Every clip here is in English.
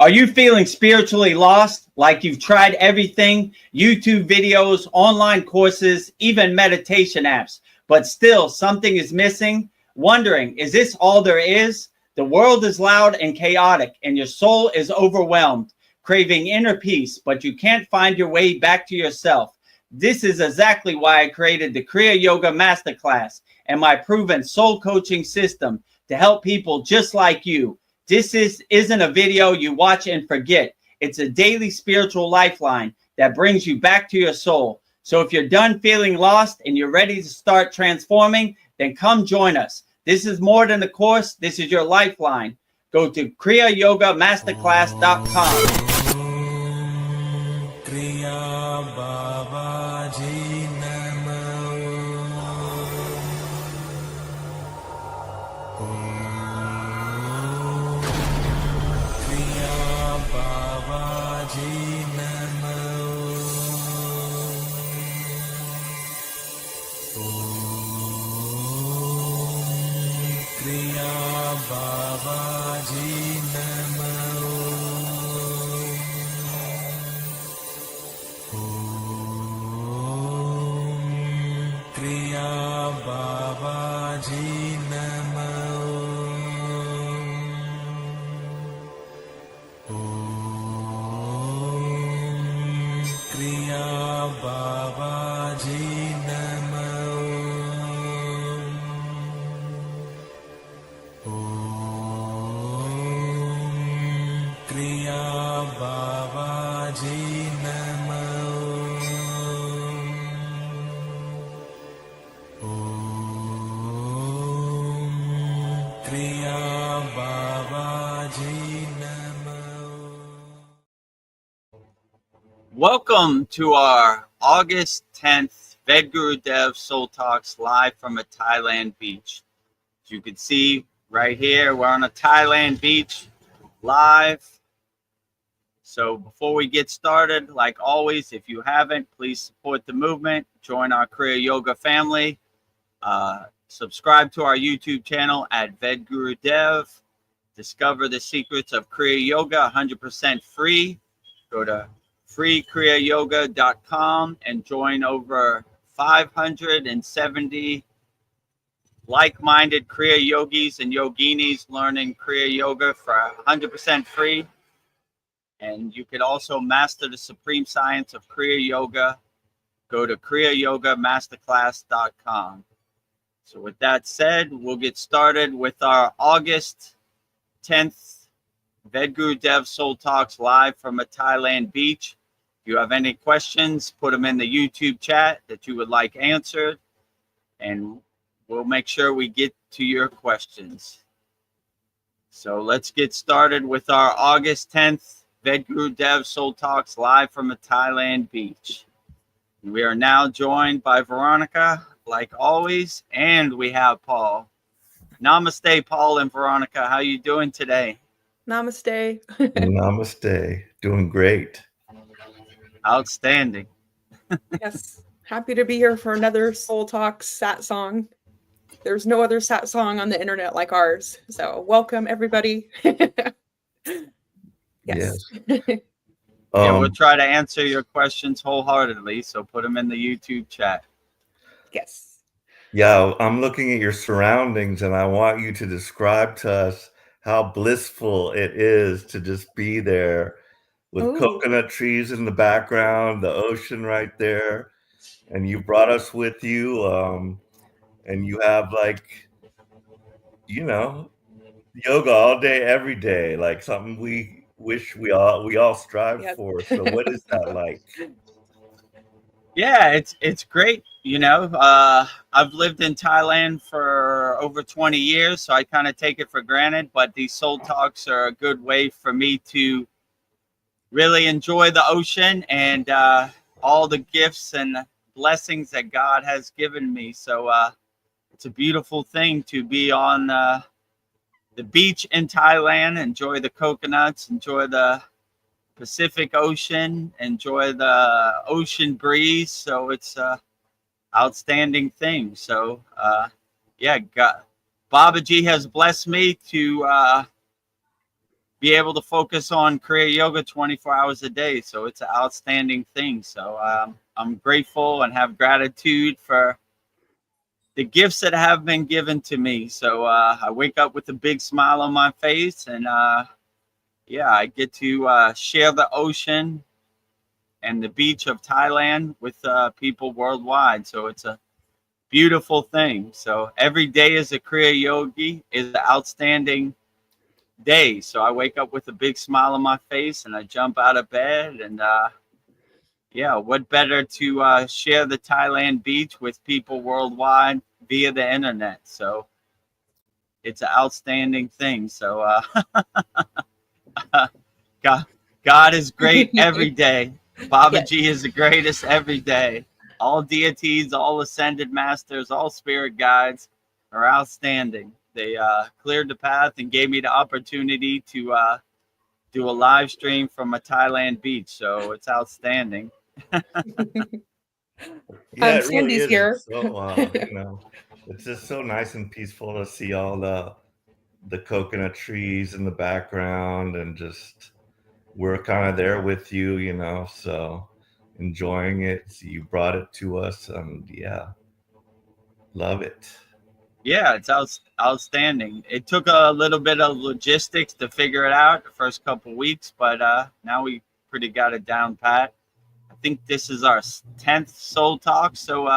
Are you feeling spiritually lost, like you've tried everything, YouTube videos, online courses, even meditation apps, but still something is missing? Wondering, is this all there is? The world is loud and chaotic, and your soul is overwhelmed, craving inner peace, but you can't find your way back to yourself. This is exactly why I created the Kriya Yoga Masterclass and my proven soul coaching system to help people just like you. This isn't a video you watch and forget. It's a daily spiritual lifeline that brings you back to your soul. So if you're done feeling lost and you're ready to start transforming, then come join us. This is more than a course. This is your lifeline. Go to kriyayogamasterclass.com. Kriya Babaji Namo. Kriya Babaji Namo. Kriya Babaji Namo. Kriya Babaji Namo. Kriya Babaji Namo. Kriya Babaji Namo. Kriya Babaji Namo. Welcome to our August 10th Vedagurudev Soul Talks live from a Thailand beach. As you can see right here, we're on a Thailand beach live. So before we get started, like always, if you haven't, please support the movement. Join our Kriya Yoga family. Subscribe to our YouTube channel at Vedagurudev. Discover the secrets of Kriya Yoga 100% free. Go to freekriyayogamasterclass.com and join over 570 like-minded Kriya yogis and yoginis learning Kriya Yoga for 100% free. And you can also master the supreme science of Kriya Yoga. Go to kriyayogamasterclass.com. So with that said, we'll get started with our August 10th Vedagurudev Soul Talks live from a Thailand beach. If you have any questions, put them in the YouTube chat that you would like answered, and we'll make sure we get to your questions. So let's get started with our August 10th Vedagurudev Soul Talks live from a Thailand beach. We are now joined by Veronica, like always, and we have Paul. Namaste, Paul and Veronica. How you doing today? Namaste. Namaste. Doing great. Outstanding. Yes. Happy to be here for another Soul Talks Sat Song. There's no other Sat Song on the internet like ours. So welcome, everybody. Yes. Yeah, we'll try to answer your questions wholeheartedly, so put them in the YouTube chat. Yes. Yeah, I'm looking at your surroundings and I want you to describe to us how blissful it is to just be there with coconut trees in the background, the ocean right there. And you brought us with you. And you have yoga all day, every day, like something we wish we all strive for. So what is that like? Yeah, it's great. I've lived in Thailand for over 20 years, so I kind of take it for granted. But these soul talks are a good way for me to really enjoy the ocean and all the gifts and blessings that God has given me. So it's a beautiful thing to be on the beach in Thailand, enjoy the coconuts, enjoy the Pacific Ocean, enjoy the ocean breeze. So it's a outstanding thing. So Babaji has blessed me to be able to focus on Kriya Yoga 24 hours a day. So it's an outstanding thing. So I'm grateful and have gratitude for the gifts that have been given to me. So I wake up with a big smile on my face, and yeah, I get to share the ocean and the beach of Thailand with people worldwide. So it's a beautiful thing. So every day as a Kriya Yogi is an outstanding day. So I wake up with a big smile on my face, and I jump out of bed, and yeah, what better to share the Thailand beach with people worldwide via the internet. So it's an outstanding thing. So God is great every day. Babaji is the greatest every day. All deities, all ascended masters, all spirit guides are outstanding. They cleared the path and gave me the opportunity to do a live stream from a Thailand beach. So it's outstanding. Yeah, it really Sandy's is. here. It's so, it's just so nice and peaceful to see all the coconut trees in the background, and just we're kind of there with you, so enjoying it. So you brought it to us, and yeah, love it. Yeah, it's outstanding. It took a little bit of logistics to figure it out the first couple weeks, but now we pretty got it down pat. I think this is our 10th Soul Talk. So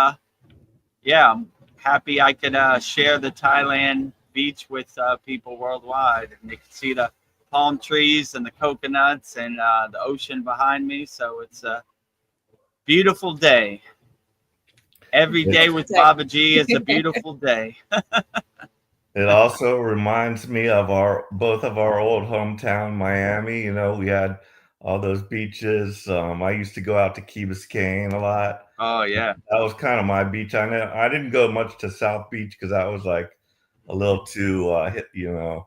yeah, I'm happy I could share the Thailand beach with people worldwide, and they can see the palm trees and the coconuts and the ocean behind me. So it's a beautiful day. Every day with Babaji is a beautiful day. It also reminds me of both of our old hometown, Miami. We had all those beaches. I used to go out to Key Biscayne a lot. Oh yeah, That was kind of my beach. I didn't go much to South Beach because that was like a little too you know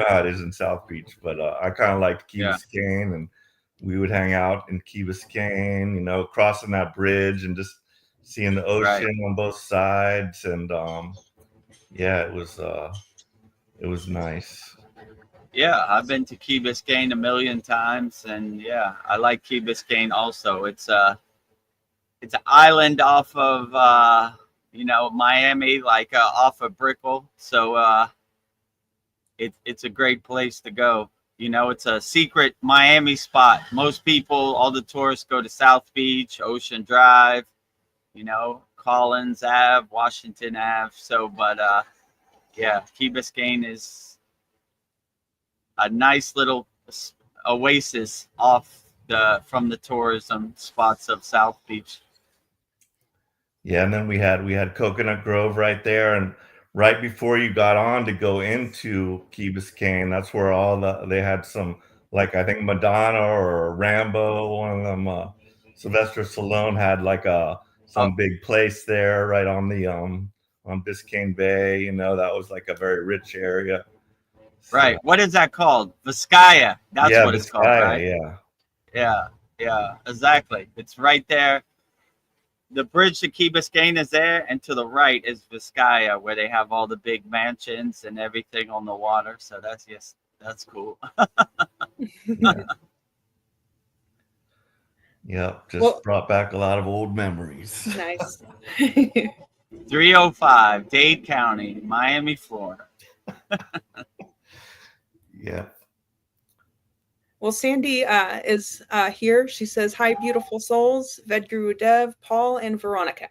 how it is in South Beach. But I kind of liked Key Biscayne, and we would hang out in Key Biscayne, crossing that bridge and just seeing the ocean on both sides. And yeah, it was nice. Yeah, I've been to Key Biscayne a million times, and yeah, I like Key Biscayne also. It's an island off of Miami, like off of Brickell. So it's a great place to go. It's a secret Miami spot. Most people, all the tourists, go to South Beach, Ocean Drive, Collins Ave, Washington Ave. So, but yeah, Key Biscayne is a nice little oasis from the tourism spots of South Beach. Yeah, and then we had Coconut Grove right there, and right before you got on to go into Key Biscayne, that's where they had some, like, I think Madonna or Rambo, one of them, Sylvester Stallone had like some big place there right on the on Biscayne Bay. That was like a very rich area. Right. What is that called? Vizcaya. That's what it's called, right? Yeah, exactly. It's right there. The bridge to Key Biscayne is there, and to the right is Vizcaya, where they have all the big mansions and everything on the water. So that's cool. Yeah, just brought back a lot of old memories. Nice. 305, Dade County, Miami, Florida. Yeah. Well, Sandy is here. She says, "Hi, beautiful souls, Vedagurudev, Paul, and Veronica."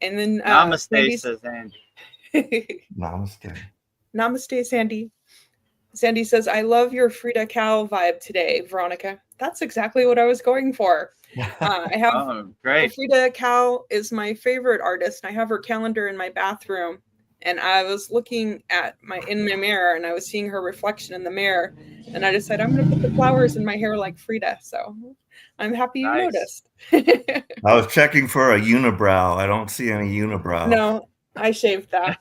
And then Namaste, says Andy. Namaste. Namaste, Sandy. Sandy says, "I love your Frida Kahlo vibe today, Veronica." That's exactly what I was going for. I have great. Frida Kahlo is my favorite artist. I have her calendar in my bathroom, and I was looking in my mirror, and I was seeing her reflection in the mirror, and I decided I'm going to put the flowers in my hair like Frida. So I'm happy you noticed. I was checking for a unibrow. I don't see any unibrow. No, I shaved that.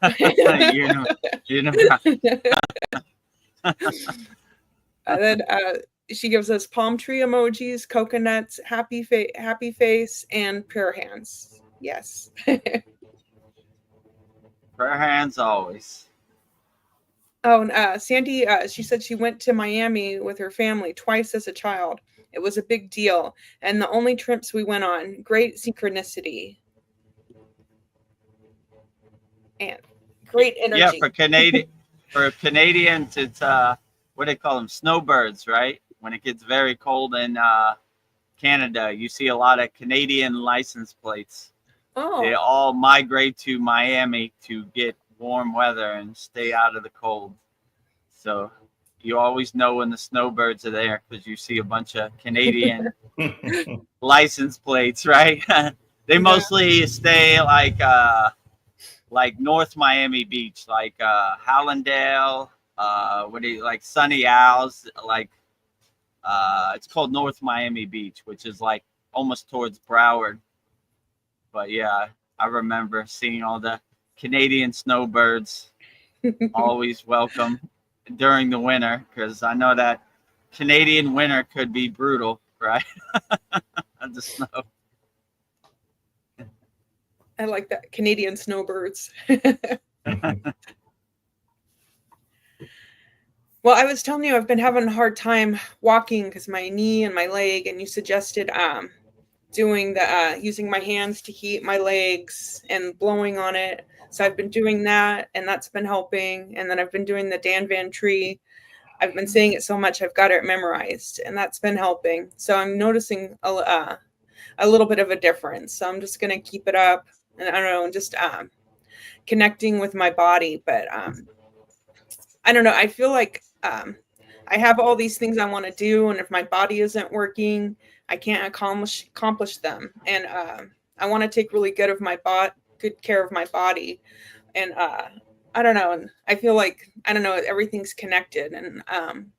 And then she gives us palm tree emojis, coconuts, happy face, and prayer hands. Yes. Prayer hands always. Oh, and Sandy, she said she went to Miami with her family twice as a child. It was a big deal. And the only trips we went on, great synchronicity and great Yeah, energy. for Canadians, it's what they call them, snowbirds, right? When it gets very cold in Canada, you see a lot of Canadian license plates. They Oh, all migrate to Miami to get warm weather and stay out of the cold. So you always know when the snowbirds are there because you see a bunch of Canadian license plates, right? They yeah. mostly stay like North Miami Beach, like Hallandale, what do you like Sunny Isles, like it's called North Miami Beach, which is like almost towards Broward. But yeah, I remember seeing all the Canadian snowbirds, always welcome during the winter, because I know that Canadian winter could be brutal, right? The snow. I like that. Canadian snowbirds. Well, I was telling you I've been having a hard time walking because my knee and my leg, and you suggested doing the using my hands to heat my legs and blowing on it. So I've been doing that, and that's been helping. And then I've been doing the Dan Van Tree. I've been saying it so much I've got it memorized, and that's been helping. So I'm noticing a little bit of a difference. So I'm just gonna keep it up, and I don't know, just connecting with my body. But I don't know. I feel like I have all these things I want to do, and if my body isn't working, I can't accomplish them. And I want to take really good care of my body. And I don't know. And I feel like, I don't know, everything's connected. And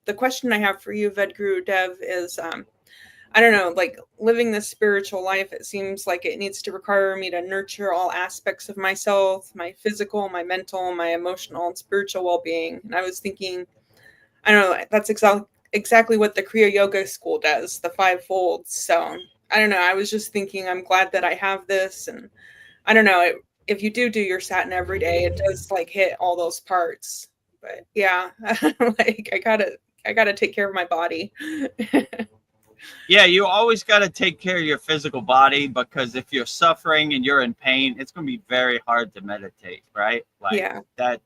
the question I have for you, Vedagurudev, is I don't know, like living this spiritual life, it seems like it needs to require me to nurture all aspects of myself, my physical, my mental, my emotional, and spiritual well-being. And I was thinking, I don't know, that's exactly what the Kriya Yoga school does, the five folds. So I don't know. I was just thinking, I'm glad that I have this. And I don't know, if you do your satin every day, it does like hit all those parts. But yeah, like I gotta take care of my body. Yeah, you always got to take care of your physical body, because if you're suffering and you're in pain, it's going to be very hard to meditate, right? Like Yeah. that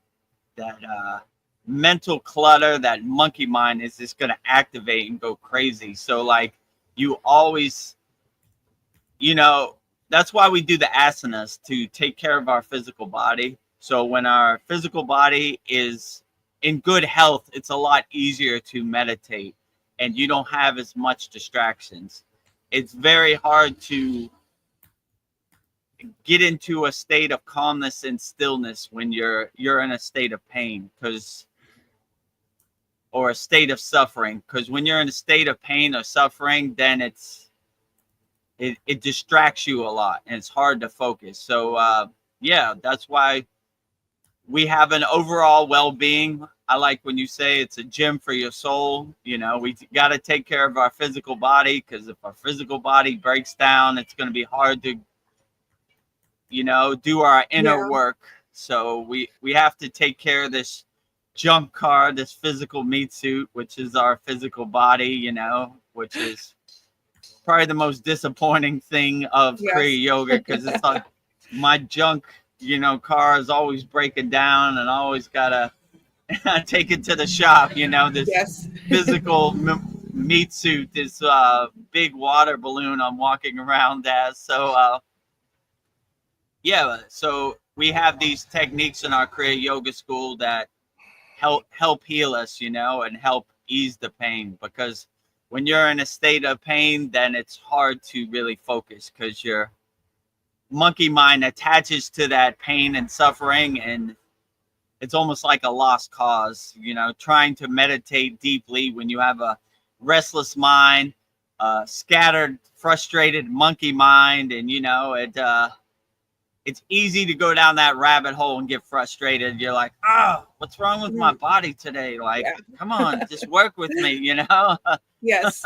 mental clutter, that monkey mind is just going to activate and go crazy. So like you always, that's why we do the asanas, to take care of our physical body. So when our physical body is in good health, it's a lot easier to meditate, and you don't have as much distractions. It's very hard to get into a state of calmness and stillness when you're in a state of pain, or a state of suffering. Because when you're in a state of pain or suffering, then it distracts you a lot, and it's hard to focus. So yeah, that's why we have an overall well-being. I like when you say it's a gym for your soul. We got to take care of our physical body, because if our physical body breaks down, it's going to be hard to, do our inner work. So we have to take care of this junk car, this physical meat suit, which is our physical body, which is probably the most disappointing thing of Kriya Yoga, because it's like my junk, car is always breaking down, and I always gotta take it to the shop. This physical meat suit, this big water balloon I'm walking around as. So yeah, so we have these techniques in our Kriya Yoga school that help heal us, and help ease the pain. Because when you're in a state of pain, then it's hard to really focus, because your monkey mind attaches to that pain and suffering, and it's almost like a lost cause. Trying to meditate deeply when you have a restless mind, scattered, frustrated monkey mind, and it's easy to go down that rabbit hole and get frustrated. You're like, what's wrong with my body today? Like, come on, just work with me, Yes.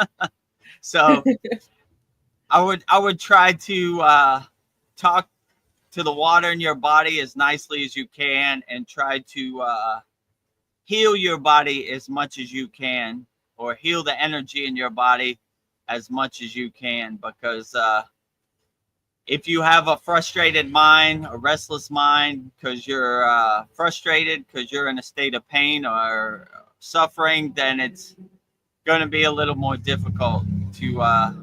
So I would try to talk to the water in your body as nicely as you can, and try to heal your body as much as you can, or heal the energy in your body as much as you can, because if you have a frustrated mind, a restless mind, because you're frustrated, because you're in a state of pain or suffering, then it's going to be a little more difficult to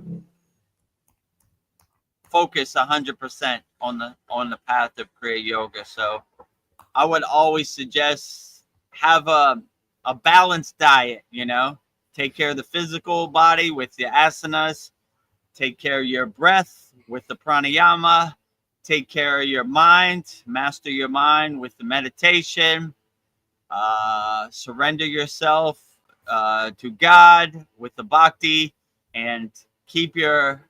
focus 100% on the path of Kriya Yoga. So I would always suggest have a balanced diet, you know, take care of the physical body with the asanas, take care of your breath with the pranayama, take care of your mind, master your mind with the meditation, surrender yourself to God with the bhakti, and keep your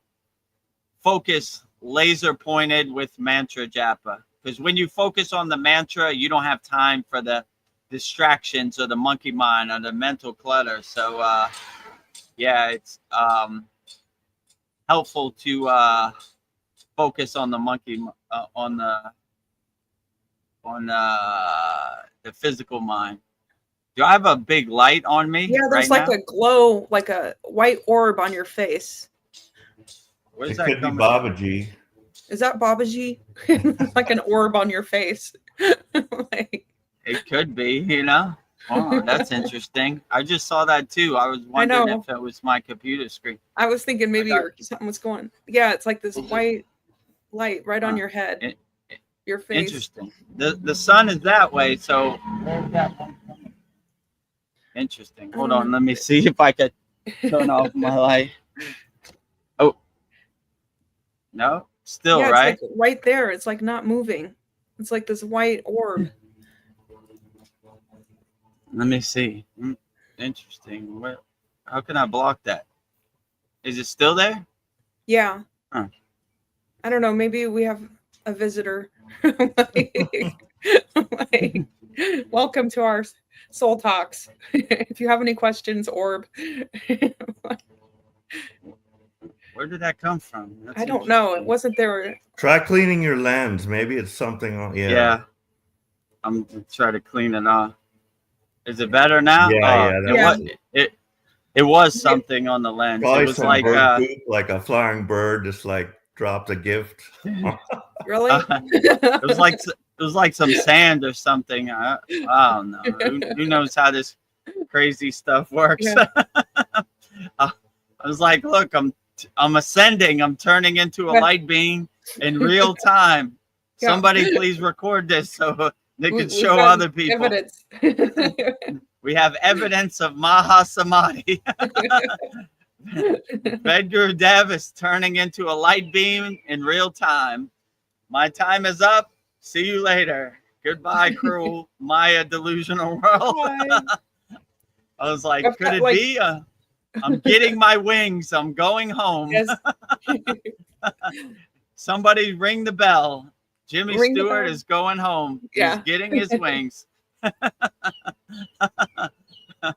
focus laser pointed with mantra japa. Because when you focus on the mantra, you don't have time for the distractions or the monkey mind or the mental clutter. So yeah, it's helpful to focus on the monkey on the physical mind. Do I have a big light on me? Yeah, there's right like now? a glow, like a white orb on your face. Where's It that could be coming from? Babaji. Is that Babaji? Like an orb on your face. Like, It could be, you know. Oh, that's interesting. I just saw that too. I was I wondering know. if it was my computer screen. I was thinking maybe got- something was going. Yeah, it's like this white light right on Huh. your head, It- your face. Interesting. The sun is that way, so where's that one coming? Interesting. Hold on, let me see if I could turn off my light. Oh, no, still Yeah, it's right. like right there. It's like not moving. It's like this white orb. Let me see. Interesting. Where? How can I block that? Is it still there? Yeah. Huh. I don't know. Maybe we have a visitor. Like, welcome to our soul talks. If you have any questions, orb. Where did that come from? That's I don't know. It interesting. wasn't there. Try cleaning your lens. Maybe it's something on. Yeah. Yeah. I'm gonna try to clean it off. Is it better now? Yeah, Yeah. It was something on the lens. Probably It was some like bird poop, like a flying bird just like dropped a gift. Really? it was like some sand or something. I don't know. Who knows how this crazy stuff works? Yeah. I was like, look, I'm ascending. I'm turning into a light beam in real time. Yeah. Somebody please record this so they can We've show got other people. evidence. We have evidence of Maha Samadhi. Vedagurudev is turning into a light beam in real time. My time is up. See you later. Goodbye, cruel Maya delusional world. I was like, I've could got, it like- be? I'm getting my wings. I'm going home. Yes. Somebody ring the bell. Jimmy Ring the Stewart bell. is going home. Yeah. He's getting his wings.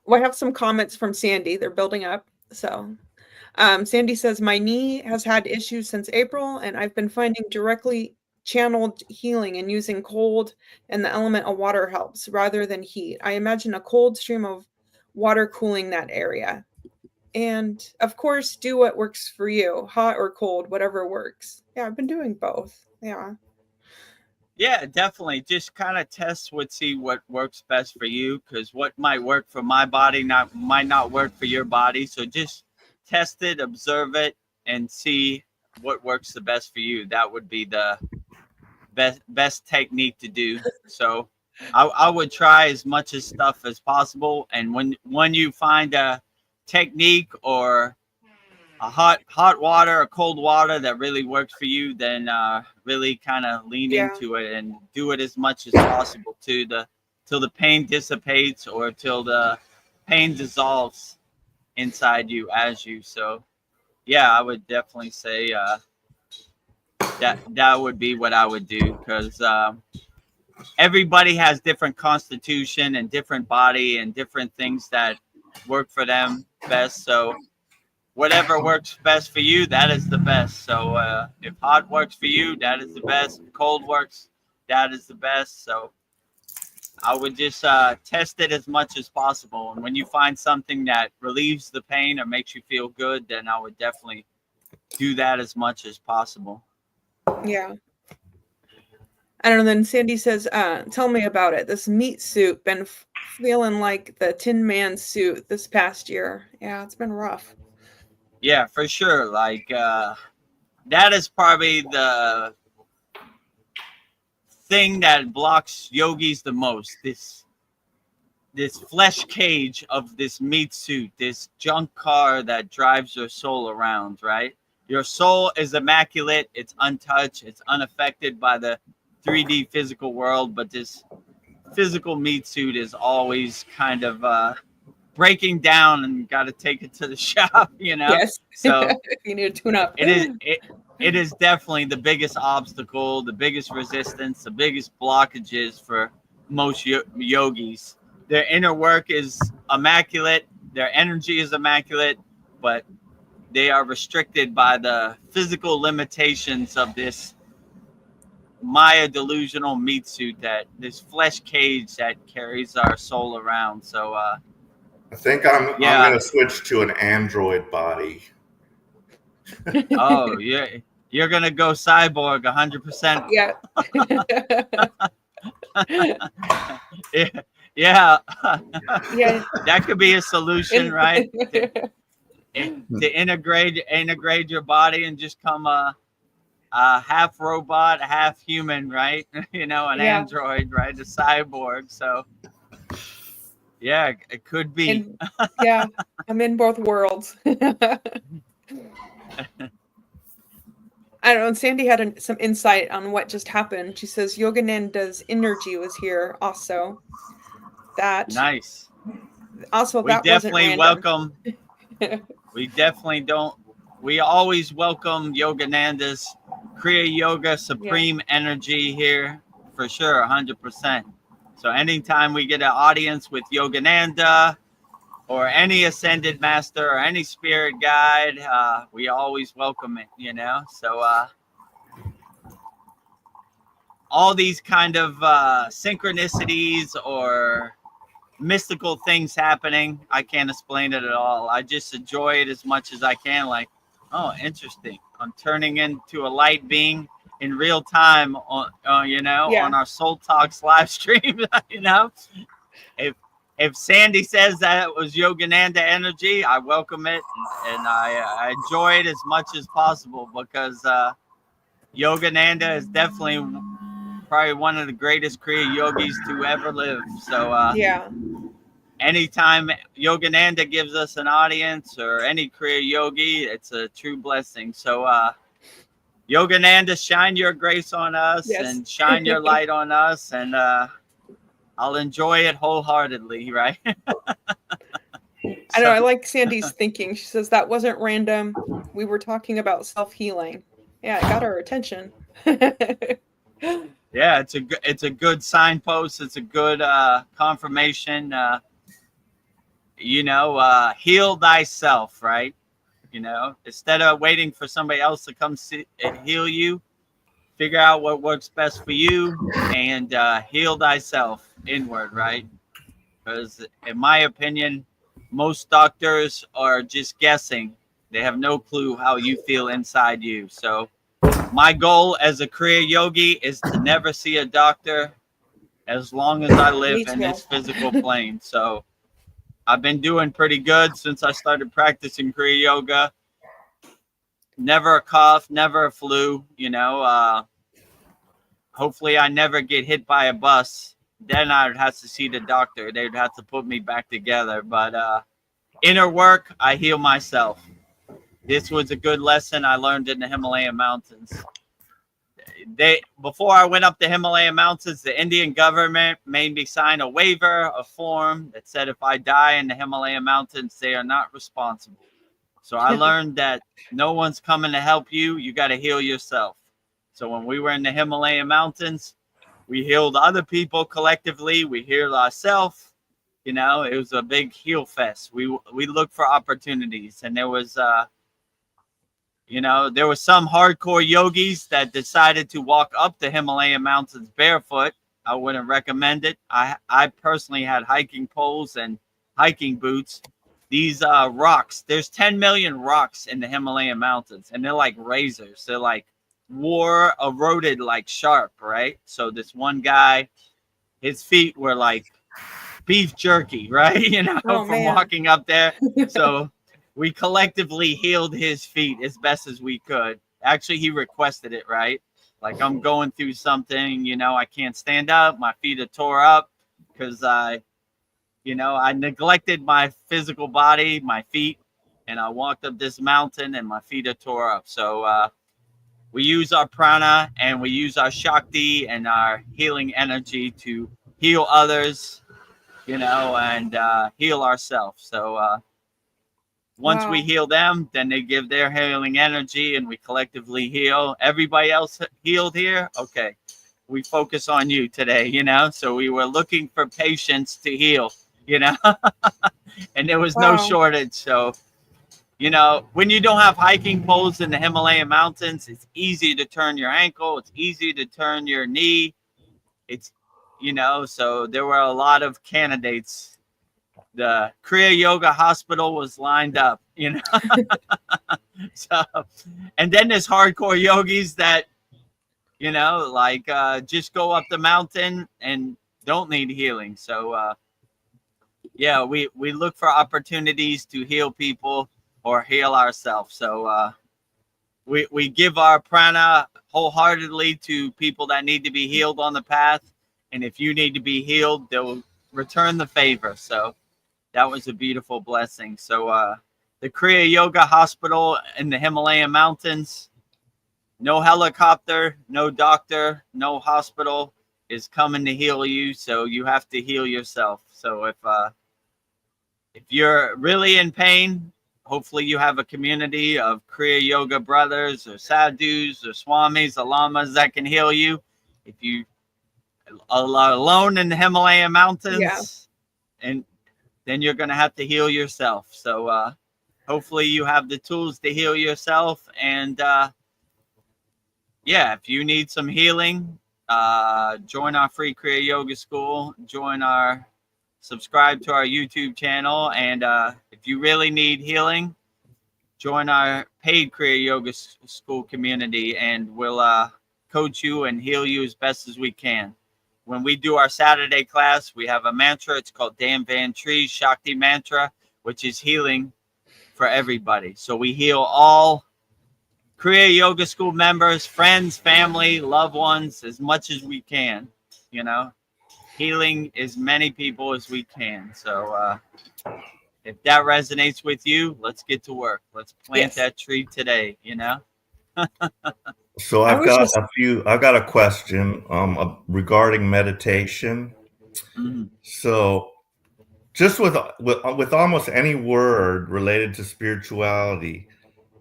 Well, I have some comments from Sandy. They're building up. So Sandy says, my knee has had issues since April, and I've been finding directly channeled healing and using cold and the element of water helps rather than heat. I imagine a cold stream of water cooling that area. And of course, do what works for you, hot or cold, whatever works. Yeah, I've been doing both. Yeah. Yeah, definitely. Just kind of test see what works best for you, because what might work for my body might not work for your body. So just test it, observe it, and see what works the best for you. That would be the best technique to do. So I would try as much as stuff as possible. And when you find a technique or a hot water or cold water that really works for you, then really kind of lean into it and do it as much as possible till the pain dissipates or till the pain dissolves inside you as you. So yeah, I would definitely say that would be what I would do, because everybody has different constitution and different body and different things that work for them best. So whatever works best for you, that is the best. So if hot works for you, that is the best. If cold works, that is the best. So I would just test it as much as possible. And when you find something that relieves the pain or makes you feel good, then I would definitely do that as much as possible. Yeah. I don't know. Then Sandy says, tell me about it. This meat suit, been feeling like the Tin Man suit this past year. Yeah, it's been rough. Yeah, for sure. Like, that is probably the thing that blocks yogis the most. This flesh cage of this meat suit, this junk car that drives your soul around, right? Your soul is immaculate. It's untouched. It's unaffected by the 3D physical world. But this physical meat suit is always kind of breaking down, and got to take it to the shop, Yes. So you need to tune up. It is definitely the biggest obstacle, the biggest resistance, the biggest blockages for most yogis. Their inner work is immaculate, their energy is immaculate, but they are restricted by the physical limitations of this Maya delusional meat suit, that this flesh cage that carries our soul around. So I think I'm gonna switch to an android body. Oh, yeah. You're gonna go cyborg 100%. Yeah. Yeah. Yeah. That could be a solution, right? To integrate your body and just come a half robot, half human, right? An android, right? A cyborg. So yeah, it could be. Yeah, I'm in both worlds. I don't know. Sandy had some insight on what just happened. She says Yogananda's energy was here also. That nice. Also, we that definitely wasn't welcome. We definitely don't. We always welcome Yogananda's Kriya Yoga Supreme Energy here for sure, 100%. So anytime we get an audience with Yogananda or any ascended master or any spirit guide, we always welcome it, So all these kind of synchronicities or mystical things happening, I can't explain it at all. I just enjoy it as much as I can. Like, oh, interesting. I'm turning into a light being in real time on, on our Soul Talks live stream, If Sandy says that it was Yogananda energy, I welcome it, and I enjoy it as much as possible, because Yogananda is definitely probably one of the greatest Kriya yogis to ever live. So anytime Yogananda gives us an audience or any Kriya yogi, it's a true blessing. So Yogananda, shine your grace on us and shine your light on us, and I'll enjoy it wholeheartedly, right? I know. I like Sandy's thinking. She says that wasn't random. We were talking about self-healing. Yeah, it got our attention. Yeah, it's a good signpost. It's a good confirmation. Heal thyself, right? Instead of waiting for somebody else to come and heal you, figure out what works best for you and heal thyself inward, right? Because in my opinion, most doctors are just guessing. They have no clue how you feel inside you. So my goal as a Kriya yogi is to never see a doctor as long as I live in this physical plane. So I've been doing pretty good since I started practicing Kriya yoga. Never a cough, never a flu, hopefully I never get hit by a bus. Then I'd have to see the doctor. They'd have to put me back together. But inner work, I heal myself. This was a good lesson I learned in the Himalayan mountains. Before I went up the Himalayan mountains, the Indian government made me sign a waiver, a form that said if I die in the Himalayan mountains, they are not responsible. So I learned that no one's coming to help you. You got to heal yourself. So when we were in the Himalayan mountains, we healed other people collectively. We healed ourselves. It was a big heal fest. We looked for opportunities, and there was there were some hardcore yogis that decided to walk up the Himalayan mountains barefoot. I wouldn't recommend it. I personally had hiking poles and hiking boots. These rocks, there's 10 million rocks in the Himalayan mountains, and they're like razors. They're like war eroded like sharp, right? So this one guy, his feet were like beef jerky, right? You know, from walking up there. So we collectively healed his feet as best as we could. Actually, he requested it, right? Like, I'm going through something, you know, I can't stand up. My feet are tore up because I neglected my physical body, my feet, and I walked up this mountain and my feet are tore up. So we use our prana and we use our Shakti and our healing energy to heal others, you know, and heal ourselves. So once we heal them, then they give their healing energy and we collectively heal. Everybody else healed here? Okay. We focus on you today, you know? So we were looking for patients to heal, you know? And there was no shortage. So, you know, when you don't have hiking poles in the Himalayan mountains, it's easy to turn your ankle. It's easy to turn your knee. It's, you know, so there were a lot of candidates. The Kriya Yoga Hospital was lined up, you know. So, and then there's hardcore yogis that, you know, like just go up the mountain and don't need healing. So, yeah, we look for opportunities to heal people or heal ourselves. So, we give our prana wholeheartedly to people that need to be healed on the path. And if you need to be healed, they'll return the favor. So that was a beautiful blessing. So the Kriya Yoga Hospital in the Himalayan mountains, no helicopter, no doctor, no hospital is coming to heal you. So you have to heal yourself. So if you're really in pain, hopefully you have a community of Kriya Yoga brothers or sadhus or swamis or lamas that can heal you. If you are alone in the Himalayan mountains, and then you're going to have to heal yourself. So hopefully you have the tools to heal yourself. And yeah, if you need some healing, join our free Kriya Yoga School, subscribe to our YouTube channel. And if you really need healing, join our paid Kriya Yoga School community, and we'll coach you and heal you as best as we can. When we do our Saturday class, we have a mantra. It's called Dan Van Tree's Shakti Mantra, which is healing for everybody. So we heal all Kriya Yoga School members, friends, family, loved ones, as much as we can, you know, healing as many people as we can. So if that resonates with you, let's get to work. Let's plant that tree today, you know? So I've got a question regarding meditation. Mm-hmm. So just with almost any word related to spirituality,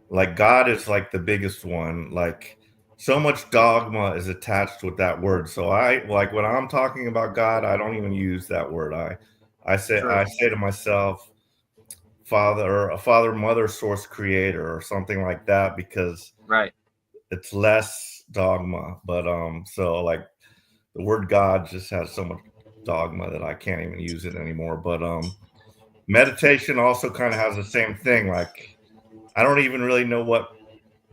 like God is like the biggest one. Like so much dogma is attached with that word. So I like when I'm talking about God, I don't even use that word. I say to myself, Father, Mother, Source, Creator, or something like that, because it's less dogma. But so like the word God just has so much dogma that I can't even use it anymore. But meditation also kind of has the same thing. Like I don't even really know what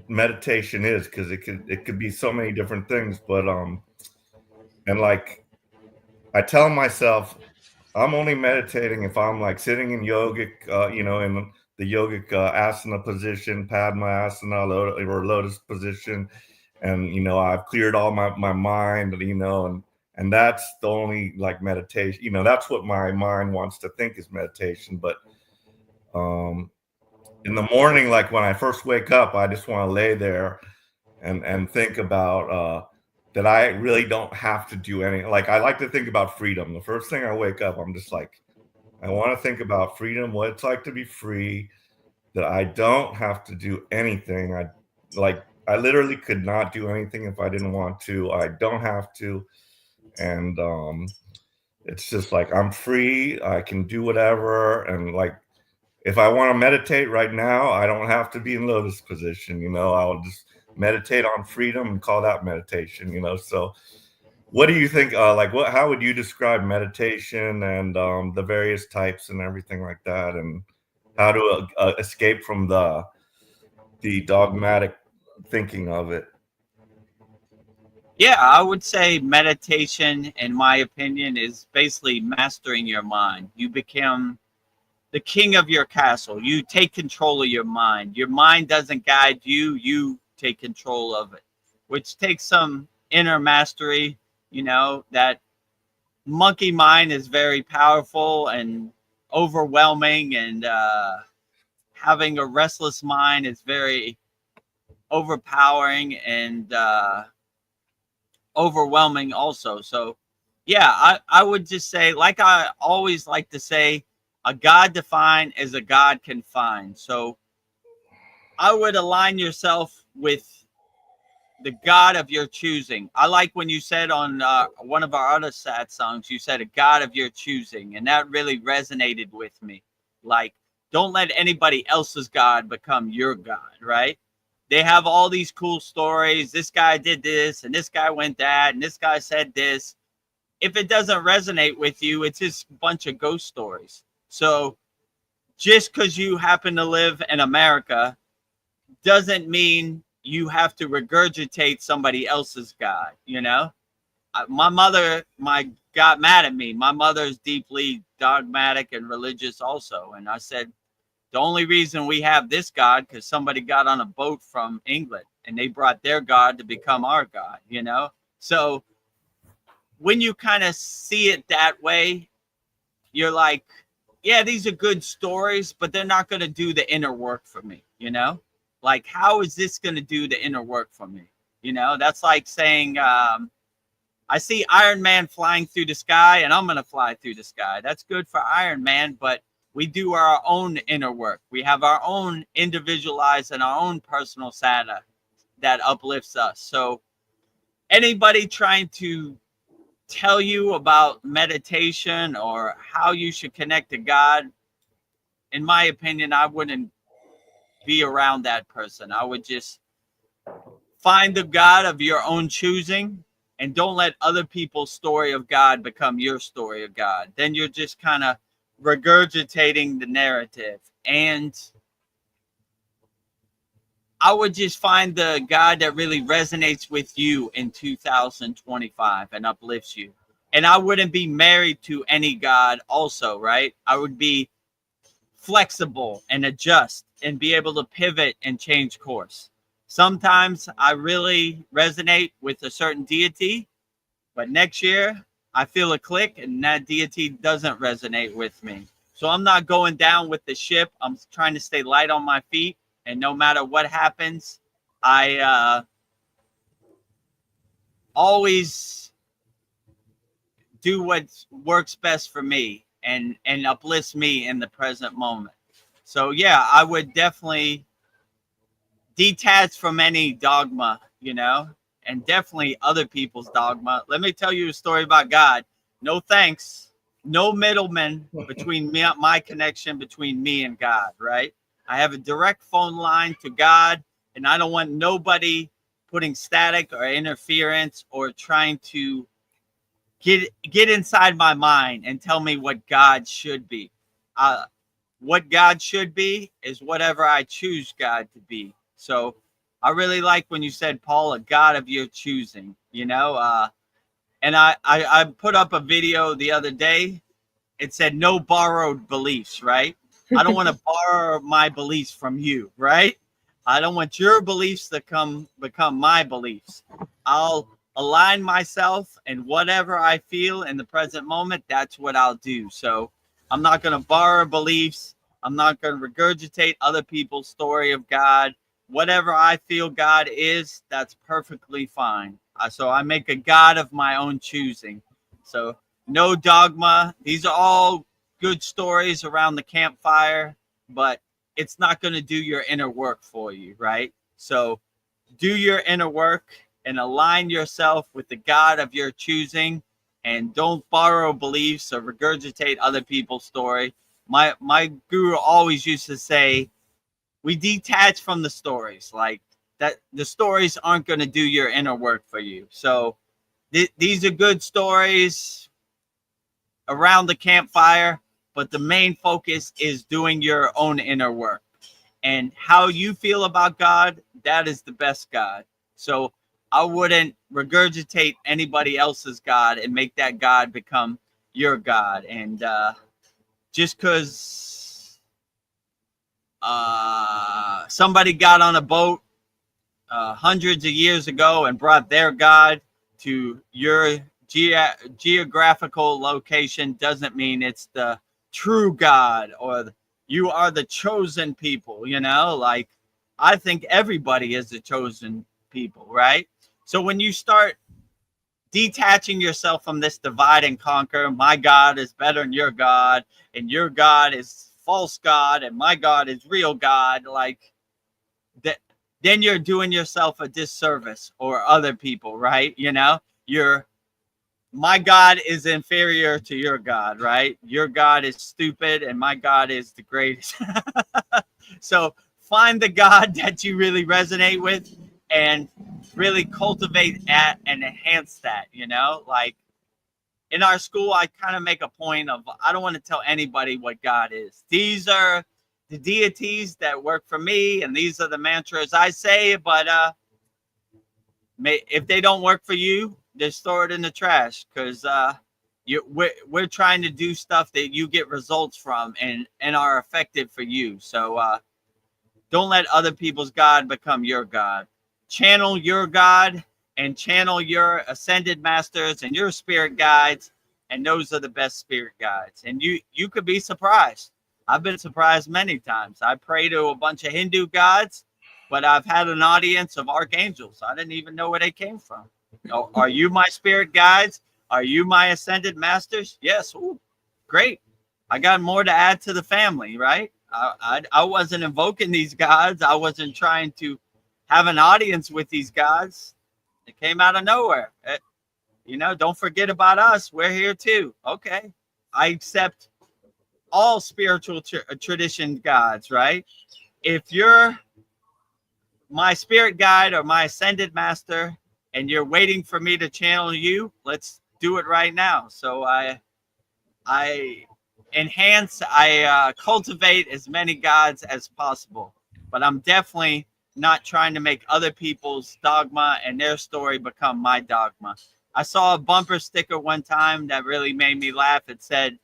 meditation is, because it could be so many different things. But and like I tell myself I'm only meditating if I'm like sitting in yogic, you know, in the yogic asana position, Padmayasana, or lotus position, and you know I've cleared all my mind, you know, and that's the only like meditation, you know, that's what my mind wants to think is meditation. But in the morning, like when I first wake up, I just want to lay there and think about that I really don't have to do anything. Like I like to think about freedom. The first thing I wake up, I'm just like, I want to think about freedom, what it's like to be free, that I don't have to do anything. I literally could not do anything if I didn't want to. I don't have to. And it's just like I'm free. I can do whatever. And like if I want to meditate right now, I don't have to be in lotus position, you know. I'll just meditate on freedom and call that meditation, you know. So What do you think? How would you describe meditation and the various types and everything like that, and how to escape from the dogmatic thinking of it? Yeah, I would say meditation, in my opinion, is basically mastering your mind. You become the king of your castle. You take control of your mind. Your mind doesn't guide you, you take control of it, which takes some inner mastery. You know, that monkey mind is very powerful and overwhelming, and having a restless mind is very overpowering and overwhelming also. So yeah, I would just say, like I always like to say, a God defined is a God can find. So I would align yourself with the God of your choosing. I like when you said on one of our other sad songs, you said a God of your choosing, and that really resonated with me. Like, don't let anybody else's God become your God, right? They have all these cool stories. This guy did this, and this guy went that, and this guy said this. If it doesn't resonate with you, it's just a bunch of ghost stories. So just because you happen to live in America doesn't mean you have to regurgitate somebody else's God, you know? My mother got mad at me. My mother's deeply dogmatic and religious also. And I said, the only reason we have this God because somebody got on a boat from England and they brought their God to become our God, you know? So when you kind of see it that way, you're like, yeah, these are good stories, but they're not going to do the inner work for me, you know? Like, how is this going to do the inner work for me? You know, that's like saying, I see Iron Man flying through the sky and I'm going to fly through the sky. That's good for Iron Man, but we do our own inner work. We have our own individualized and our own personal sada that uplifts us. So anybody trying to tell you about meditation or how you should connect to God, in my opinion, I wouldn't be around that person. I would just find the God of your own choosing and don't let other people's story of God become your story of God. Then you're just kind of regurgitating the narrative. And I would just find the God that really resonates with you in 2025 and uplifts you. And I wouldn't be married to any God also, right? I would be flexible and adjust and be able to pivot and change course. Sometimes I really resonate with a certain deity, but next year I feel a click and that deity doesn't resonate with me. So I'm not going down with the ship. I'm trying to stay light on my feet. And no matter what happens, I always do what works best for me and uplifts me in the present moment. So yeah, I would definitely detach from any dogma, you know, and definitely other people's dogma. Let me tell you a story about God. No thanks. No middleman between me, my connection between me and God, right? I have a direct phone line to God, and I don't want nobody putting static or interference or trying to get inside my mind and tell me what God should be. What God should be is whatever I choose God to be. So I really like when you said, Paul, a God of your choosing, you know, and I put up a video the other day. It said no borrowed beliefs, right? I don't want to borrow my beliefs from you, right? I don't want your beliefs to become my beliefs. I'll align myself and whatever I feel in the present moment, that's what I'll do. So I'm not going to borrow beliefs. I'm not going to regurgitate other people's story of God. Whatever I feel God is, that's perfectly fine. So I make a God of my own choosing. So no dogma. These are all good stories around the campfire, but it's not going to do your inner work for you, right? So do your inner work and align yourself with the God of your choosing, and don't borrow beliefs or regurgitate other people's story. My guru always used to say, we detach from the stories, like that the stories aren't going to do your inner work for you. So these are good stories around the campfire, but the main focus is doing your own inner work. And how you feel about God, that is the best God. So I wouldn't regurgitate anybody else's God and make that God become your God. And just because somebody got on a boat hundreds of years ago and brought their God to your geographical location doesn't mean it's the true God or you are the chosen people. Like I think everybody is the chosen people, right? So when you start detaching yourself from this divide and conquer, my God is better than your God, and your God is false God, and my God is real God, like that, then you're doing yourself a disservice or other people, right? My God is inferior to your God, right? Your God is stupid and my God is the greatest. So find the God that you really resonate with and really cultivate that and enhance that, like in our school, I kind of make a point of, I don't want to tell anybody what God is. These are the deities that work for me, and these are the mantras I say, but if they don't work for you, just throw it in the trash, because we're trying to do stuff that you get results from and are effective for you. So don't let other people's God become your God. Channel your God and channel your ascended masters and your spirit guides, and those are the best spirit guides. And you could be surprised. I've been surprised many times. I pray to a bunch of Hindu gods, but I've had an audience of archangels. I didn't even know where they came from. Are you my spirit guides? Are you my ascended masters? Yes. Ooh, great. I got more to add to the family, right? I wasn't invoking these gods. I wasn't trying to have an audience with these gods. It came out of nowhere. Don't forget about us. We're here too. Okay. I accept all spiritual tradition gods, right? If you're my spirit guide or my ascended master and you're waiting for me to channel you, let's do it right now. So I cultivate as many gods as possible, but I'm definitely not trying to make other people's dogma and their story become my dogma. I saw a bumper sticker one time that really made me laugh. It said,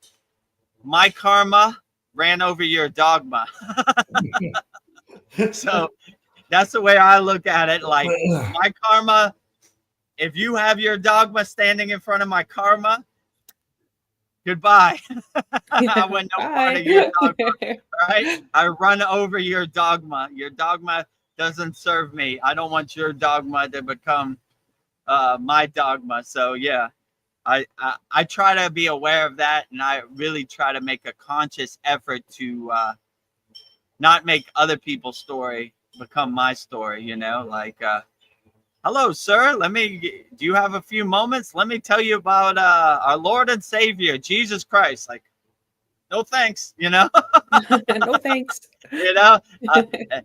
"My karma ran over your dogma." So that's the way I look at it. Like, my karma, if you have your dogma standing in front of my karma, goodbye. I want no part of your dogma, right? I run over your dogma. Your dogma doesn't serve me. I don't want your dogma to become my dogma. So yeah, I try to be aware of that, and I really try to make a conscious effort to not make other people's story become my story. Like, hello, sir. Do you have a few moments? Let me tell you about our Lord and Savior, Jesus Christ. Like, no thanks, No thanks.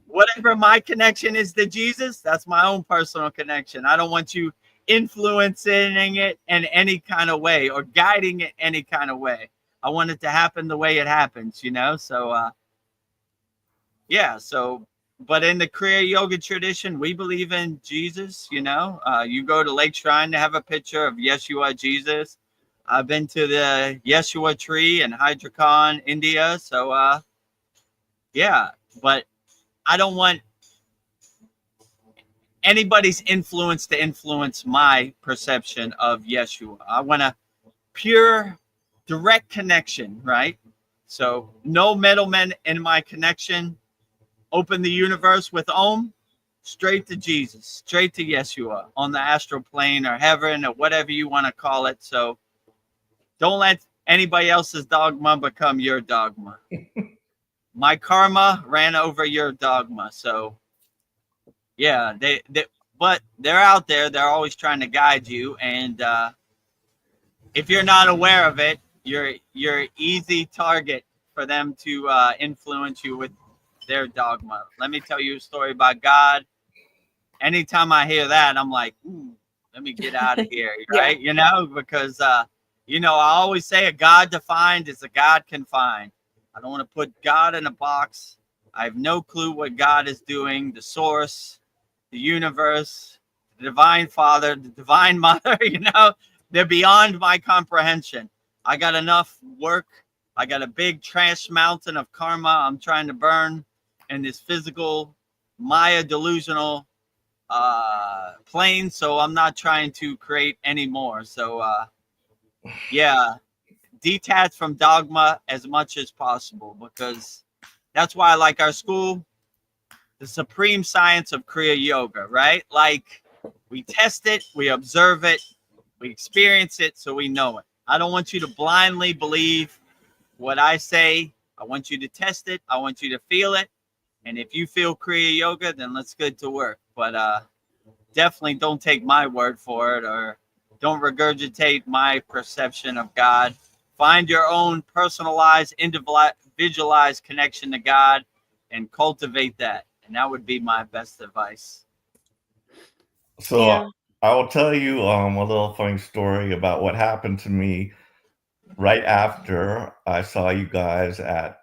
Whatever my connection is to Jesus, that's my own personal connection. I don't want you influencing it in any kind of way or guiding it any kind of way. I want it to happen the way it happens, So, yeah. So, but in the Kriya yoga tradition, we believe in Jesus. You go to Lake Shrine to have a picture of Yeshua, Jesus. I've been to the Yeshua tree in Hyderabad, India. So, yeah, but I don't want anybody's influence to influence my perception of Yeshua. I want a pure, direct connection, right? So no middlemen in my connection. Open the universe with Om, straight to Jesus, straight to Yeshua on the astral plane or heaven or whatever you want to call it. So don't let anybody else's dogma become your dogma. My karma ran over your dogma. So yeah, but they're out there. They're always trying to guide you. And if you're not aware of it, you're easy target for them to influence you with their dogma. Let me tell you a story about God. Anytime I hear that, I'm like, ooh, Let me get out of here, Yeah. right? You know, because you know, I always say a God defined is a God can find. I don't want to put God in a box. I have no clue what God is doing, the source, the universe, the divine father, the divine mother, you know, they're beyond my comprehension. I got enough work. I got a big trash mountain of karma I'm trying to burn in this physical Maya delusional plane. So I'm not trying to create any more. So yeah, detach from dogma as much as possible, because that's why I like our school, the supreme science of Kriya Yoga, right? Like, we test it, we observe it, we experience it, so we know it. I don't want you to blindly believe what I say. I want you to test it. I want you to feel it. And if you feel Kriya Yoga, then let's get to work. But definitely don't take my word for it, or don't regurgitate my perception of God. Find your own personalized, individualized connection to God and cultivate that. And that would be my best advice. So Yeah. I will tell you a little funny story about what happened to me right after I saw you guys at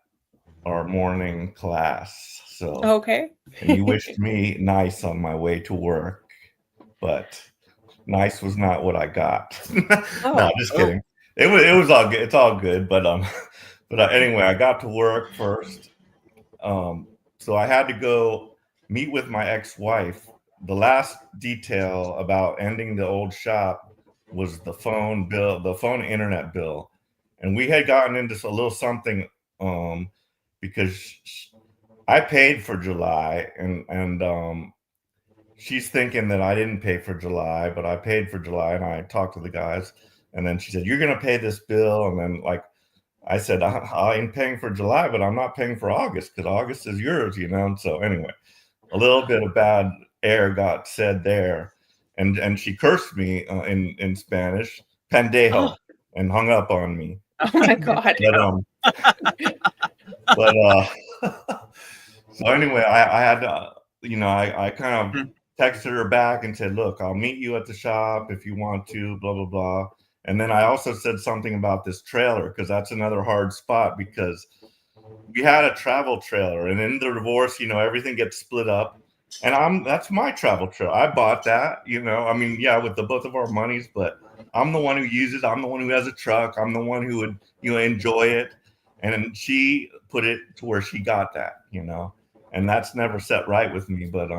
our morning class. So Okay. and you wished me nice on my way to work, but nice was not what I got. No, just kidding. It was all good. It's all good. But anyway, I got to work first. So I had to go meet with my ex-wife. The last detail about ending the old shop was the phone bill, the phone internet bill. And we had gotten into a little something because I paid for July, and she's thinking that I didn't pay for July, but I paid for July, and I talked to the guys, and then she said, "You're going to pay this bill." And then, like, I said, I'm paying for July, but I'm not paying for August, because August is yours, you know? And so anyway, a little bit of bad air got said there. And she cursed me in Spanish, pendejo, and hung up on me. Oh my God. So anyway, I had to, you know, I kind of texted her back and said, "Look, I'll meet you at the shop if you want to, blah, blah, blah." And then I also said something about this trailer, because that's another hard spot, because we had a travel trailer, and in the divorce, you know, everything gets split up. And that's my travel trailer. I bought that, you know. I mean, yeah, with the both of our monies, but I'm the one who uses it. I'm the one who has a truck. I'm the one who would, you know, enjoy it. And she put it to where she got that, you know. And that's never set right with me. But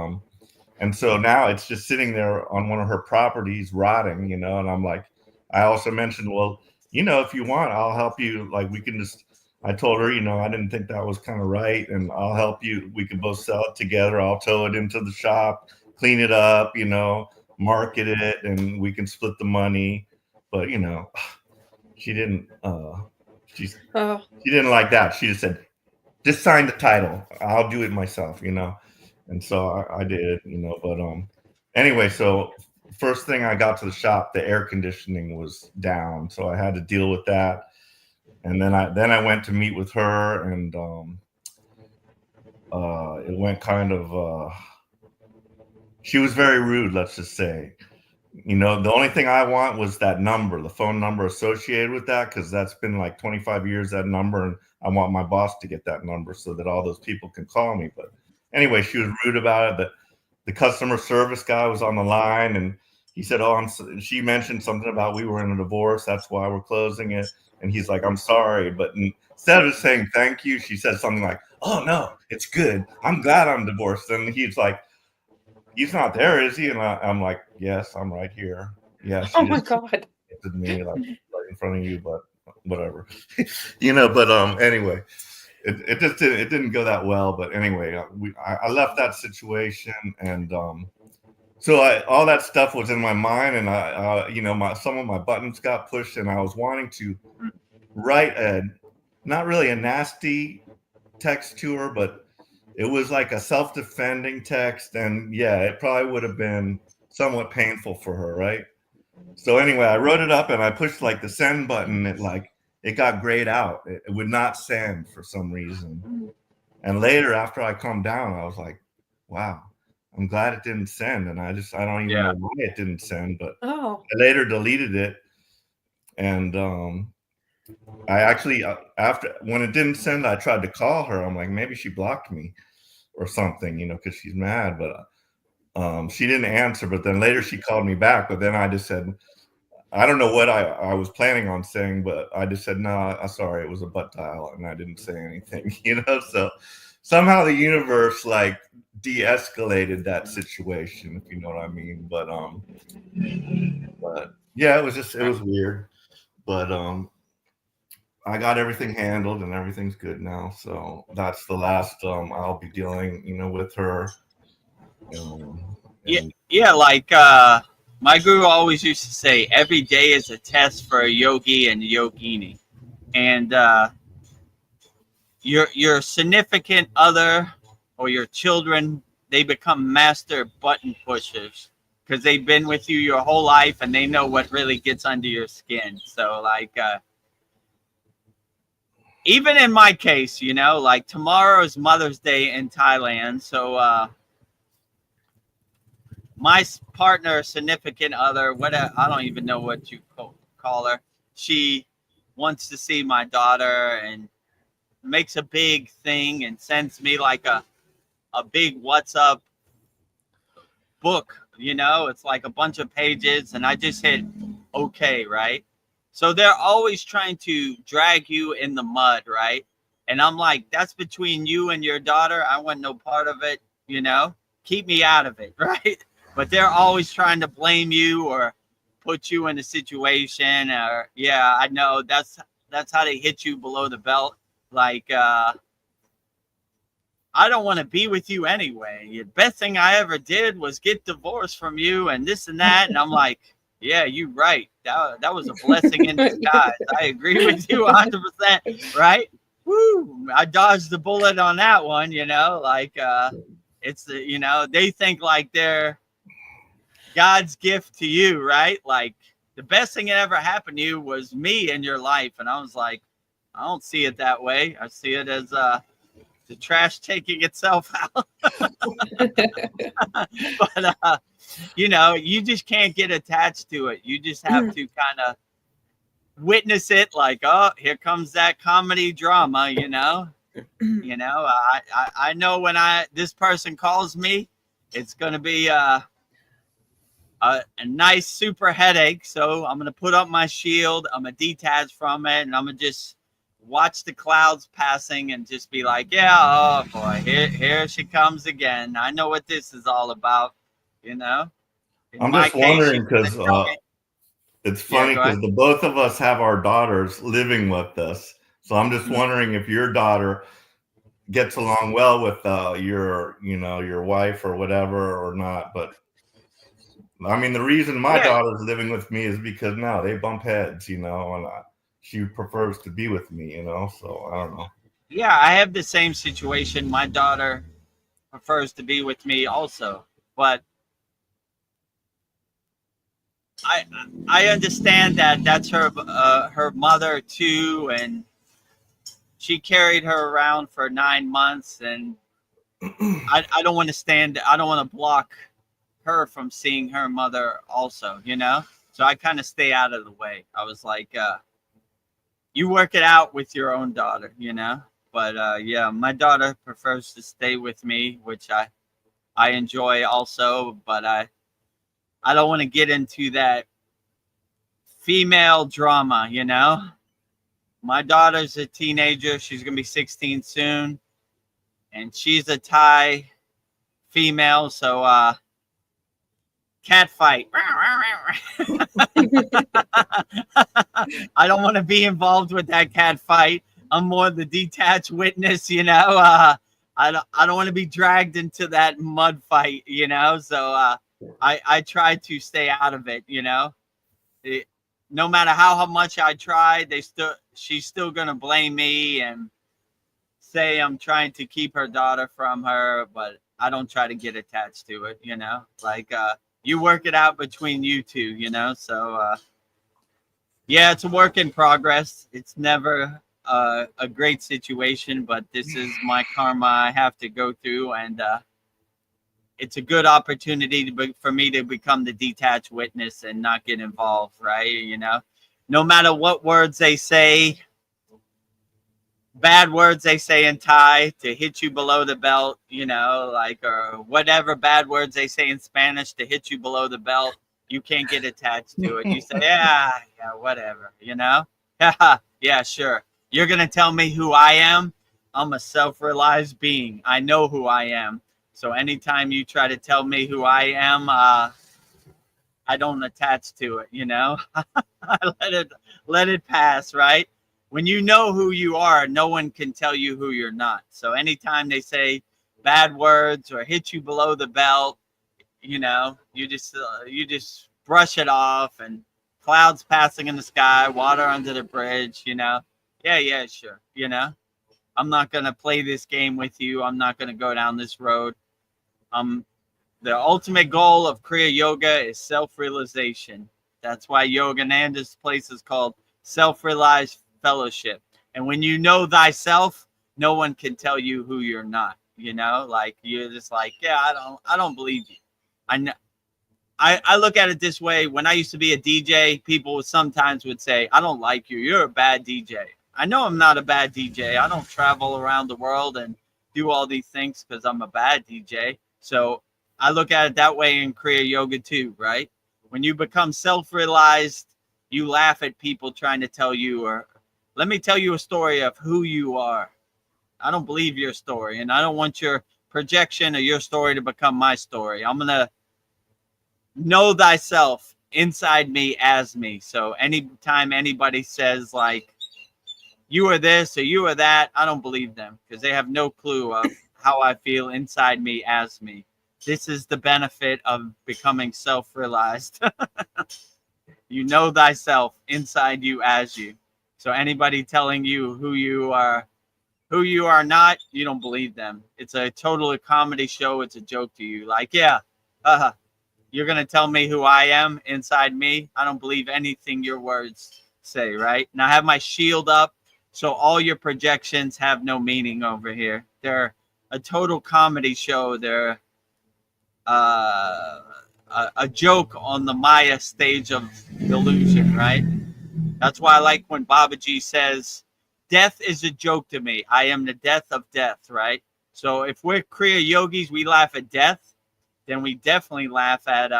and so now it's just sitting there on one of her properties rotting, you know. And I'm like, I also mentioned, well, you know, if you want, I'll help you. Like, we can just, I told her, you know, I didn't think that was kind of right, and I'll help you. We can both sell it together. I'll tow it into the shop, clean it up, you know, market it, and we can split the money. But, you know, she didn't, she didn't like that. She just said, "Just sign the title. I'll do it myself," you know. And so I did, you know. But anyway, so first thing I got to the shop, the air conditioning was down, so I had to deal with that. And then I went to meet with her, and it went kind of. She was very rude, let's just say. You know, the only thing I want was that number, the phone number associated with that, because that's been like 25 years, that number, and I want my boss to get that number so that all those people can call me. But anyway, she was rude about it. The customer service guy was on the line, and he said, "Oh, she mentioned something about we were in a divorce. That's why we're closing it." And he's like, "I'm sorry." But instead of saying thank you, she said something like, "Oh, no, it's good. I'm glad I'm divorced." And he's like, "He's not there, is he?" And I'm like, "Yes, I'm right here." Yeah, she Oh my just God. looked at me like right in front of you, but whatever. You know, but anyway, it just didn't go that well. But anyway, I left that situation, and so all that stuff was in my mind, and I you know, some of my buttons got pushed, and I was wanting to write not really a nasty text to her, but it was like a self-defending text, and yeah, it probably would have been somewhat painful for her, right? So anyway, I wrote it up, and I pushed like the send button. It got grayed out. It would not send for some reason. And later, after I calmed down, I was like, wow, I'm glad it didn't send. And I don't even know why it didn't send, but I later deleted it. And I actually, after when it didn't send, I tried to call her. I'm like, maybe she blocked me or something, you know, because she's mad. But she didn't answer. But then later she called me back. But then I just said, I don't know what I was planning on saying, but I just said, no, I'm sorry, it was a butt dial, and I didn't say anything, you know. So somehow the universe like de-escalated that situation, if you know what I mean. But yeah, it was weird. But I got everything handled and everything's good now. So that's the last I'll be dealing, you know, with her. Yeah, like my guru always used to say, every day is a test for a yogi and a yogini. And your significant other or your children, they become master button pushers because they've been with you your whole life and they know what really gets under your skin. So like even in my case, you know, like tomorrow is Mother's Day in Thailand. So my partner, significant other, I don't even know what you call her. She wants to see my daughter and makes a big thing and sends me like a big WhatsApp book, you know, it's like a bunch of pages, and I just hit okay, right? So they're always trying to drag you in the mud, right? And I'm like, that's between you and your daughter. I want no part of it, you know, keep me out of it, right? But they're always trying to blame you or put you in a situation, or yeah, I know that's how they hit you below the belt. Like, I don't want to be with you anyway. The best thing I ever did was get divorced from you and this and that. And I'm like, yeah, you're right. That was a blessing in disguise. I agree with you 100%, right? Woo! I dodged the bullet on that one, you know, like it's the, you know, they think like they're God's gift to you, right? Like the best thing that ever happened to you was me in your life. And I was like, I don't see it that way. I see it as the trash taking itself out. But you know, you just can't get attached to it. You just have to kind of witness it, like, oh, here comes that comedy drama, you know. You know, I know when this person calls me, it's gonna be a nice super headache. So I'm gonna put up my shield, I'm gonna detach from it, and I'm gonna just watch the clouds passing and just be like, yeah, oh boy, here she comes again. I know what this is all about, you know. I'm just wondering because it's funny because the both of us have our daughters living with us. So I'm just wondering if your daughter gets along well with your, you know, your wife or whatever or not. But I mean, the reason my daughter's living with me is because now they bump heads, you know, and she prefers to be with me, you know. So I don't know. Yeah, I have the same situation. My daughter prefers to be with me also, but I understand that that's her mother too, and she carried her around for 9 months, and I don't want to I don't want to block her from seeing her mother also, you know. So I kind of stay out of the way. I was like, you work it out with your own daughter, you know. But yeah, my daughter prefers to stay with me, which I enjoy also, but I don't want to get into that female drama, you know. My daughter's a teenager. She's going to be 16 soon. And she's a Thai female. So, cat fight. I don't want to be involved with that cat fight. I'm more the detached witness, you know. I don't want to be dragged into that mud fight, you know. So, I try to stay out of it, you know. No matter how much I try, she's still gonna blame me and say I'm trying to keep her daughter from her, but I don't try to get attached to it, you know. Like you work it out between you two, you know. So yeah, it's a work in progress. It's never a great situation, but this is my karma I have to go through, and it's a good opportunity for me to become the detached witness and not get involved, right? You know, no matter what words they say, bad words they say in Thai to hit you below the belt, you know, like, or whatever bad words they say in Spanish to hit you below the belt, you can't get attached to it. You say, yeah, whatever, you know? Yeah, sure. You're going to tell me who I am? I'm a self-realized being. I know who I am. So anytime you try to tell me who I am, I don't attach to it, you know? I let it pass, right? When you know who you are, no one can tell you who you're not. So anytime they say bad words or hit you below the belt, you know, you just brush it off, and clouds passing in the sky, water under the bridge, you know. Yeah, sure. You know, I'm not going to play this game with you. I'm not going to go down this road. The ultimate goal of Kriya Yoga is self-realization. That's why Yogananda's place is called Self-Realized Fellowship. And when you know thyself, no one can tell you who you're not. You know, like, you're just like, yeah, I don't believe you. I look at it this way. When I used to be a DJ, people sometimes would say, I don't like you. You're a bad DJ. I know I'm not a bad DJ. I don't travel around the world and do all these things because I'm a bad DJ. So I look at it that way in Kriya Yoga too, right? When you become self-realized, you laugh at people trying to tell you, or let me tell you a story of who you are. I don't believe your story, and I don't want your projection or your story to become my story. I'm going to know thyself inside me as me. So anytime anybody says, like, you are this or you are that, I don't believe them, because they have no clue of how I feel inside me as me. This is the benefit of becoming self-realized. You know thyself inside you as you. So anybody telling you who you are not, you don't believe them. It's a total comedy show. It's a joke to you. Like, yeah, you're going to tell me who I am inside me? I don't believe anything your words say, right? And I have my shield up, so all your projections have no meaning over here. They're a total comedy show. They're a joke on the Maya stage of delusion, right? That's why I like when Babaji says, death is a joke to me. I am the death of death, right? So if we're Kriya yogis, we laugh at death, then we definitely laugh at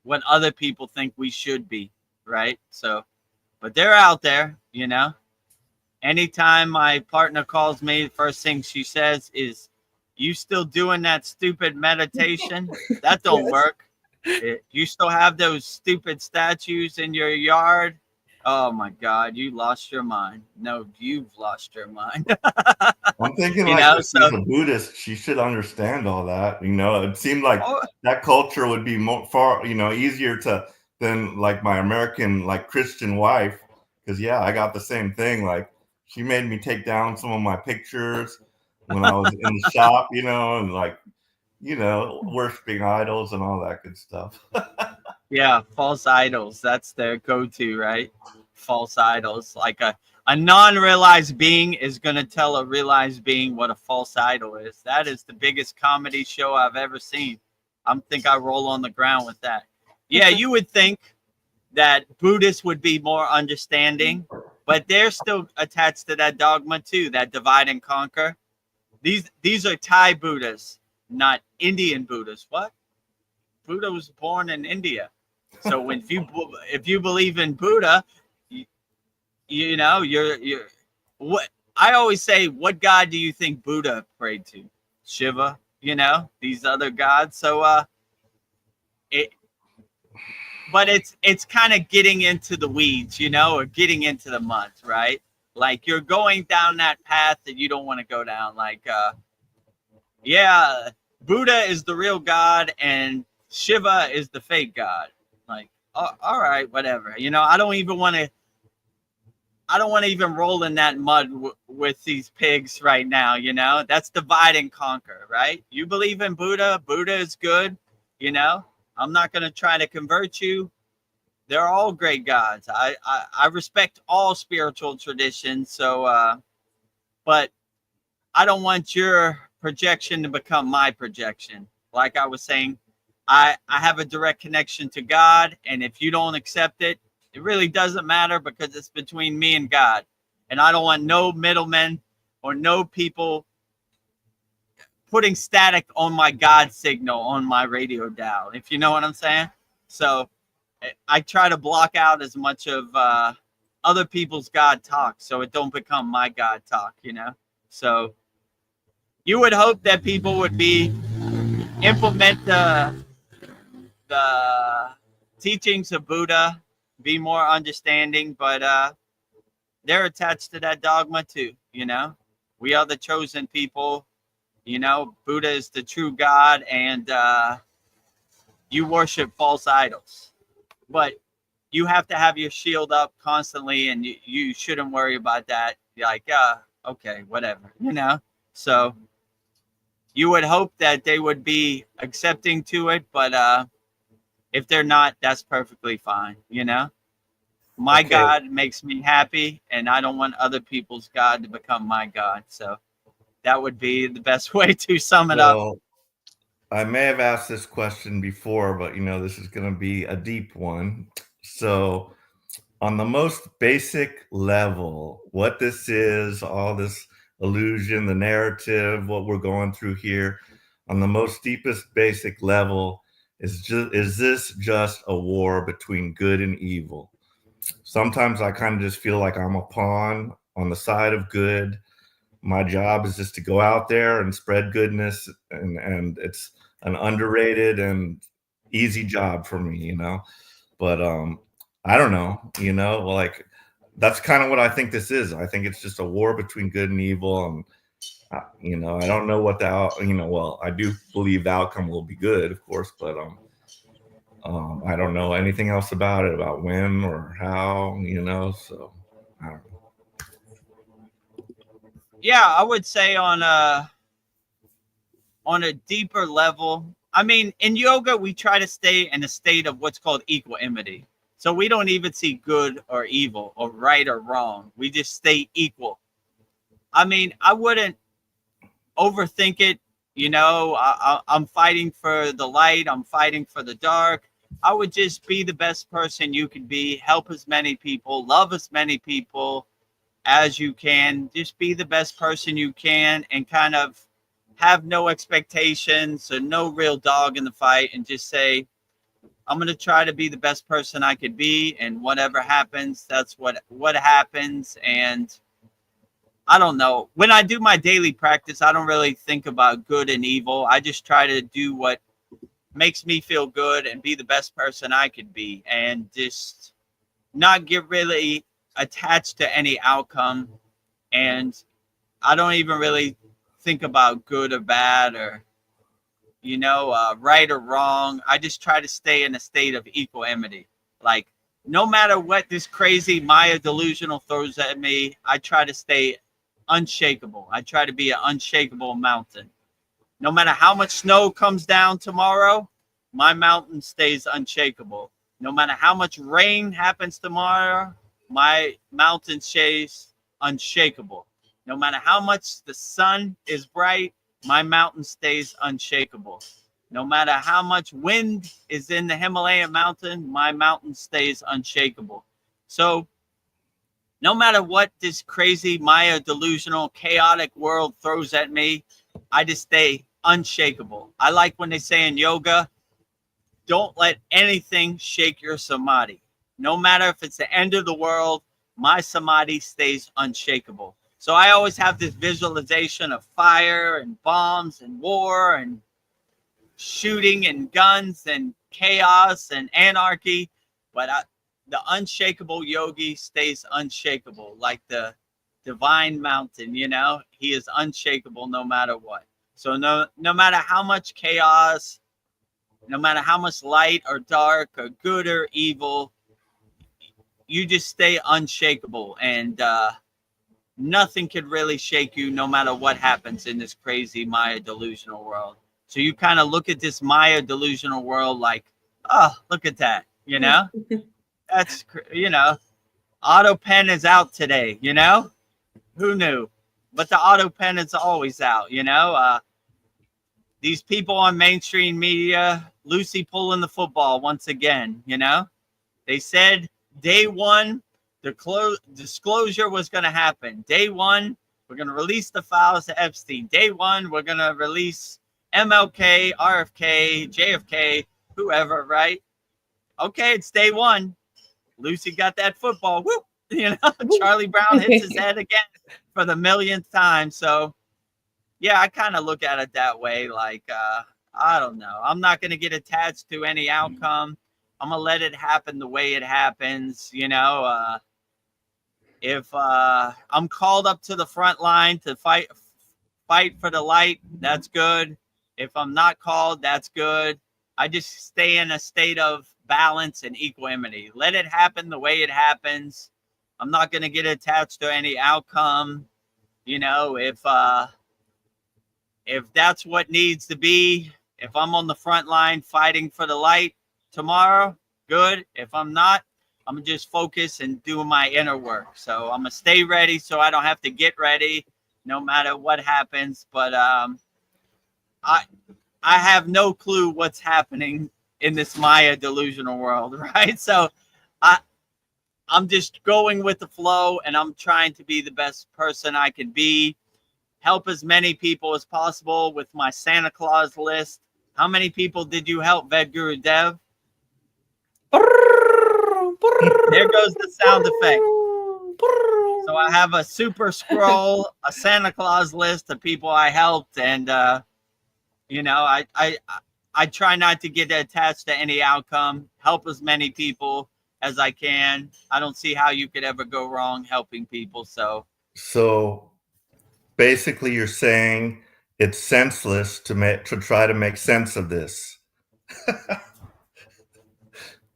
what other people think we should be, right? So, but they're out there, you know. Anytime my partner calls me, the first thing she says is, you still doing that stupid meditation? That don't work. You still have those stupid statues in your yard? Oh my God, you lost your mind. No, you've lost your mind. I'm thinking, You like, know, if so she's a Buddhist, she should understand all that. You know, it seemed like that culture would be far, you know, easier than like my American, like, Christian wife. Because yeah, I got the same thing. Like, she made me take down some of my pictures when I was in the shop, you know, and, like, you know, worshiping idols and all that good stuff. yeah, false idols. That's their go-to, right? False idols. Like a non-realized being is going to tell a realized being what a false idol is. That is the biggest comedy show I've ever seen. I think I roll on the ground with that. Yeah, you would think that Buddhists would be more understanding, but they're still attached to that dogma too, that divide and conquer. These are Thai Buddhists, not Indian Buddhists. What? Buddha was born in India. So if you believe in Buddha, you know, you're what I always say, what God do you think Buddha prayed to? Shiva, you know, these other gods. So but it's kind of getting into the weeds, you know, or getting into the mud, right? Like, you're going down that path that you don't want to go down. Like, yeah, Buddha is the real God and Shiva is the fake God. Like, all right, whatever. You know, I don't even want to even roll in that mud with these pigs right now. You know, that's divide and conquer, right? You believe in Buddha. Buddha is good. You know, I'm not going to try to convert you. They're all great gods. I respect all spiritual traditions. So, but I don't want your projection to become my projection. like I was saying, I have a direct connection to God. And if you don't accept it, it really doesn't matter because it's between me and God. And I don't want no middlemen or no people putting static on my God signal on my radio dial, if you know what I'm saying. So I try to block out as much of other people's God talk so it don't become my God talk, you know. So you would hope that people would implement the teachings of Buddha, be more understanding, but they're attached to that dogma too, you know. We are the chosen people, you know. Buddha is the true God, and you worship false idols. But you have to have your shield up constantly, and you shouldn't worry about that. You're like, okay, whatever, you know. So you would hope that they would be accepting to it, but if they're not, that's perfectly fine, you know. My Okay. God makes me happy, and I don't want other people's God to become my God. So that would be the best way to sum it up. Well, I may have asked this question before, but this is going to be a deep one. So, on the most basic level, what this is, all this illusion, the narrative, what we're going through here, on the most deepest basic level, is this just a war between good and evil? Sometimes I kind of just feel like I'm a pawn on the side of good. My job is just to go out there and spread goodness, and it's an underrated and easy job for me, But I don't know, like that's kind of what I think this is. I think it's just a war between good and evil, and I don't know what well, I do believe the outcome will be good, of course, but I don't know anything else about it, about when or how, so I don't know. Yeah, I would say on a deeper level. I mean, in yoga, we try to stay in a state of what's called equanimity. So we don't even see good or evil or right or wrong. We just stay equal. I mean, I wouldn't overthink it. I'm fighting for the light. I'm fighting for the dark. I would just be the best person you could be, help as many people, love as many people as you can. Just be the best person you can and kind of have no expectations or no real dog in the fight, and just say, I'm going to try to be the best person I could be, and whatever happens, that's what happens. And I don't know. When I do my daily practice, I don't really think about good and evil. I just try to do what makes me feel good and be the best person I could be, and just not get really attached to any outcome. And I don't even really think about good or bad or right or wrong. I just try to stay in a state of equanimity. Like, no matter what this crazy Maya delusional throws at me, I try to stay unshakable. I try to be an unshakable mountain. No matter how much snow comes down tomorrow, my mountain stays unshakable. No matter how much rain happens tomorrow, my mountain stays unshakable. No matter how much the sun is bright, my mountain stays unshakable. No matter how much wind is in the Himalayan mountain, my mountain stays unshakable. So no matter what this crazy Maya delusional chaotic world throws at me, I just stay unshakable. I like when they say in yoga, don't let anything shake your samadhi. No matter if it's the end of the world, my samadhi stays unshakable. So I always have this visualization of fire and bombs and war and shooting and guns and chaos and anarchy. But the unshakable yogi stays unshakable, like the divine mountain, he is unshakable no matter what. So no matter how much chaos, no matter how much light or dark or good or evil, you just stay unshakable, and nothing could really shake you no matter what happens in this crazy Maya delusional world. So you kind of look at this Maya delusional world like, oh, look at that, That's, auto pen is out today, Who knew? But the auto pen is always out, these people on mainstream media, Lucy pulling the football once again, you know? They said day one, the disclosure was going to happen. Day one, we're going to release the files to Epstein. Day one, we're going to release MLK, RFK, JFK, whoever, right? Okay, it's day one. Lucy got that football. Whoop! You know, Charlie Brown hits his head again for the millionth time. So, yeah, I kind of look at it that way. Like, I don't know. I'm not going to get attached to any outcome. I'm going to let it happen the way it happens. You know, if I'm called up to the front line to fight for the light, that's good. If I'm not called, that's good. I just stay in a state of balance and equanimity. Let it happen the way it happens. I'm not going to get attached to any outcome. You know, if that's what needs to be, if I'm on the front line fighting for the light tomorrow, good. If I'm not, I'm going to just focus and do my inner work. So I'm going to stay ready so I don't have to get ready no matter what happens. But I have no clue what's happening in this Maya delusional world, right? So I'm just going with the flow, and I'm trying to be the best person I can be. Help as many people as possible with my Santa Claus list. How many people did you help, Vedagurudev? There goes the sound effect. So I have a super scroll, a Santa Claus list of people I helped, and you know, I try not to get attached to any outcome. Help as many people as I can. I don't see how you could ever go wrong helping people. So basically, you're saying it's senseless to try to make sense of this.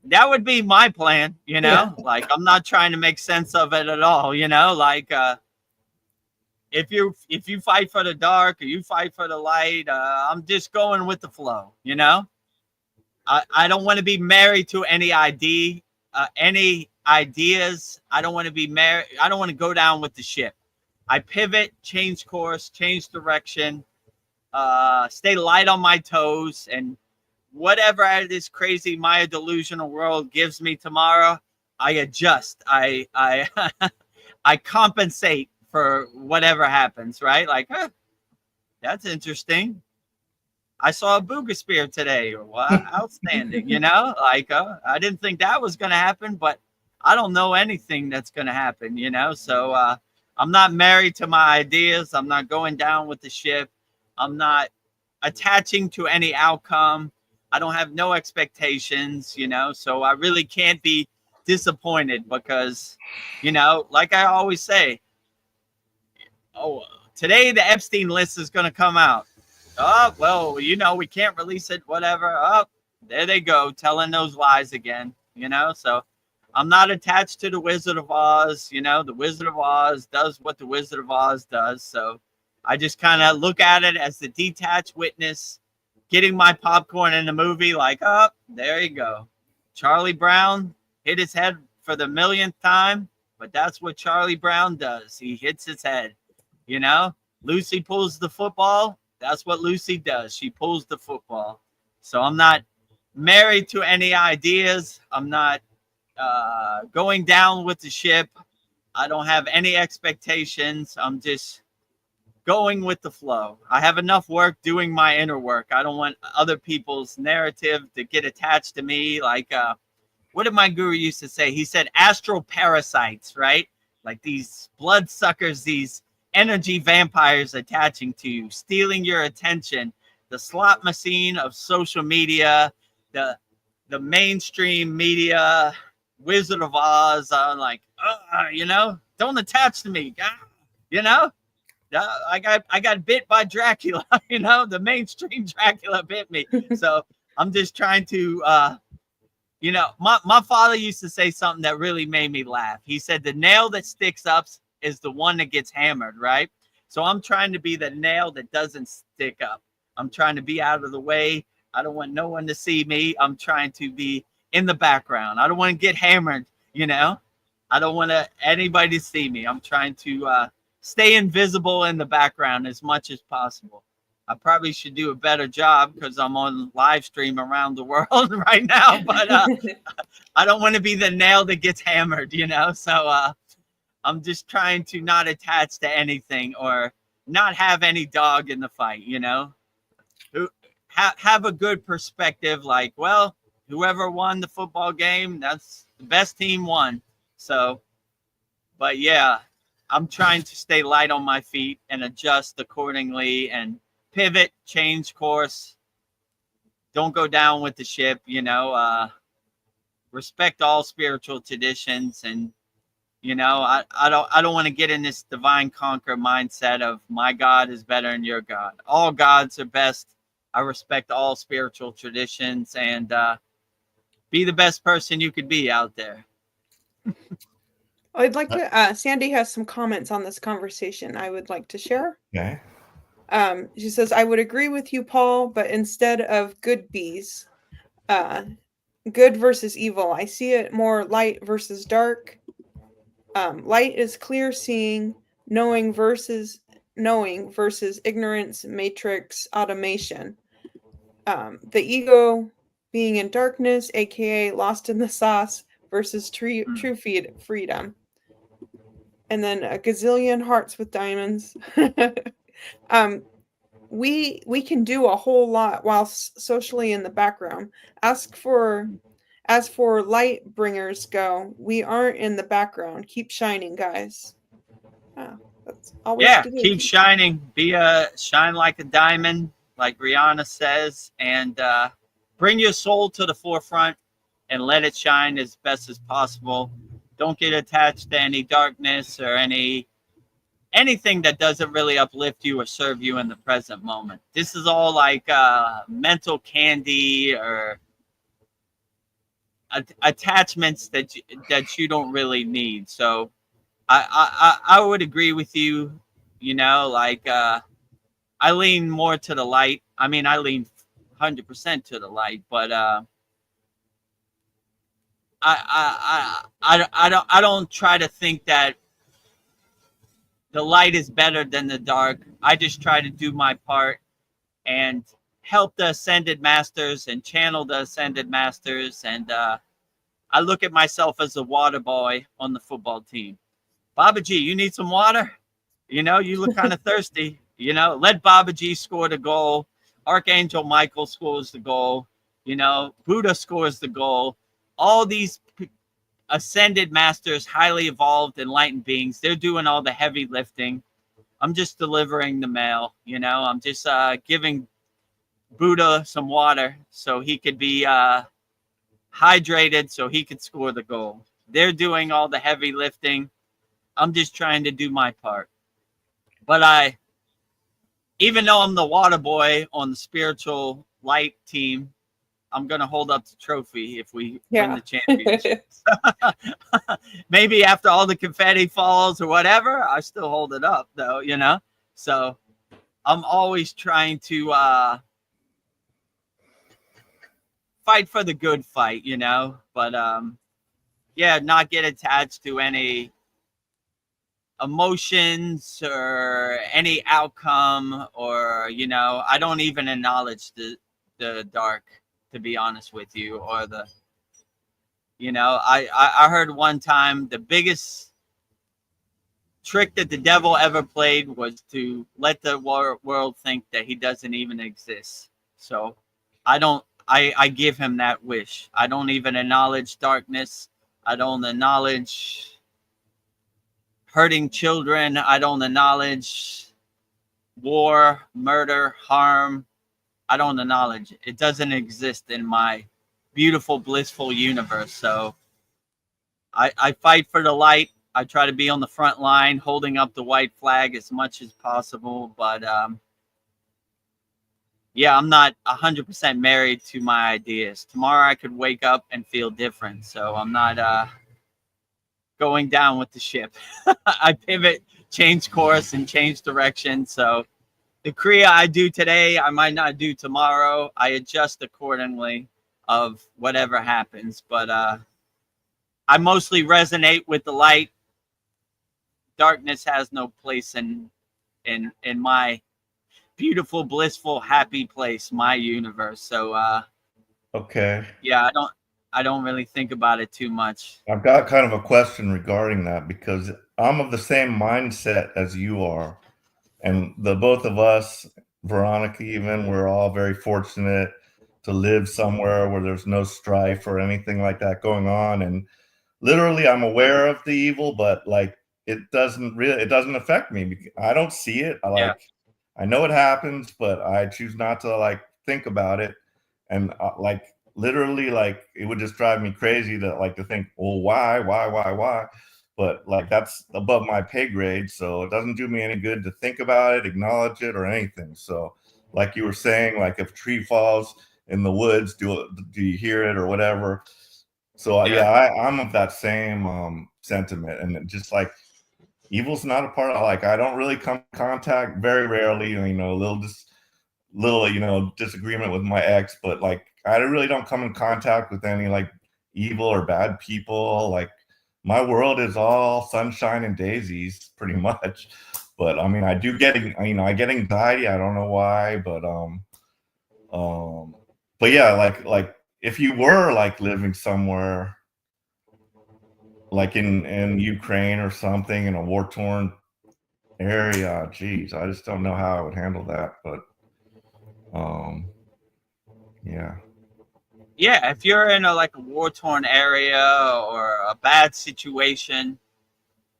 That would be my plan, you know. Like, I'm not trying to make sense of it at all, you know. Like, if you fight for the dark or you fight for the light, I'm just going with the flow, you know. I don't want to be married to any ideas. I don't want to be married. I don't want to go down with the ship. I pivot, change course, change direction, stay light on my toes, and whatever this crazy Maya delusional world gives me tomorrow, I adjust. I I compensate for whatever happens, right? Like, that's interesting. I saw a booger spear today. Wow, outstanding, you know? Like, I didn't think that was going to happen, but I don't know anything that's going to happen, you know? So I'm not married to my ideas. I'm not going down with the ship. I'm not attaching to any outcome. I don't have no expectations, you know? So I really can't be disappointed because, you know, like I always say, oh, today the Epstein list is going to come out. Oh, well, you know, we can't release it, whatever. Oh, there they go, telling those lies again, you know? So I'm not attached to the Wizard of Oz. You know, the Wizard of Oz does what the Wizard of Oz does. So I just kind of look at it as the detached witness, getting my popcorn in the movie, like, oh, there you go. Charlie Brown hit his head for the millionth time, but that's what Charlie Brown does. He hits his head, you know? Lucy pulls the football. That's what Lucy does. She pulls the football. So I'm not married to any ideas. I'm not going down with the ship. I don't have any expectations. I'm just going with the flow. I have enough work doing my inner work. I don't want other people's narrative to get attached to me. Like, what did my guru used to say? He said astral parasites, right? Like these bloodsuckers, these energy vampires attaching to you, stealing your attention, the slot machine of social media, the mainstream media, Wizard of Oz. I'm like, you know, don't attach to me, you know. I got bit by Dracula, you know, the mainstream Dracula bit me. So I'm just trying to, you know, my father used to say something that really made me laugh. He said, the nail that sticks up is the one that gets hammered, right? So I'm trying to be the nail that doesn't stick up. I'm trying to be out of the way. I don't want no one to see me. I'm trying to be in the background. I don't want to get hammered, you know. I don't want anybody to see me. I'm trying to stay invisible in the background as much as possible. I probably should do a better job because I'm on live stream around the world right now. But I don't want to be the nail that gets hammered, you know? So I'm just trying to not attach to anything or not have any dog in the fight, you know? Have a good perspective, like, well, whoever won the football game, that's the best team won. So, but yeah, I'm trying to stay light on my feet and adjust accordingly and pivot, change course. Don't go down with the ship, you know, respect all spiritual traditions. And, you know, I don't want to get in this divine conquer mindset of my God is better than your God. All gods are best. I respect all spiritual traditions and be the best person you could be out there. I'd like to, Sandy has some comments on this conversation I would like to share. Okay. She says, I would agree with you, Paul, but instead of good bees, good versus evil, I see it more light versus dark. Light is clear seeing, knowing versus ignorance, matrix, automation. The ego being in darkness, aka lost in the sauce, versus true freedom. And then a gazillion hearts with diamonds. We can do a whole lot while socially in the background. As for light bringers go, we aren't in the background. Keep shining, guys. That's all we have to do. Keep shining. Shine like a diamond, like Rihanna says, and bring your soul to the forefront and let it shine as best as possible. Don't get attached to any darkness or anything that doesn't really uplift you or serve you in the present moment. This is all like mental candy or attachments that you don't really need. So I would agree with you. You know, like I lean more to the light. I mean, I lean 100% to the light, but I don't try to think that the light is better than the dark. I just try to do my part and help the ascended masters and channel the ascended masters. And I look at myself as a water boy on the football team. Babaji, you need some water? You know, you look kind of thirsty. You know, let Babaji score the goal. Archangel Michael scores the goal. You know, Buddha scores the goal. All these ascended masters, highly evolved, enlightened beings, they're doing all the heavy lifting. I'm just delivering the mail. You know, I'm just giving Buddha some water so he could be hydrated so he could score the goal. They're doing all the heavy lifting. I'm just trying to do my part. But even though I'm the water boy on the spiritual light team, I'm going to hold up the trophy if we win the championship. Maybe after all the confetti falls or whatever, I still hold it up though, you know? So I'm always trying to fight for the good fight, you know? But not get attached to any emotions or any outcome, or, you know, I don't even acknowledge the dark, to be honest with you, or the, you know, I heard one time the biggest trick that the devil ever played was to let the world think that he doesn't even exist. So I give him that wish. I don't even acknowledge darkness. I don't acknowledge hurting children. I don't acknowledge war, murder, harm. I don't acknowledge it. It doesn't exist in my beautiful, blissful universe. So I fight for the light. I try to be on the front line, holding up the white flag as much as possible. But I'm not 100% married to my ideas. Tomorrow I could wake up and feel different. So I'm not going down with the ship. I pivot, change course, and change direction. So the Kriya I do today, I might not do tomorrow. I adjust accordingly of whatever happens. But I mostly resonate with the light. Darkness has no place in my beautiful, blissful, happy place, my universe. So Okay. yeah, I don't really think about it too much. I've got kind of a question regarding that because I'm of the same mindset as you are. And the both of us, Veronica even, we're all very fortunate to live somewhere where there's no strife or anything like that going on. And literally I'm aware of the evil, but like it doesn't affect me. I don't see it. Yeah. I know it happens, but I choose not to like think about it. And like literally like it would just drive me crazy to think, well, why? But like that's above my pay grade, so it doesn't do me any good to think about it, acknowledge it, or anything. So like you were saying, like if a tree falls in the woods, do you hear it or whatever? So I'm of that same sentiment, and it just like evil's not a part of, like, I don't really come in contact, very rarely, little disagreement with my ex, but like I really don't come in contact with any like evil or bad people. Like my world is all sunshine and daisies pretty much. But I mean, I get anxiety. I don't know why, but yeah, like if you were like living somewhere like in Ukraine or something in a war-torn area, geez, I just don't know how I would handle that. But yeah. Yeah, if you're in a war-torn area or a bad situation,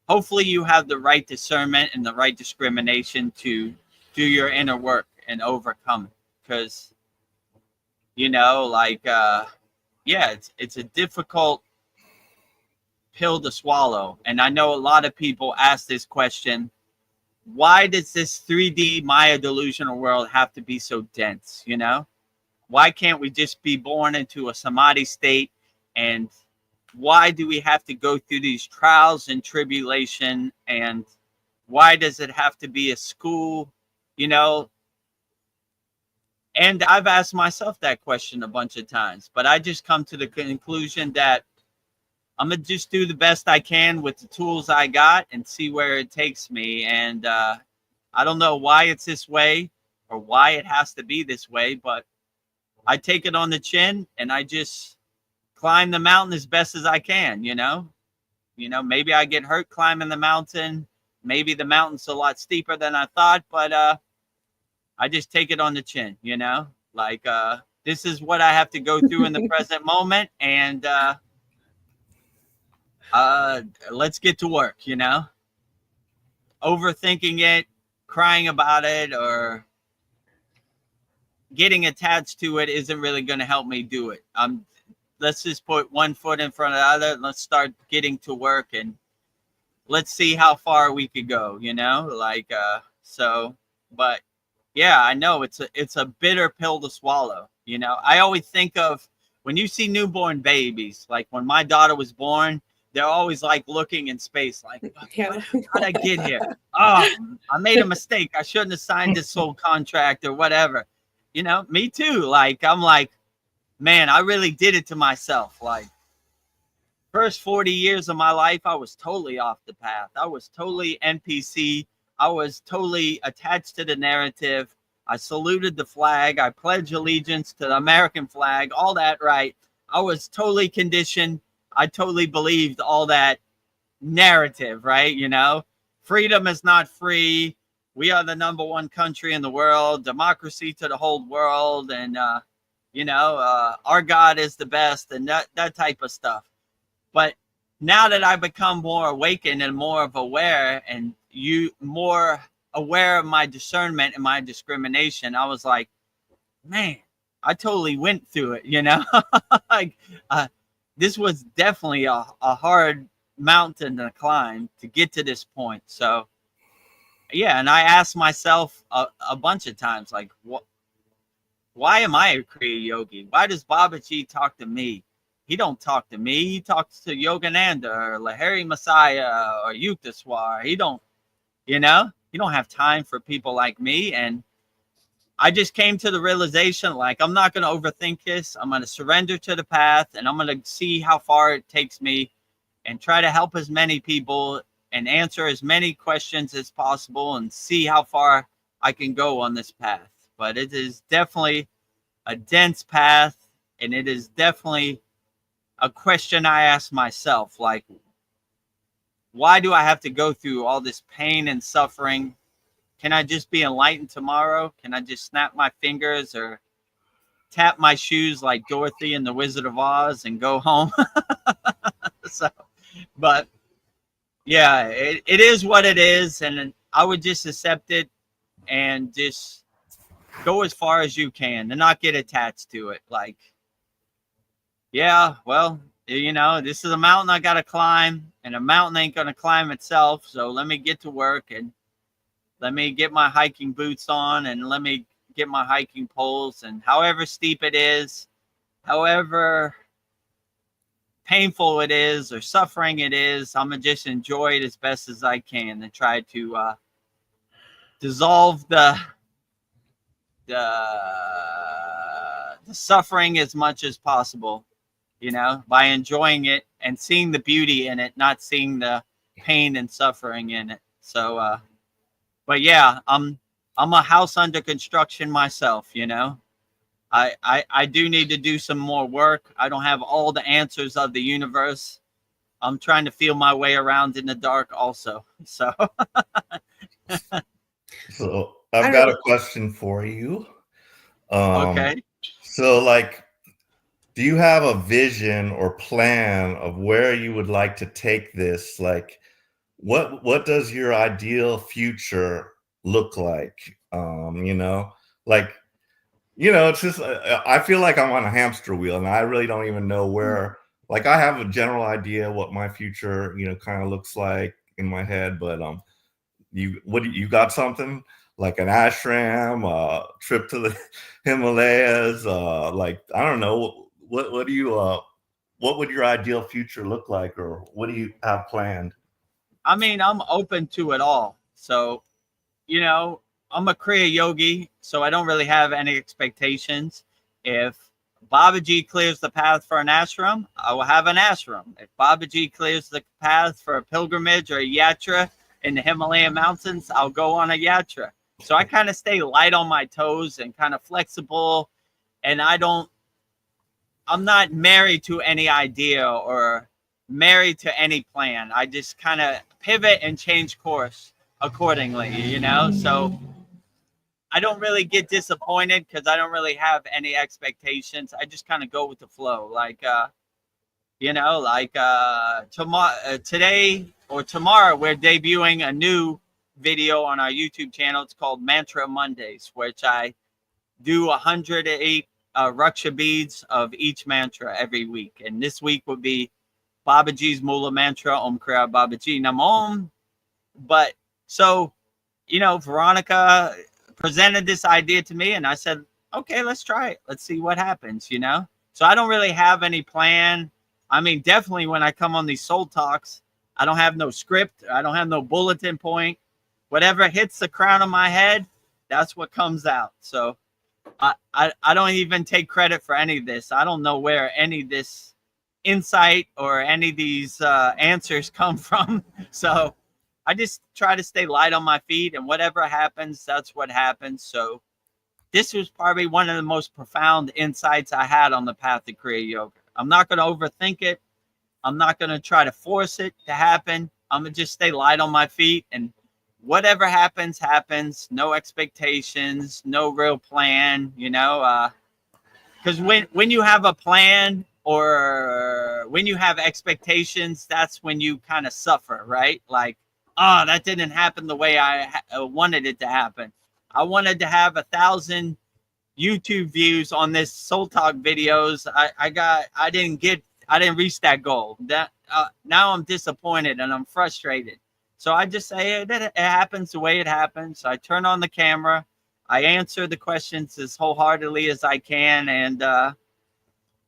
hopefully you have the right discernment and the right discrimination to do your inner work and overcome it. Because it's a difficult pill to swallow. And I know a lot of people ask this question: why does this 3D Maya delusional world have to be so dense? Why can't we just be born into a samadhi state? And why do we have to go through these trials and tribulation? And why does it have to be a school? And I've asked myself that question a bunch of times, but I just come to the conclusion that I'm going to just do the best I can with the tools I got and see where it takes me. And I don't know why it's this way or why it has to be this way, but I take it on the chin and I just climb the mountain as best as I can, maybe I get hurt climbing the mountain. Maybe the mountain's a lot steeper than I thought, but I just take it on the chin, this is what I have to go through in the present moment. And let's get to work, overthinking it, crying about it, or getting attached to it isn't really going to help me do it. Let's just put one foot in front of the other. Let's start getting to work and let's see how far we could go, but yeah, I know it's a bitter pill to swallow. I always think of when you see newborn babies, like when my daughter was born, they're always like looking in space, like, how'd I get here? Oh, I made a mistake. I shouldn't have signed this whole contract or whatever. Me too. I'm like, man, I really did it to myself. Like, first 40 years of my life, I was totally off the path. I was totally NPC. I was totally attached to the narrative. I saluted the flag. I pledged allegiance to the American flag, all that, right? I was totally conditioned. I totally believed all that narrative, right? Freedom is not free. We are the #1 country in the world, democracy to the whole world. And, our God is the best and that type of stuff. But now that I become more awakened and more aware and more aware of my discernment and my discrimination, I was like, man, I totally went through it, this was definitely a hard mountain to climb to get to this point. So yeah, and I asked myself a bunch of times, like, why am I a Kriya yogi? Why does Babaji talk to me? He don't talk to me. He talks to Yogananda or Lahiri Messiah or Yukteswar. He don't have time for people like me. And I just came to the realization, like, I'm not going to overthink this. I'm going to surrender to the path and I'm going to see how far it takes me and try to help as many people and answer as many questions as possible and see how far I can go on this path. But it is definitely a dense path, and it is definitely a question I ask myself, like, why do I have to go through all this pain and suffering? Can I just be enlightened tomorrow? Can I just snap my fingers or tap my shoes like Dorothy in The Wizard of Oz and go home? So, but yeah, it is what it is. And I would just accept it and just go as far as you can and not get attached to it. Like, yeah, well, you know, this is a mountain I got to climb, and a mountain ain't going to climb itself. So let me get to work, and let me get my hiking boots on, and let me get my hiking poles. And however steep it is, however painful it is or suffering it is, I'm going to just enjoy it as best as I can and try to dissolve the suffering as much as possible, you know, by enjoying it and seeing the beauty in it, not seeing the pain and suffering in it. So, but yeah, I'm a house under construction myself, you know. I do need to do some more work. I don't have all the answers of the universe. I'm trying to feel my way around in the dark also. So, So I've got a question for you. Okay. So, like, do you have a vision or plan of where you would like to take this? Like, what does your ideal future look like? You know, like, you know, it's just I feel like I'm on a hamster wheel, and I really don't even know where. Like, I have a general idea what my future, you know, kind of looks like in my head, but you got something like an ashram, trip to the Himalayas, like, I don't know, what do you what would your ideal future look like, or what do you have planned? I mean, I'm open to it all. So, you know, I'm a Kriya yogi, so I don't really have any expectations. If Babaji clears the path for an ashram, I will have an ashram. If Babaji clears the path for a pilgrimage or a yatra in the Himalayan mountains, I'll go on a yatra. So I kind of stay light on my toes and kind of flexible. And I'm not married to any idea or married to any plan. I just kind of pivot and change course accordingly, you know? So I don't really get disappointed because I don't really have any expectations. I just kind of go with the flow. Like, you know, like today or tomorrow, we're debuting a new video on our YouTube channel. It's called Mantra Mondays, which I do 108 Raksha beads of each mantra every week. And this week would be Babaji's Mula mantra, Om Kriya Babaji Nam Om. But so, you know, Veronica presented this idea to me, and I said, okay, let's try it. Let's see what happens, you know? So I don't really have any plan. I mean, definitely when I come on these soul talks, I don't have no script. I don't have no bulletin point. Whatever hits the crown of my head, that's what comes out. So I don't even take credit for any of this. I don't know where any of this insight or any of these answers come from. So I just try to stay light on my feet, and whatever happens, that's what happens. So this was probably one of the most profound insights I had on the path to Kriya Yoga. I'm not going to overthink it. I'm not going to try to force it to happen. I'm going to just stay light on my feet, and whatever happens, happens. No expectations, no real plan, you know, because when you have a plan or when you have expectations, that's when you kind of suffer, right? Like, oh, that didn't happen the way I wanted it to happen. I wanted to have 1,000 YouTube views on this Soul Talk videos. I didn't reach that goal. That now I'm disappointed and I'm frustrated. So I just say it happens the way it happens. I turn on the camera. I answer the questions as wholeheartedly as I can. And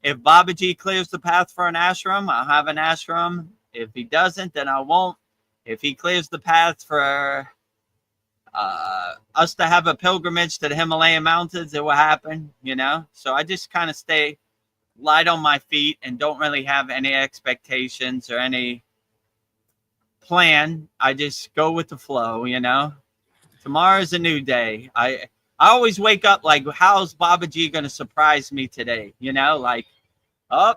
if Babaji clears the path for an ashram, I'll have an ashram. If he doesn't, then I won't. If he clears the path for us to have a pilgrimage to the Himalayan mountains, it will happen, you know? So I just kind of stay light on my feet and don't really have any expectations or any plan. I just go with the flow, you know? Tomorrow's a new day. I always wake up like, how's Babaji going to surprise me today? You know, like, oh,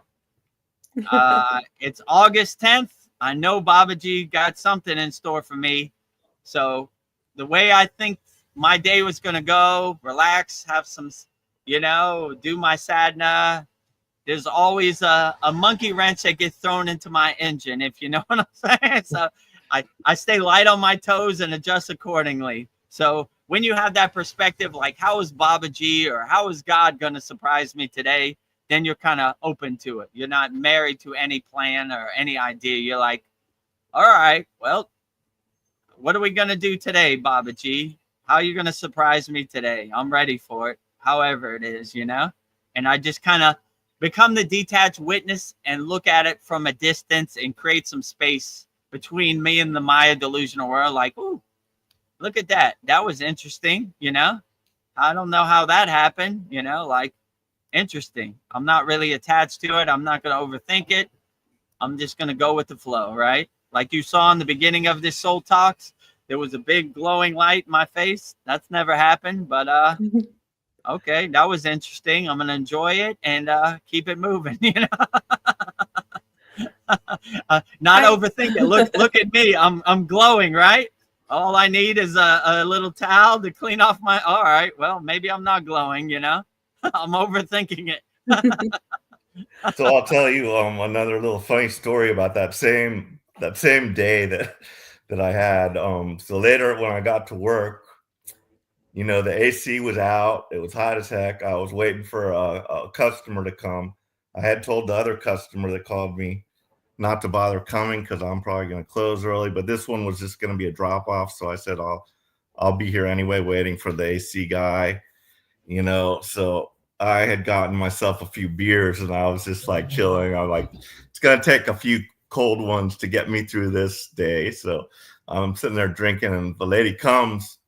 it's August 10th. I know Babaji got something in store for me. So the way I think my day was going to go, relax, have some, you know, do my sadhana. There's always a monkey wrench that gets thrown into my engine, if you know what I'm saying. So I stay light on my toes and adjust accordingly. So when you have that perspective, like, how is Babaji or how is God going to surprise me today? Then you're kind of open to it. You're not married to any plan or any idea. You're like, all right, well, what are we going to do today, Babaji? How are you going to surprise me today? I'm ready for it, however it is, you know? And I just kind of become the detached witness and look at it from a distance and create some space between me and the Maya delusional world. Like, ooh, look at that. That was interesting, you know? I don't know how that happened, you know, like, interesting. I'm not really attached to it. I'm not going to overthink it. I'm just going to go with the flow, right? Like you saw in the beginning of this Soul Talks, there was a big glowing light in my face. That's never happened, but okay, that was interesting. I'm going to enjoy it and keep it moving, you know? Not overthink it. Look at me. I'm glowing, right? All I need is a little towel to clean off my, all right, well, maybe I'm not glowing, you know? I'm overthinking it. So I'll tell you another little funny story about that same day that I had. So later when I got to work, you know, the AC was out. It was hot as heck. I was waiting for a customer to come. I had told the other customer that called me not to bother coming because I'm probably going to close early. But this one was just going to be a drop off. So I said I'll be here anyway, waiting for the AC guy. You know, so I had gotten myself a few beers and I was just like chilling. I'm like, it's going to take a few cold ones to get me through this day. So I'm sitting there drinking and the lady comes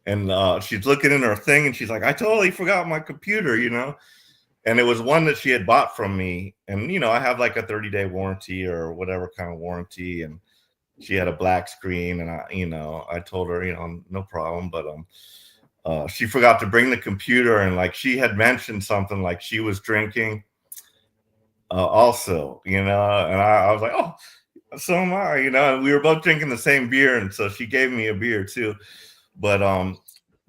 and she's looking in her thing and she's like, I totally forgot my computer, you know? And it was one that she had bought from me. And, you know, I have like a 30-day warranty or whatever kind of warranty. And she had a black screen and I told her, you know, no problem. But, she forgot to bring the computer and like she had mentioned something like she was drinking also, you know, and I was like, oh, so am I, you know, and we were both drinking the same beer. And so she gave me a beer too. But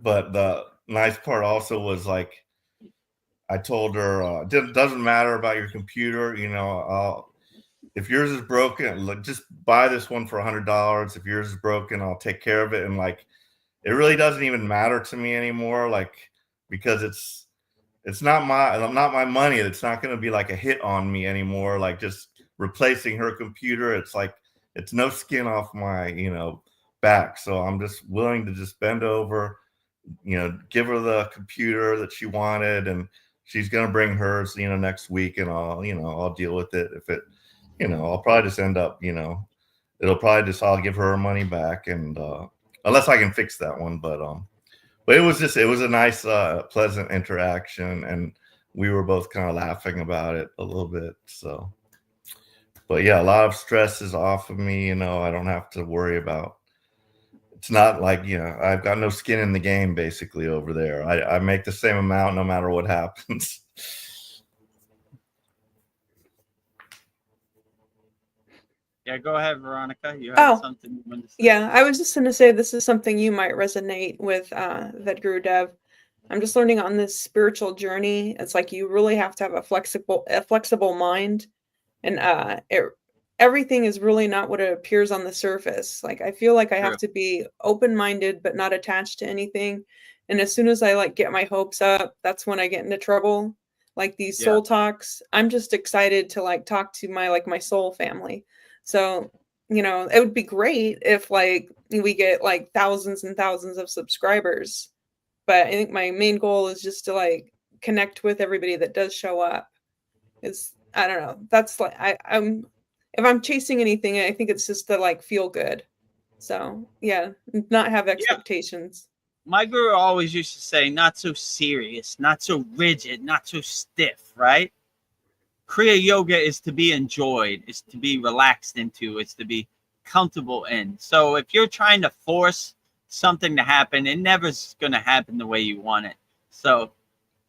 the nice part also was like, I told her, it doesn't matter about your computer, you know, if yours is broken, just buy this one for $100. If yours is broken, I'll take care of it. And like, it really doesn't even matter to me anymore, like, because it's not my money. It's not going to be like a hit on me anymore. Like just replacing her computer, it's like it's no skin off my, you know, back. So I'm just willing to just bend over, you know, give her the computer that she wanted, and she's going to bring hers, you know, next week, and I'll deal with it. If it, you know, I'll probably just end up, you know, I'll give her her money back, and unless I can fix that one. But it was a nice, pleasant interaction, and we were both kind of laughing about it a little bit. So, but yeah, a lot of stress is off of me. You know, I don't have to worry about. It's not like, you know, I've got no skin in the game basically over there. I make the same amount no matter what happens. Yeah, go ahead, Veronica. You had something you wanted to say. Yeah, I was just going to say this is something you might resonate with, Vedagurudev. I'm just learning on this spiritual journey. It's like you really have to have a flexible mind, and everything is really not what it appears on the surface. Like I feel like I have to be open-minded but not attached to anything. And as soon as I like get my hopes up, that's when I get into trouble. Like these soul talks, I'm just excited to like talk to my soul family. So, you know, it would be great if like we get like thousands and thousands of subscribers. But I think my main goal is just to like connect with everybody that does show up. I don't know. That's like I'm if I'm chasing anything, I think it's just to like feel good. So yeah, not have expectations. My guru always used to say, not so serious, not so rigid, not so stiff, right? Kriya yoga is to be enjoyed, is to be relaxed into, it's to be comfortable in. So if you're trying to force something to happen. It never's going to happen the way you want it. So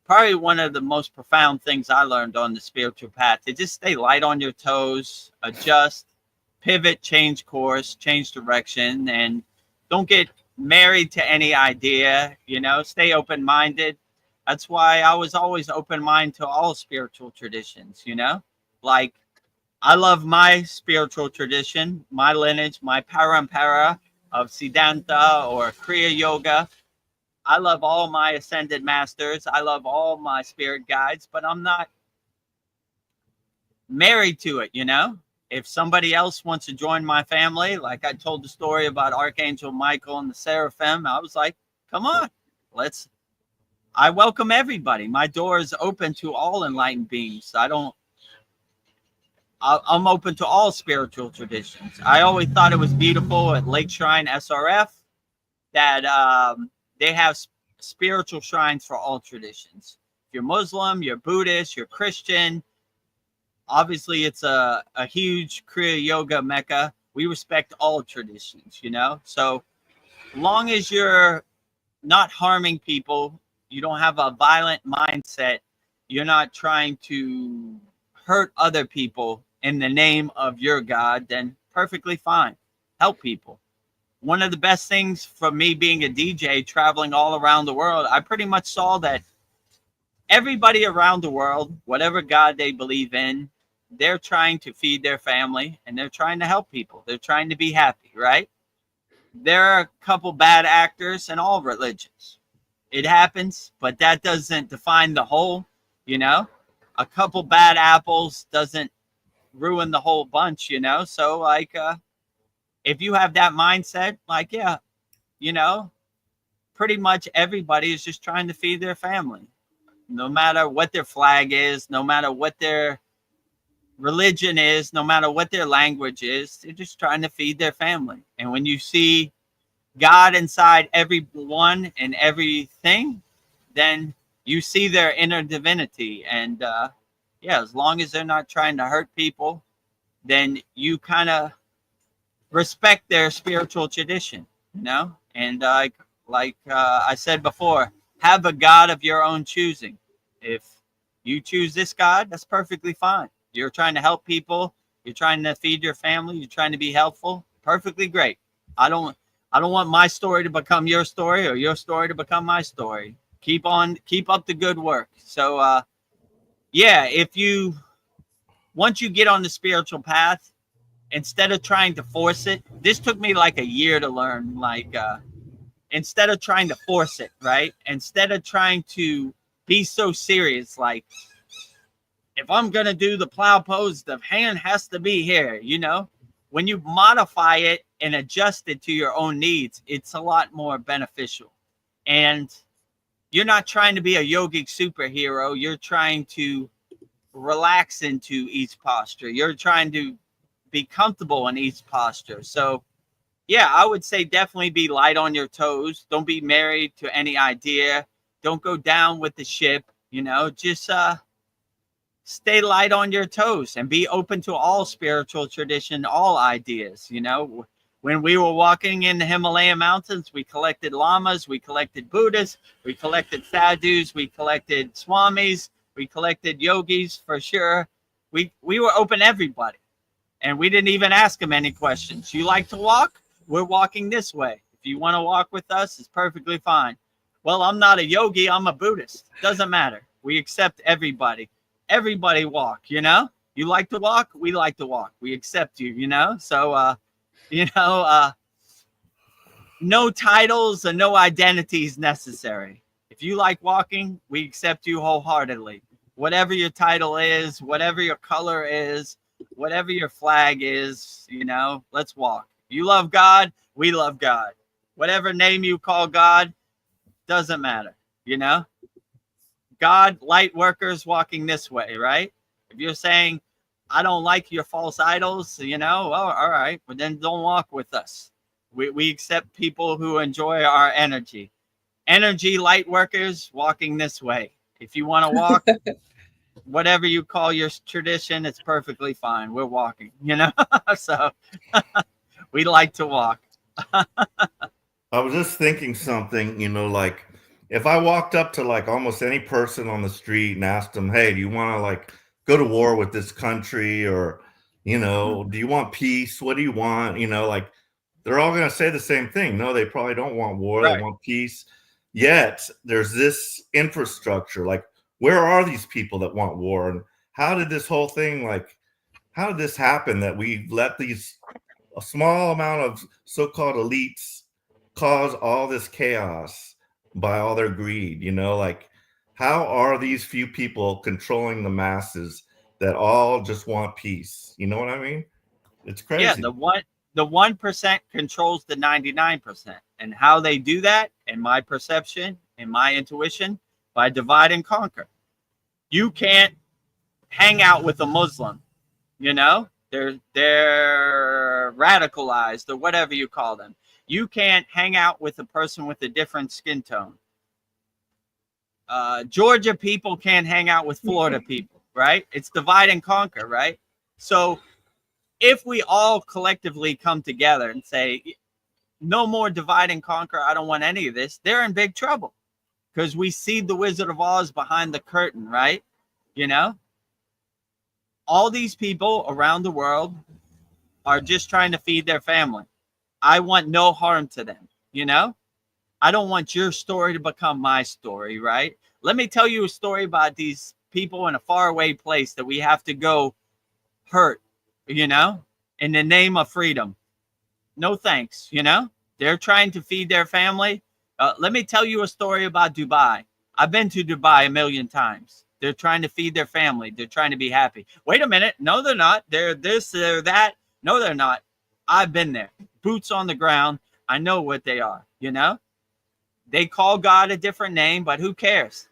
probably one of the most profound things I learned on the spiritual path is just stay light on your toes, adjust, pivot, change course, change direction, and don't get married to any idea, you know, stay open-minded. That's why I was always open-minded to all spiritual traditions, you know, like I love my spiritual tradition, my lineage, my parampara of Siddhanta or Kriya Yoga. I love all my ascended masters. I love all my spirit guides, but I'm not married to it, you know? If somebody else wants to join my family, like I told the story about Archangel Michael and the Seraphim, I was like, come on, I welcome everybody. My door is open to all enlightened beings. I'm open to all spiritual traditions. I always thought it was beautiful at Lake Shrine SRF that they have spiritual shrines for all traditions. If you're Muslim, you're Buddhist, you're Christian. Obviously, it's a huge Kriya Yoga mecca. We respect all traditions, you know? So long as you're not harming people, you don't have a violent mindset, you're not trying to hurt other people in the name of your God, then perfectly fine. Help people. One of the best things for me being a DJ, traveling all around the world, I pretty much saw that everybody around the world, whatever God they believe in, they're trying to feed their family and they're trying to help people. They're trying to be happy, right? There are a couple bad actors in all religions. It happens, but that doesn't define the whole, you know? A couple bad apples doesn't ruin the whole bunch, you know? So like, if you have that mindset, like, yeah, you know, pretty much everybody is just trying to feed their family. No matter what their flag is, no matter what their religion is, no matter what their language is, they're just trying to feed their family. And when you see God inside everyone and everything, then you see their inner divinity. And yeah, as long as they're not trying to hurt people, then you kind of respect their spiritual tradition, you know? And like I said before, have a God of your own choosing. If you choose this God, that's perfectly fine. You're trying to help people. You're trying to feed your family. You're trying to be helpful. Perfectly great. I don't want my story to become your story or your story to become my story. Keep up the good work. So, yeah, once you get on the spiritual path, instead of trying to force it, this took me like a year to learn, like, instead of trying to force it, right? Instead of trying to be so serious, like, if I'm going to do the plow pose, the hand has to be here, you know? When you modify it and adjust it to your own needs, it's a lot more beneficial. And you're not trying to be a yogic superhero. You're trying to relax into each posture. You're trying to be comfortable in each posture. So, yeah, I would say definitely be light on your toes. Don't be married to any idea. Don't go down with the ship, you know, just stay light on your toes and be open to all spiritual tradition, all ideas. You know, when we were walking in the Himalayan mountains, we collected lamas, we collected Buddhists, we collected sadhus, we collected swamis, we collected yogis for sure. We were open to everybody, and we didn't even ask them any questions. You like to walk? We're walking this way. If you want to walk with us, it's perfectly fine. Well, I'm not a yogi, I'm a Buddhist. Doesn't matter. We accept everybody. Everybody walk, you know? You like to walk? We like to walk. We accept you, you know? So, you know, no titles and no identities necessary. If you like walking, we accept you wholeheartedly. Whatever your title is, whatever your color is, whatever your flag is, you know, let's walk. You love God, we love God. Whatever name you call God, doesn't matter, you know? God, light workers walking this way, right? If you're saying, I don't like your false idols, you know, well, all right, but then don't walk with us. We accept people who enjoy our energy. Energy light workers walking this way. If you want to walk, whatever you call your tradition, it's perfectly fine. We're walking, you know? So we like to walk. I was just thinking something, like if I walked up to like almost any person on the street and asked them, hey, do you want to like go to war with this country, or, do you want peace? What do you want? Like they're all going to say the same thing. No, they probably don't want war. They Right. want peace. Yet there's this infrastructure. Like, where are these people that want war? And how did this whole thing, like, how did this happen that we let a small amount of so-called elites cause all this chaos by all their greed? Like, how are these few people controlling the masses that all just want peace? You know what I mean? It's Yeah, crazy. the 1% controls the 99%. And how they do that, in my perception, in my intuition, by divide and conquer. You can't hang out with a Muslim, they're radicalized or whatever you call them. You can't hang out with a person with a different skin tone. Georgia people can't hang out with Florida people, right? It's divide and conquer, right? So if we all collectively come together and say, no more divide and conquer, I don't want any of this, they're in big trouble, because we see the Wizard of Oz behind the curtain, right? All these people around the world are just trying to feed their family. I want no harm to them, I don't want your story to become my story, right? Let me tell you a story about these people in a faraway place that we have to go hurt, in the name of freedom. No thanks, They're trying to feed their family. Let me tell you a story about Dubai. I've been to Dubai a million times. They're trying to feed their family. They're trying to be happy. Wait a minute. No, they're not. They're this, they're that. No, they're not. I've been there. Boots on the ground. I know what they are, They call God a different name, but who cares?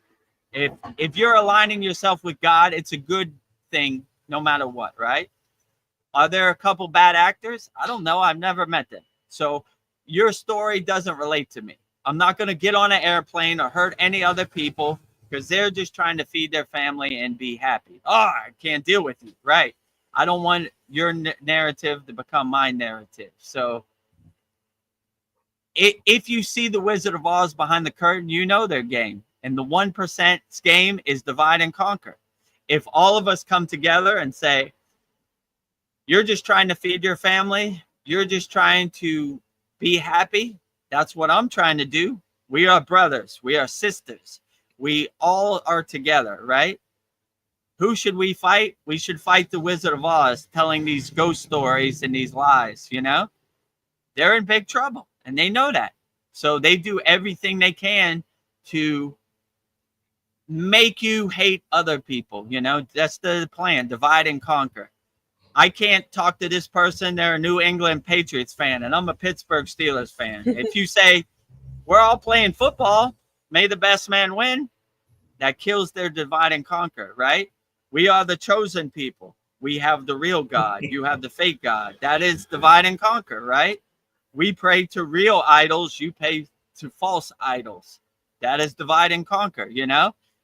If you're aligning yourself with God, it's a good thing no matter what, right? Are there a couple bad actors? I don't know. I've never met them. So your story doesn't relate to me. I'm not going to get on an airplane or hurt any other people because they're just trying to feed their family and be happy. Oh, I can't deal with you. Right. I don't want your narrative to become my narrative. So if you see the Wizard of Oz behind the curtain, you know their game. And the 1%'s game is divide and conquer. If all of us come together and say, you're just trying to feed your family, you're just trying to be happy, that's what I'm trying to do. We are brothers. We are sisters. We all are together, right? Who should we fight? We should fight the Wizard of Oz telling these ghost stories and these lies, They're in big trouble, and they know that. So they do everything they can to make you hate other people, That's the plan, divide and conquer. I can't talk to this person. They're a New England Patriots fan, and I'm a Pittsburgh Steelers fan. If you say, we're all playing football, may the best man win, that kills their divide and conquer, right? We are the chosen people. We have the real God. You have the fake God. That is divide and conquer, right? We pray to real idols. You pray to false idols. That is divide and conquer,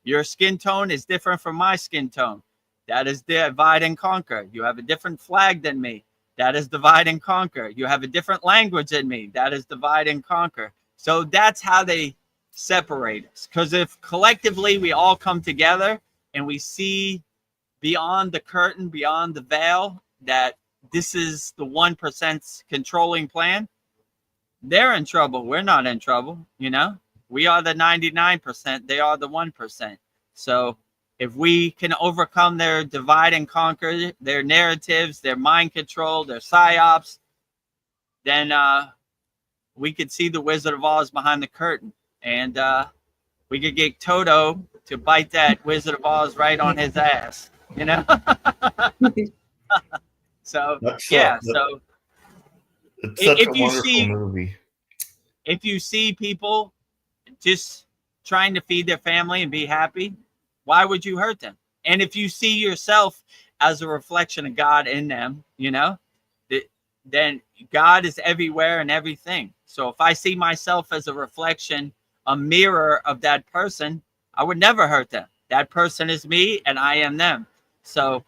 Your skin tone is different from my skin tone. That is divide and conquer. You have a different flag than me. That is divide and conquer. You have a different language than me. That is divide and conquer. So that's how they separate us. Because if collectively we all come together and we see beyond the curtain, beyond the veil, that this is the 1%'s controlling plan, they're in trouble. We're not in trouble, We are the 99%. They are the 1%. So if we can overcome their divide and conquer, their narratives, their mind control, their psyops, then we could see the Wizard of Oz behind the curtain. And we could get Toto to bite that Wizard of Oz right on his ass, So, yeah. So it's such a if you wonderful movie. If you see people just trying to feed their family and be happy, why would you hurt them? And if you see yourself as a reflection of God in them, then God is everywhere and everything. So if I see myself as a reflection, a mirror of that person, I would never hurt them. That person is me and I am them. So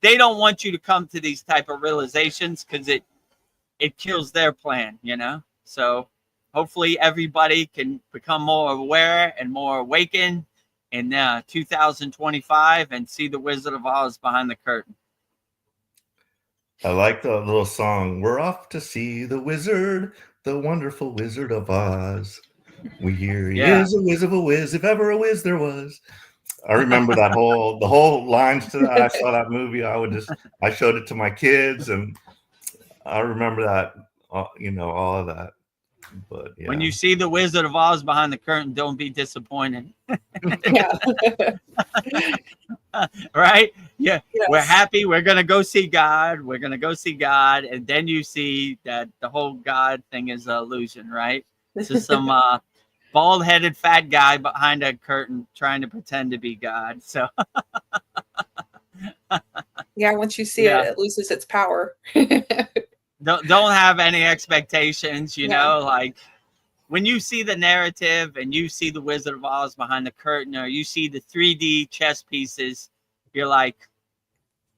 they don't want you to come to these type of realizations because it kills their plan, So hopefully everybody can become more aware and more awakened in 2025 and see the Wizard of Oz behind the curtain. I like the little song. We're off to see the wizard, the wonderful Wizard of Oz. Here he is, a whiz of a whiz, if ever a whiz there was. I remember the whole lines to that. I saw that movie. I showed it to my kids, and I remember that, all of that. But yeah. When you see the Wizard of Oz behind the curtain, don't be disappointed. Yeah. Right? Yeah. Yes. We're happy. We're going to go see God. We're going to go see God. And then you see that the whole God thing is an illusion, right? It's just some bald-headed fat guy behind a curtain trying to pretend to be God. So Yeah, once you see it, it loses its power. don't have any expectations, you know, like when you see the narrative and you see the Wizard of Oz behind the curtain, or you see the 3D chess pieces, you're like,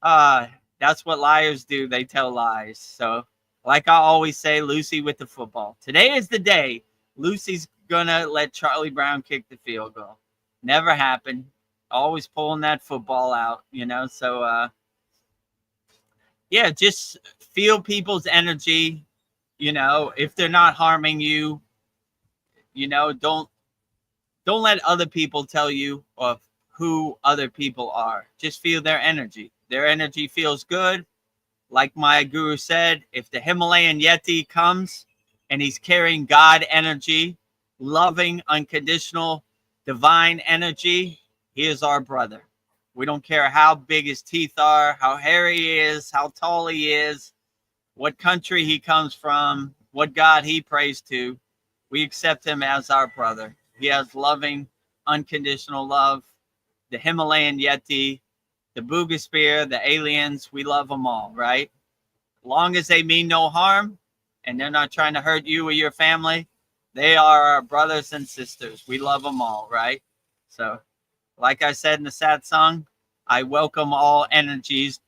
that's what liars do. They tell lies. So like I always say, Lucy with the football. Today is the day Lucy's gonna let Charlie Brown kick the field goal. Never happened. Always pulling that football out, you know. So yeah, just feel people's energy, you know. If they're not harming you, you know, don't let other people tell you of who other people are. Just feel their energy. Their energy feels good. Like my guru said, if the Himalayan Yeti comes and he's carrying God energy, loving, unconditional, divine energy, he is our brother. We don't care how big his teeth are, how hairy he is, how tall he is, what country he comes from, what God he prays to. We accept him as our brother. He has loving, unconditional love. The Himalayan Yeti, the Booga Spear, the aliens, we love them all, right? As long as they mean no harm and they're not trying to hurt you or your family, they are our brothers and sisters. We love them all, right? So, like I said in the sad song, I welcome all energies,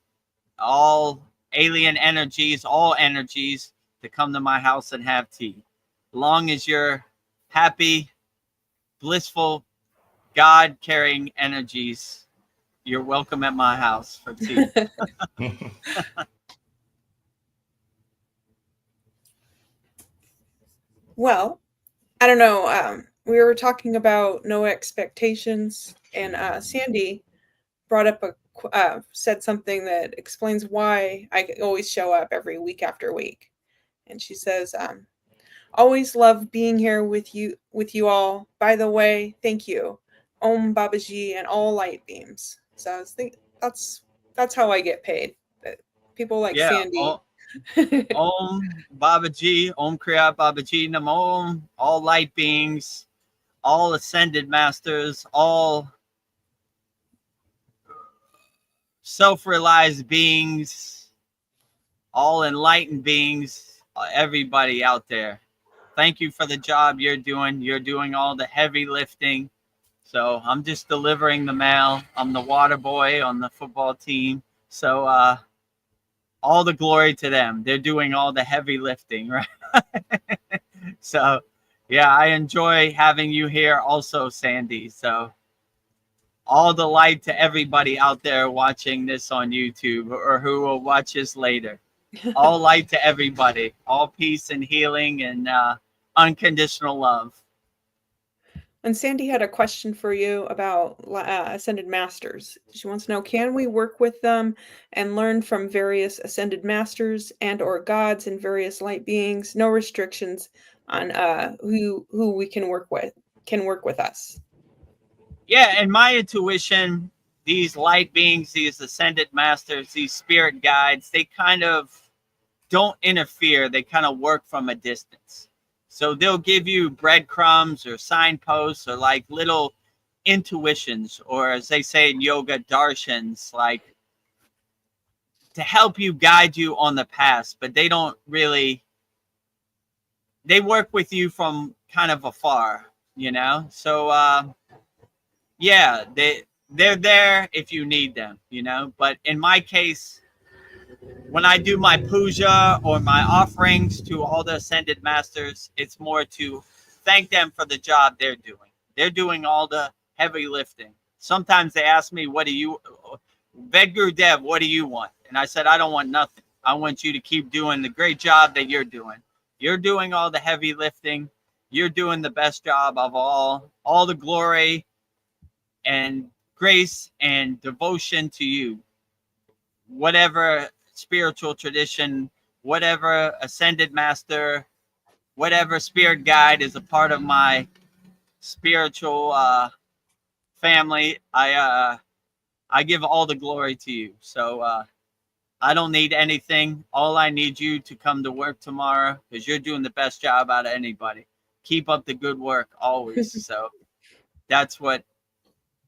all alien energies, all energies to come to my house and have tea. As long as you're happy, blissful, God-carrying energies, you're welcome at my house for tea. Well, I don't know. We were talking about no expectations, and Sandy brought up said something that explains why I always show up every week after week. And she says, always love being here with you all. By the way, thank you. Om Babaji and all light beams. So I was thinking that's how I get paid. People like Sandy. Om Babaji, Om Kriya Babaji Namo, all light beings, all ascended masters, all self-realized beings, all enlightened beings, everybody out there. Thank you for the job you're doing. You're doing all the heavy lifting. So I'm just delivering the mail. I'm the water boy on the football team. So all the glory to them. They're doing all the heavy lifting, right? So yeah, I enjoy having you here also, Sandy. So all the light to everybody out there watching this on YouTube or who will watch this later. All light to everybody. All peace and healing and unconditional love. And Sandy had a question for you about Ascended Masters. She wants to know, can we work with them and learn from various Ascended Masters and or gods and various light beings? No restrictions on who we can work with us. Yeah, and my intuition, these light beings, these Ascended Masters, these spirit guides, they kind of don't interfere. They kind of work from a distance. So they'll give you breadcrumbs or signposts or like little intuitions, or as they say in yoga, darshans, like to help you, guide you on the path. But they don't really, they work with you from kind of afar, you know? So yeah, they're there if you need them, you know? But in my case, when I do my puja or my offerings to all the ascended masters, it's more to thank them for the job they're doing. They're doing all the heavy lifting. Sometimes they ask me, Vedagurudev, what do you want? And I said, I don't want nothing. I want you to keep doing the great job that you're doing. You're doing all the heavy lifting. You're doing the best job of all the glory and grace and devotion to you. Whatever spiritual tradition, whatever ascended master, whatever spirit guide is a part of my spiritual family, I give all the glory to you. So I don't need anything. All I need you to come to work tomorrow, because you're doing the best job out of anybody. Keep up the good work always. So that's what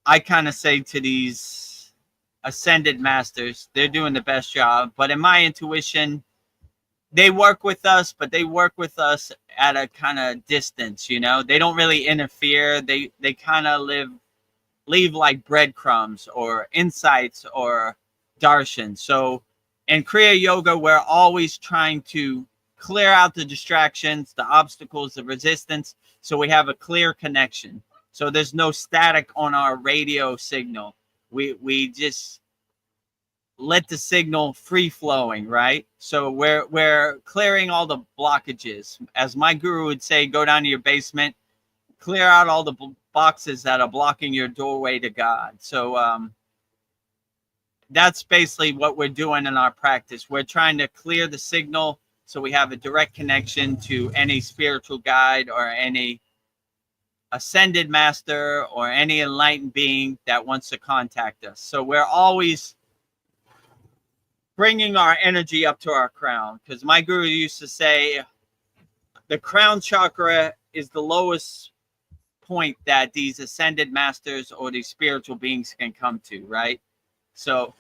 I kind of say to these ascended masters. They're doing the best job. But in my intuition, they work with us, but they work with us at a kind of distance, you know. They don't really interfere. They kind of leave like breadcrumbs or insights or darshan. So in Kriya Yoga, we're always trying to clear out the distractions, the obstacles, the resistance, so we have a clear connection. So there's no static on our radio signal. We just let the signal free flowing, right? So we're clearing all the blockages. As my guru would say, go down to your basement, clear out all the boxes that are blocking your doorway to God. So that's basically what we're doing in our practice. We're trying to clear the signal so we have a direct connection to any spiritual guide or any ascended master or any enlightened being that wants to contact us. So we're always bringing our energy up to our crown, because my guru used to say the crown chakra is the lowest point that these ascended masters or these spiritual beings can come to, right? So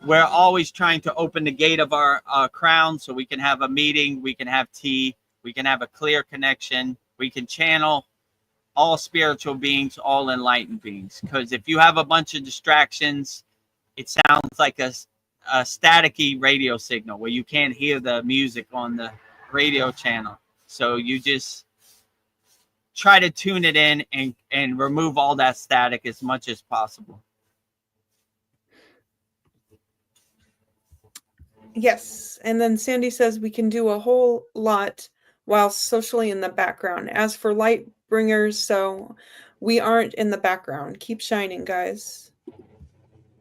we're always trying to open the gate of our crown so we can have a meeting, we can have tea, we can have a clear connection, we can channel all spiritual beings, all enlightened beings. Because if you have a bunch of distractions, it sounds like a staticky radio signal where you can't hear the music on the radio channel. So you just try to tune it in and remove all that static as much as possible. Yes. And then Sandy says we can do a whole lot while socially in the background. As for light bringers, so we aren't in the background. Keep shining, guys.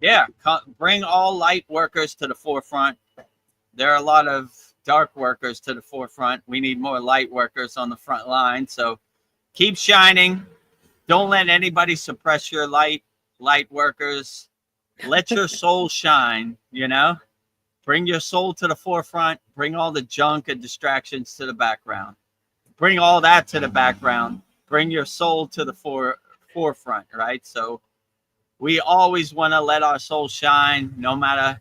Yeah, bring all light workers to the forefront. There are a lot of dark workers to the forefront. We need more light workers on the front line. So keep shining. Don't let anybody suppress your light workers. Let your soul shine, you know? Bring your soul to the forefront. Bring all the junk and distractions to the background. Bring all that to the background. Bring your soul to the forefront, right? So we always want to let our soul shine, no matter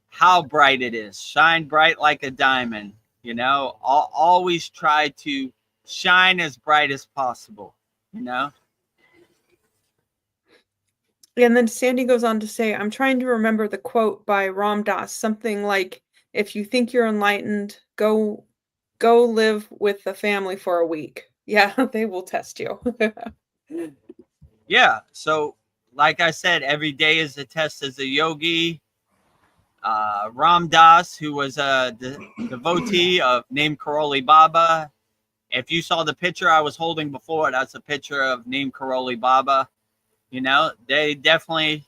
how bright it is. Shine bright like a diamond, you know? Always try to shine as bright as possible, you know? And then Sandy goes on to say, I'm trying to remember the quote by Ram Dass, something like, if you think you're enlightened, go live with the family for a week. Yeah, they will test you. Yeah, so like I said, every day is a test as a yogi. Ram Dass, who was a devotee of named Karoli Baba. If you saw the picture I was holding before, that's a picture of named Karoli Baba. You know, they definitely,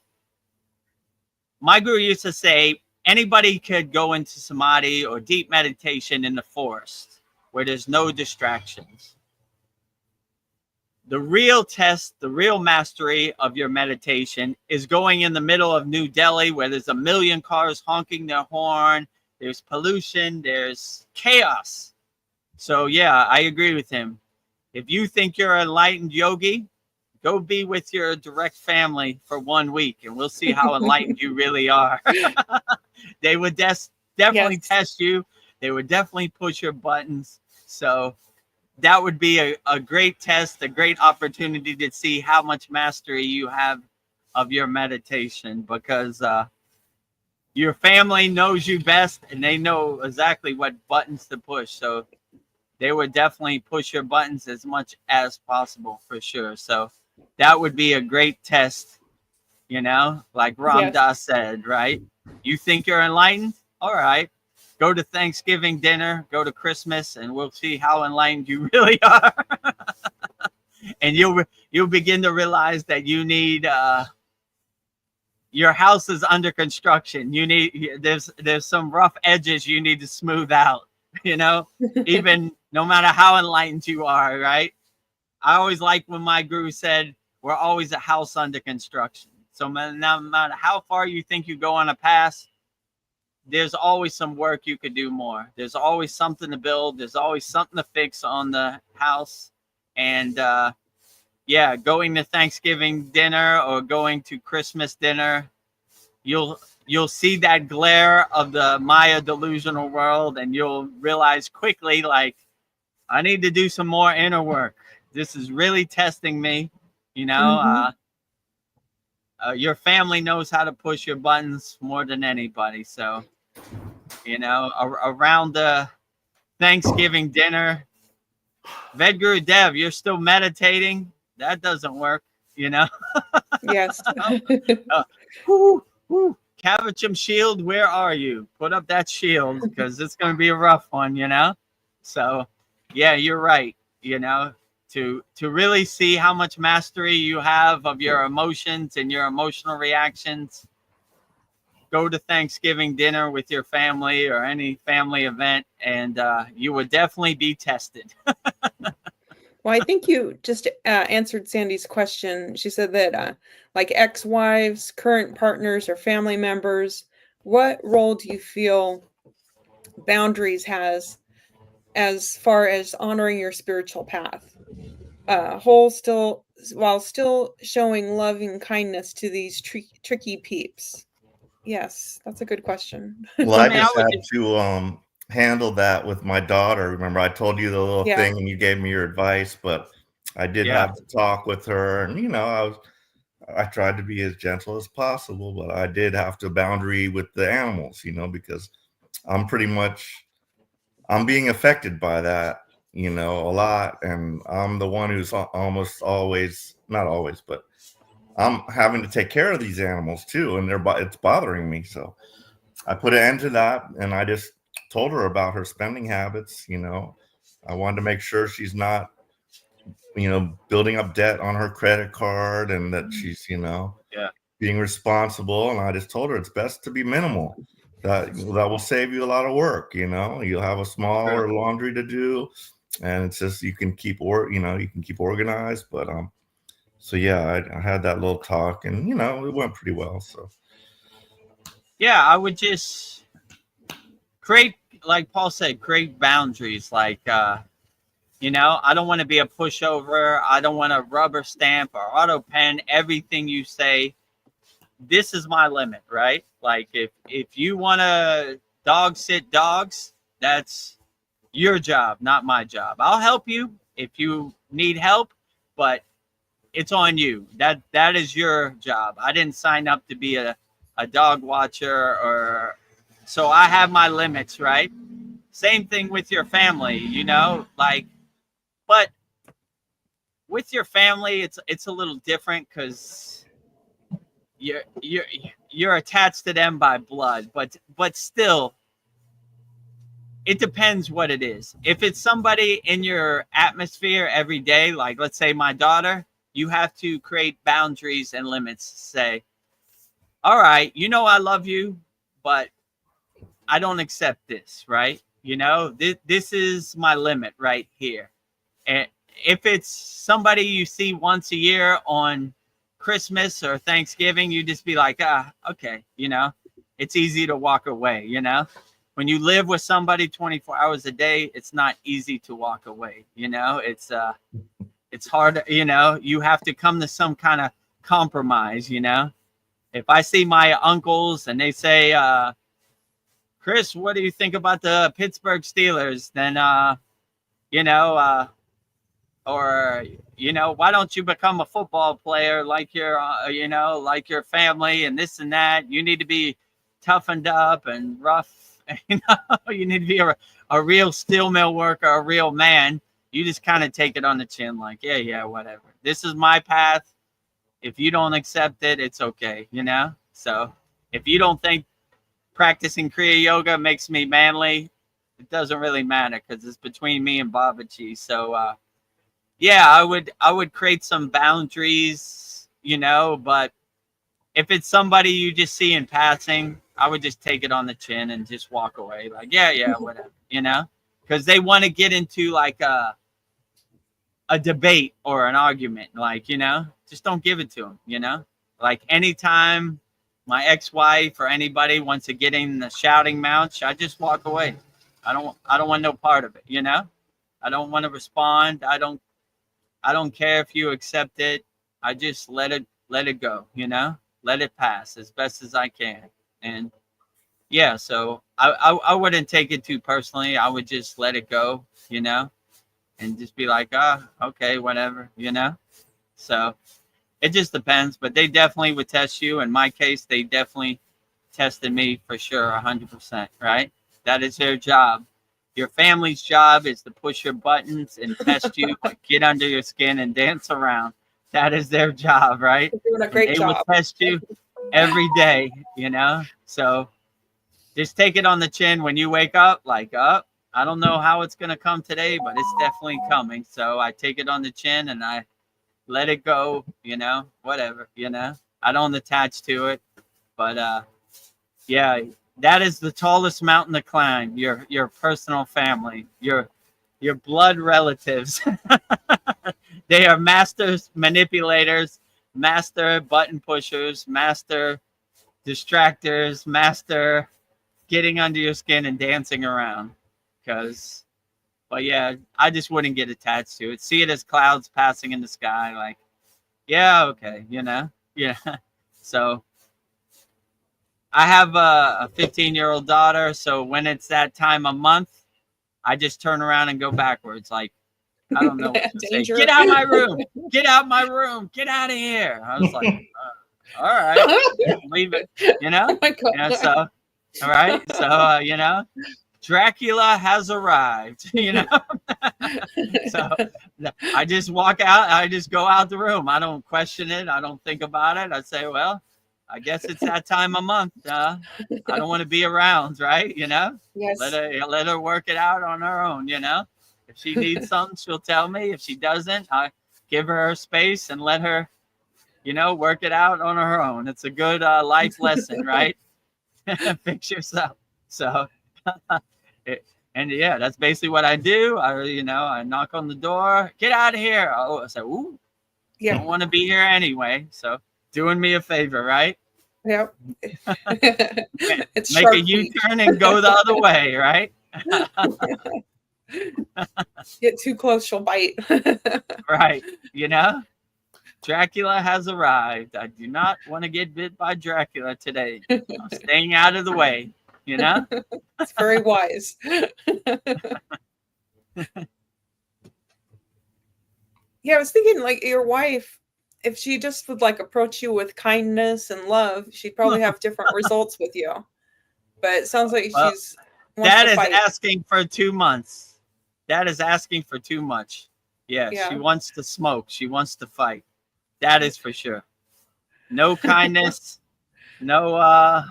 my guru used to say, anybody could go into samadhi or deep meditation in the forest where there's no distractions. The real test, the real mastery of your meditation is going in the middle of New Delhi where there's a million cars honking their horn, there's pollution, there's chaos. So yeah, I agree with him. If you think you're an enlightened yogi, go be with your direct family for 1 week and we'll see how enlightened you really are. They would definitely test you. They would definitely push your buttons. So that would be a great test, a great opportunity to see how much mastery you have of your meditation, because your family knows you best, and they know exactly what buttons to push. So they would definitely push your buttons as much as possible for sure. So that would be a great test, like Ram Yes. Dass said, right? You think you're enlightened? All right. Go to Thanksgiving dinner, go to Christmas, and we'll see how enlightened you really are. And you'll begin to realize that you need your house is under construction. You need there's some rough edges you need to smooth out, even no matter how enlightened you are, right? I always like when my guru said, we're always a house under construction. So no matter how far you think you go on a path, there's always some work you could do more. There's always something to build. There's always something to fix on the house. And going to Thanksgiving dinner or going to Christmas dinner, you'll see that glare of the Maya delusional world, and you'll realize quickly, like, I need to do some more inner work. This is really testing me. Your family knows how to push your buttons more than anybody. So, around the Thanksgiving dinner, Vedagurudev, you're still meditating. That doesn't work, Yes. Kavachum shield, where are you? Put up that shield, because it's going to be a rough one, So, yeah, you're right. To really see how much mastery you have of your emotions and your emotional reactions, go to Thanksgiving dinner with your family or any family event, and you would definitely be tested. Well, I think you just answered Sandy's question. She said that like ex-wives, current partners, or family members, what role do you feel boundaries has as far as honoring your spiritual path? While still showing loving kindness to these tricky peeps. Yes, that's a good question. Well, I just had to handle that with my daughter. Remember, I told you the little thing and you gave me your advice, but I did have to talk with her, and I tried to be as gentle as possible, but I did have to boundary with the animals, because I'm being affected by that, a lot, and I'm the one who's almost always, not always, but I'm having to take care of these animals too, and it's bothering me. So I put an end to that, and I just told her about her spending habits. I wanted to make sure she's not, building up debt on her credit card, and that she's, being responsible. And I just told her it's best to be minimal. That will save you a lot of work. You'll have a smaller laundry to do, and it's just you can keep organized. But so yeah, I had that little talk, and it went pretty well. So yeah, I would just create, like Paul said, create boundaries. Like I don't want to be a pushover. I don't want to rubber stamp or auto pen everything you say. This is my limit, right? Like if you want to dog sit dogs, that's your job, not my job. I'll help you if you need help, but it's on you. That is your job. I didn't sign up to be a dog watcher, so I have my limits, right? Same thing with your family, but with your family, it's a little different because you're attached to them by blood, but still, it depends what it is. If it's somebody in your atmosphere every day, like let's say my daughter, you have to create boundaries and limits. Say, all right, I love you, but I don't accept this, right? This is my limit right here. And if it's somebody you see once a year on Christmas or Thanksgiving, you just be like, okay, it's easy to walk away. When you live with somebody 24 hours a day, it's not easy to walk away. It's hard. You have to come to some kind of compromise. If I see my uncles and they say, Chris, what do you think about the Pittsburgh Steelers? Then, or why don't you become a football player like your like your family and this and that? You need to be toughened up and rough. You need to be a real steel mill worker, a real man. You just kind of take it on the chin, like, yeah, whatever. This is my path. If you don't accept it, it's okay, So if you don't think practicing Kriya yoga makes me manly, it doesn't really matter, because it's between me and Babaji. So yeah, I would create some boundaries, but if it's somebody you just see in passing, I would just take it on the chin and just walk away. Like, yeah, whatever, because they want to get into like a debate or an argument, like, just don't give it to them, like anytime my ex-wife or anybody wants to get in the shouting match, I just walk away. I don't want no part of it, I don't want to respond. I don't care if you accept it. I just let it go, let it pass as best as I can. And yeah, so I wouldn't take it too personally. I would just let it go, and just be like, okay, whatever, So it just depends, but they definitely would test you. In my case, they definitely tested me for sure, 100%, right? That is their job. Your family's job is to push your buttons and test you, get under your skin and dance around. That is their job, right? They're doing a great job. They will test you every day, So just take it on the chin when you wake up, like, I don't know how it's going to come today, but it's definitely coming. So I take it on the chin and I let it go, whatever, I don't attach to it. But yeah, that is the tallest mountain to climb. Your personal family, your blood relatives. They are masters, manipulators, master button pushers, master distractors, master getting under your skin and dancing around. But yeah, I just wouldn't get attached to it. See it as clouds passing in the sky, like, yeah, okay, yeah. So I have a 15-year-old daughter, so when it's that time of month, I just turn around and go backwards, like, I don't know what to say. Get out of my room. Get out of my room. Get out of here. I was like, all right, leave it, Oh my God. So, all right. So, Dracula has arrived, So I just walk out. I just go out the room. I don't question it. I don't think about it. I say, well, I guess it's that time of month. I don't want to be around, right? Yes. Let her work it out on her own, If she needs something, she'll tell me. If she doesn't, I give her space and let her, work it out on her own. It's a good life lesson, right? Fix yourself. So, and yeah, that's basically what I do. I knock on the door. Get out of here. Oh, I say, ooh, Yeah. don't want to be here anyway. So, doing me a favor, right? Yep. It's Make a U-turn and go the other way, right? Get too close, she'll bite. Right. Dracula has arrived. I do not want to get bit by Dracula today. I'm staying out of the way, It's very wise. Yeah, I was thinking, like, your wife, if she just would like approach you with kindness and love, she'd probably have different results with you. But it sounds like she's that is asking for 2 months. That is asking for too much. Yeah, Yeah. She wants to smoke. She wants to fight. That is for sure. No kindness, no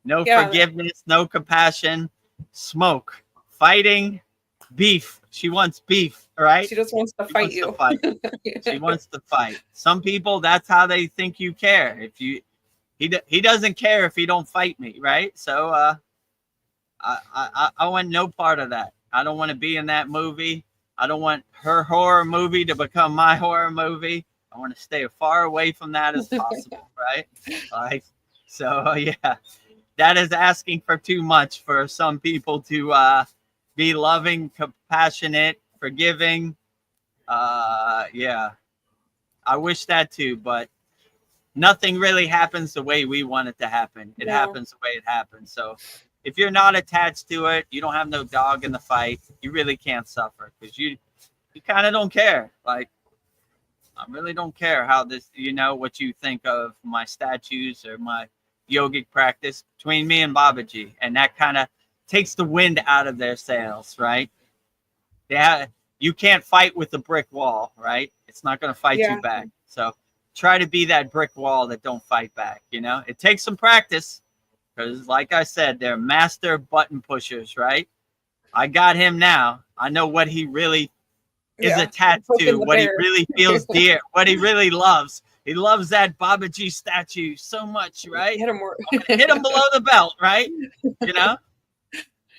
forgiveness, no compassion, smoke, fighting, beef. She wants beef, right? She just wants to fight you. She wants to fight. Some people, that's how they think you care. If he doesn't care if you don't fight me, right? So I want no part of that. I don't want to be in that movie. I don't want her horror movie to become my horror movie. I want to stay as far away from that as possible, right? Like, so yeah, that is asking for too much for some people to be loving, compassionate, forgiving. Yeah, I wish that too, but nothing really happens the way we want it to happen. It happens the way it happens. So if you're not attached to it, you don't have no dog in the fight, you really can't suffer, because you kind of don't care. Like, I really don't care how this, what you think of my statues or my yogic practice between me and Babaji, and that kind of takes the wind out of their sails, right? Yeah, you can't fight with a brick wall, right? It's not going to fight you back. So try to be that brick wall that don't fight back. You know, it takes some practice because, like I said, they're master button pushers, right? I got him now. I know what he really is attached to, what he really feels dear, what he really loves. He loves that Babaji statue so much, right? Hit him more. Hit him below the belt, right? You know,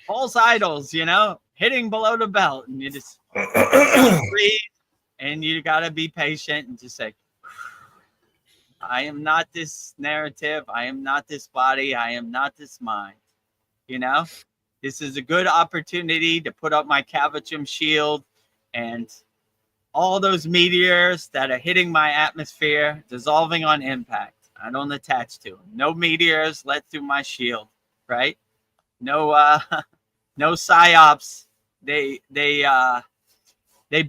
false idols, you know, hitting below the belt, and you just breathe, and you gotta be patient and just say, I am not this narrative, I am not this body, I am not this mind. You know, this is a good opportunity to put up my Kavachum shield, and all those meteors that are hitting my atmosphere, dissolving on impact. I don't attach to them. No meteors let through my shield, right? No no psyops. They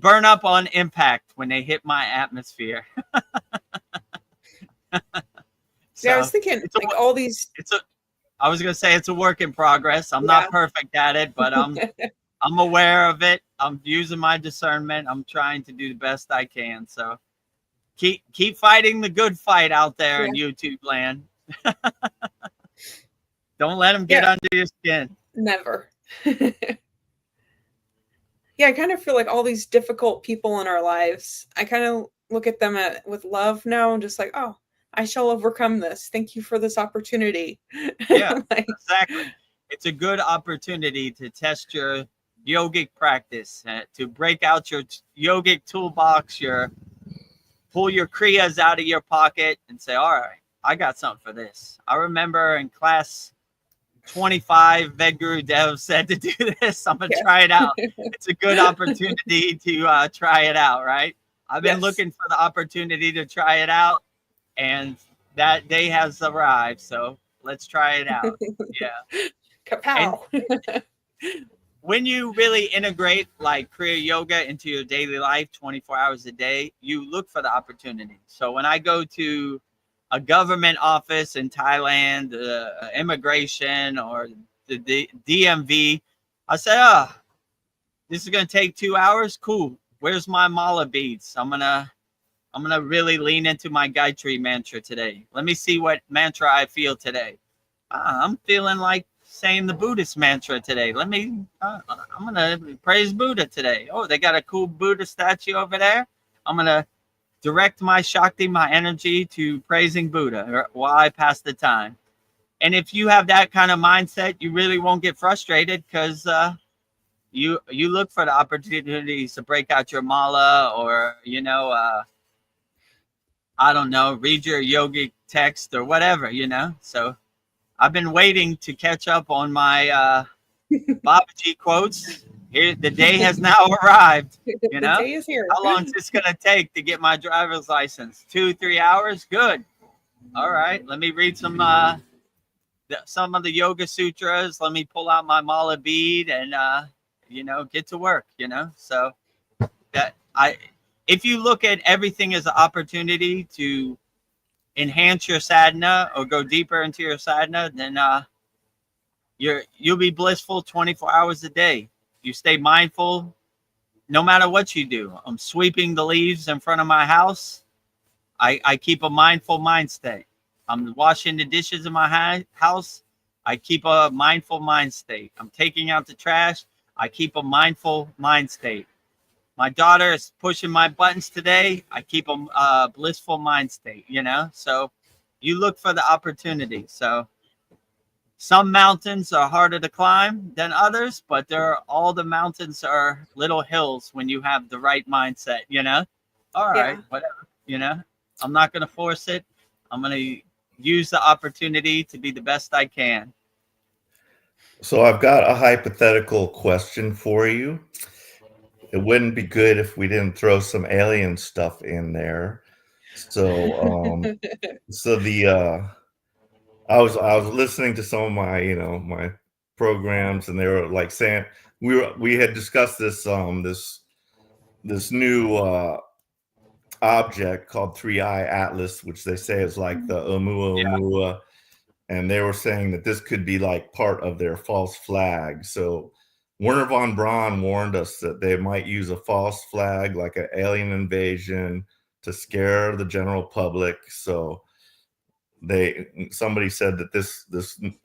burn up on impact when they hit my atmosphere. So, I was thinking like all these. I was gonna say it's a work in progress. I'm not perfect at it, but I'm aware of it. I'm using my discernment. I'm trying to do the best I can. So keep fighting the good fight out there in YouTube land. Don't let them get under your skin. Never. I kind of feel like all these difficult people in our lives, I kind of look at them with love now and just like, oh, I shall overcome this. Thank you for this opportunity. Yeah, exactly. It's a good opportunity to test your yogic practice, to break out your yogic toolbox, pull your kriyas out of your pocket and say, all right, I got something for this. I remember in class 25, Vedagurudev said to do this. I'm going to try it out. It's a good opportunity to try it out, right? I've been looking for the opportunity to try it out, and that day has arrived. So let's try it out. Yeah. Kapow. When you really integrate like Kriya Yoga into your daily life 24 hours a day, you look for the opportunity. So when I go to a government office in Thailand, immigration, or the DMV, I say, this is going to take 2 hours. Cool. Where's my mala beads? I'm going to really lean into my Gayatri mantra today. Let me see what mantra I feel today. I'm feeling like saying the Buddhist mantra today. I'm gonna praise Buddha today. Oh, they got a cool Buddha statue over there. I'm gonna direct my Shakti, my energy, to praising Buddha while I pass the time. And if you have that kind of mindset, you really won't get frustrated because you look for the opportunities to break out your mala, or I don't know, read your yogic text or whatever, So I've been waiting to catch up on my Babaji quotes. Here, the day has now arrived. The day is here. How long is this going to take to get my driver's license? 2-3 hours? Good. All right. Let me read some of the Yoga Sutras. Let me pull out my mala bead and, get to work, So if you look at everything as an opportunity to enhance your sadhana or go deeper into your sadhana, then you'll be blissful 24 hours a day. You stay mindful no matter what you do. I'm sweeping the leaves in front of my house. I keep a mindful mind state. I'm washing the dishes in my house. I keep a mindful mind state. I'm taking out the trash. I keep a mindful mind state. My daughter is pushing my buttons today. I keep a blissful mind state, So you look for the opportunity. So some mountains are harder to climb than others, but all the mountains are little hills when you have the right mindset, All right, whatever, I'm not going to force it. I'm going to use the opportunity to be the best I can. So I've got a hypothetical question for you. It wouldn't be good if we didn't throw some alien stuff in there. So, I was listening to some of my, my programs, and they were like saying we had discussed this this new object called 3i Atlas, which they say is like the Oumuamua and they were saying that this could be like part of their false flag. So Werner von Braun warned us that they might use a false flag, like an alien invasion, to scare the general public. So somebody said that this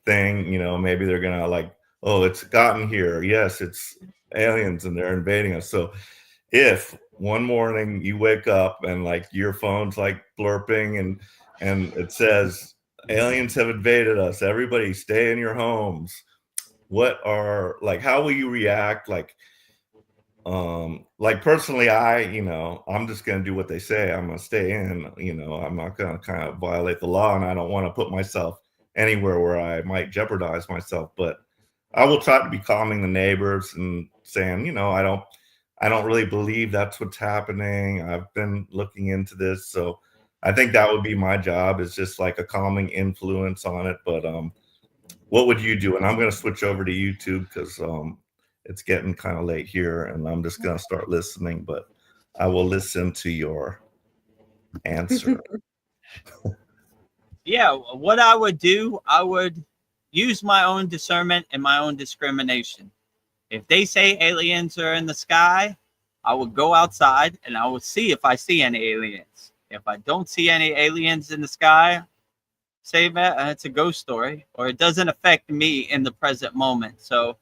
thing, maybe they're gonna like, oh, it's gotten here. Yes, it's aliens and they're invading us. So if one morning you wake up and like your phone's like blurping and it says aliens have invaded us, everybody stay in your homes, how will you react? Like personally, I'm just going to do what they say. I'm going to stay in, I'm not going to kind of violate the law, and I don't want to put myself anywhere where I might jeopardize myself, but I will try to be calming the neighbors and saying, I don't really believe that's what's happening. I've been looking into this. So I think that would be my job, is just like a calming influence on it. But what would you do? And I'm going to switch over to YouTube because it's getting kind of late here, and I'm just going to start listening, but I will listen to your answer. Yeah, what I would do, I would use my own discernment and my own discrimination. If they say aliens are in the sky, I would go outside and I would see if I see any aliens. If I don't see any aliens in the sky, say that it's a ghost story, or it doesn't affect me in the present moment. So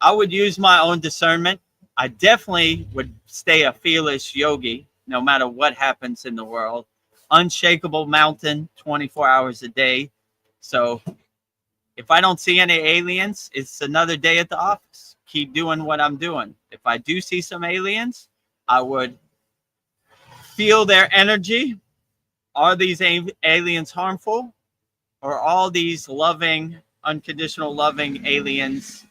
I would use my own discernment. I definitely would stay a fearless yogi no matter what happens in the world. Unshakable mountain 24 hours a day. So if I don't see any aliens, it's another day at the office. Keep doing what I'm doing. If I do see some aliens, I would feel their energy. Are these aliens harmful? Or all these loving, unconditional loving aliens?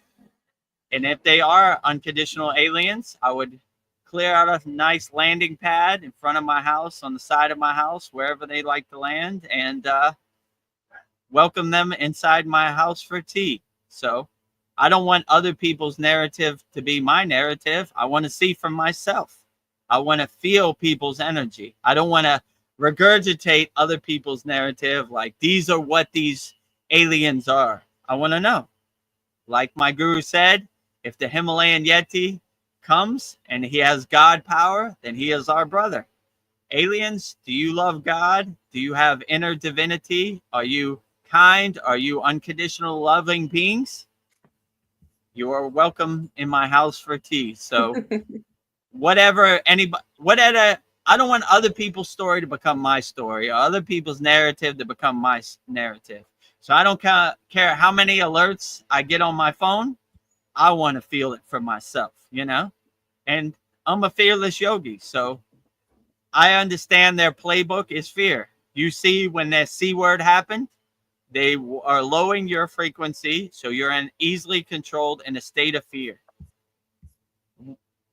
And if they are unconditional aliens, I would clear out a nice landing pad in front of my house, on the side of my house, wherever they like to land, and welcome them inside my house for tea. So I don't want other people's narrative to be my narrative. I want to see for myself. I want to feel people's energy. I don't want to regurgitate other people's narrative like these are what these aliens are. I want to know. Like my guru said, if the Himalayan Yeti comes and he has God power, then he is our brother. Aliens, do you love God? Do you have inner divinity? Are you kind? Are you unconditional loving beings? You are welcome in my house for tea. So whatever I don't want other people's story to become my story, or other people's narrative to become my narrative. So I don't care how many alerts I get on my phone. I want to feel it for myself, and I'm a fearless yogi. So I understand their playbook is fear. You see, when that C word happened, they are lowering your frequency. So you're easily controlled in a state of fear.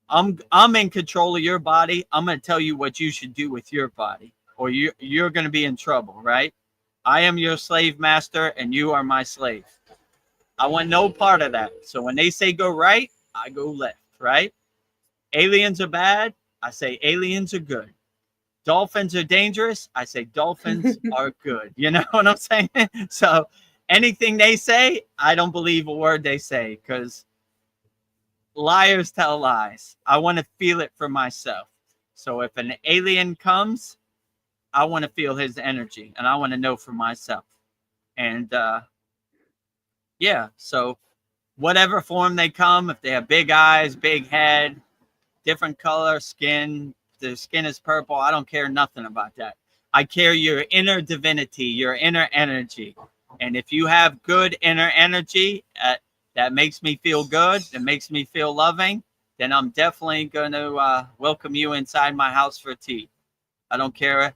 I'm in control of your body. I'm going to tell you what you should do with your body, or you're going to be in trouble, right? I am your slave master and you are my slave. I want no part of that. So when they say go right, I go left, right? Aliens are bad. I say aliens are good. Dolphins are dangerous. I say dolphins are good. You know what I'm saying? So anything they say, I don't believe a word they say, because liars tell lies. I want to feel it for myself. So if an alien comes, I want to feel his energy, and I want to know for myself. And yeah, so whatever form they come, if they have big eyes, big head, different color skin, the skin is purple, I don't care nothing about that. I care your inner divinity, your inner energy. And if you have good inner energy that makes me feel good, that makes me feel loving, then I'm definitely going to welcome you inside my house for tea. I don't care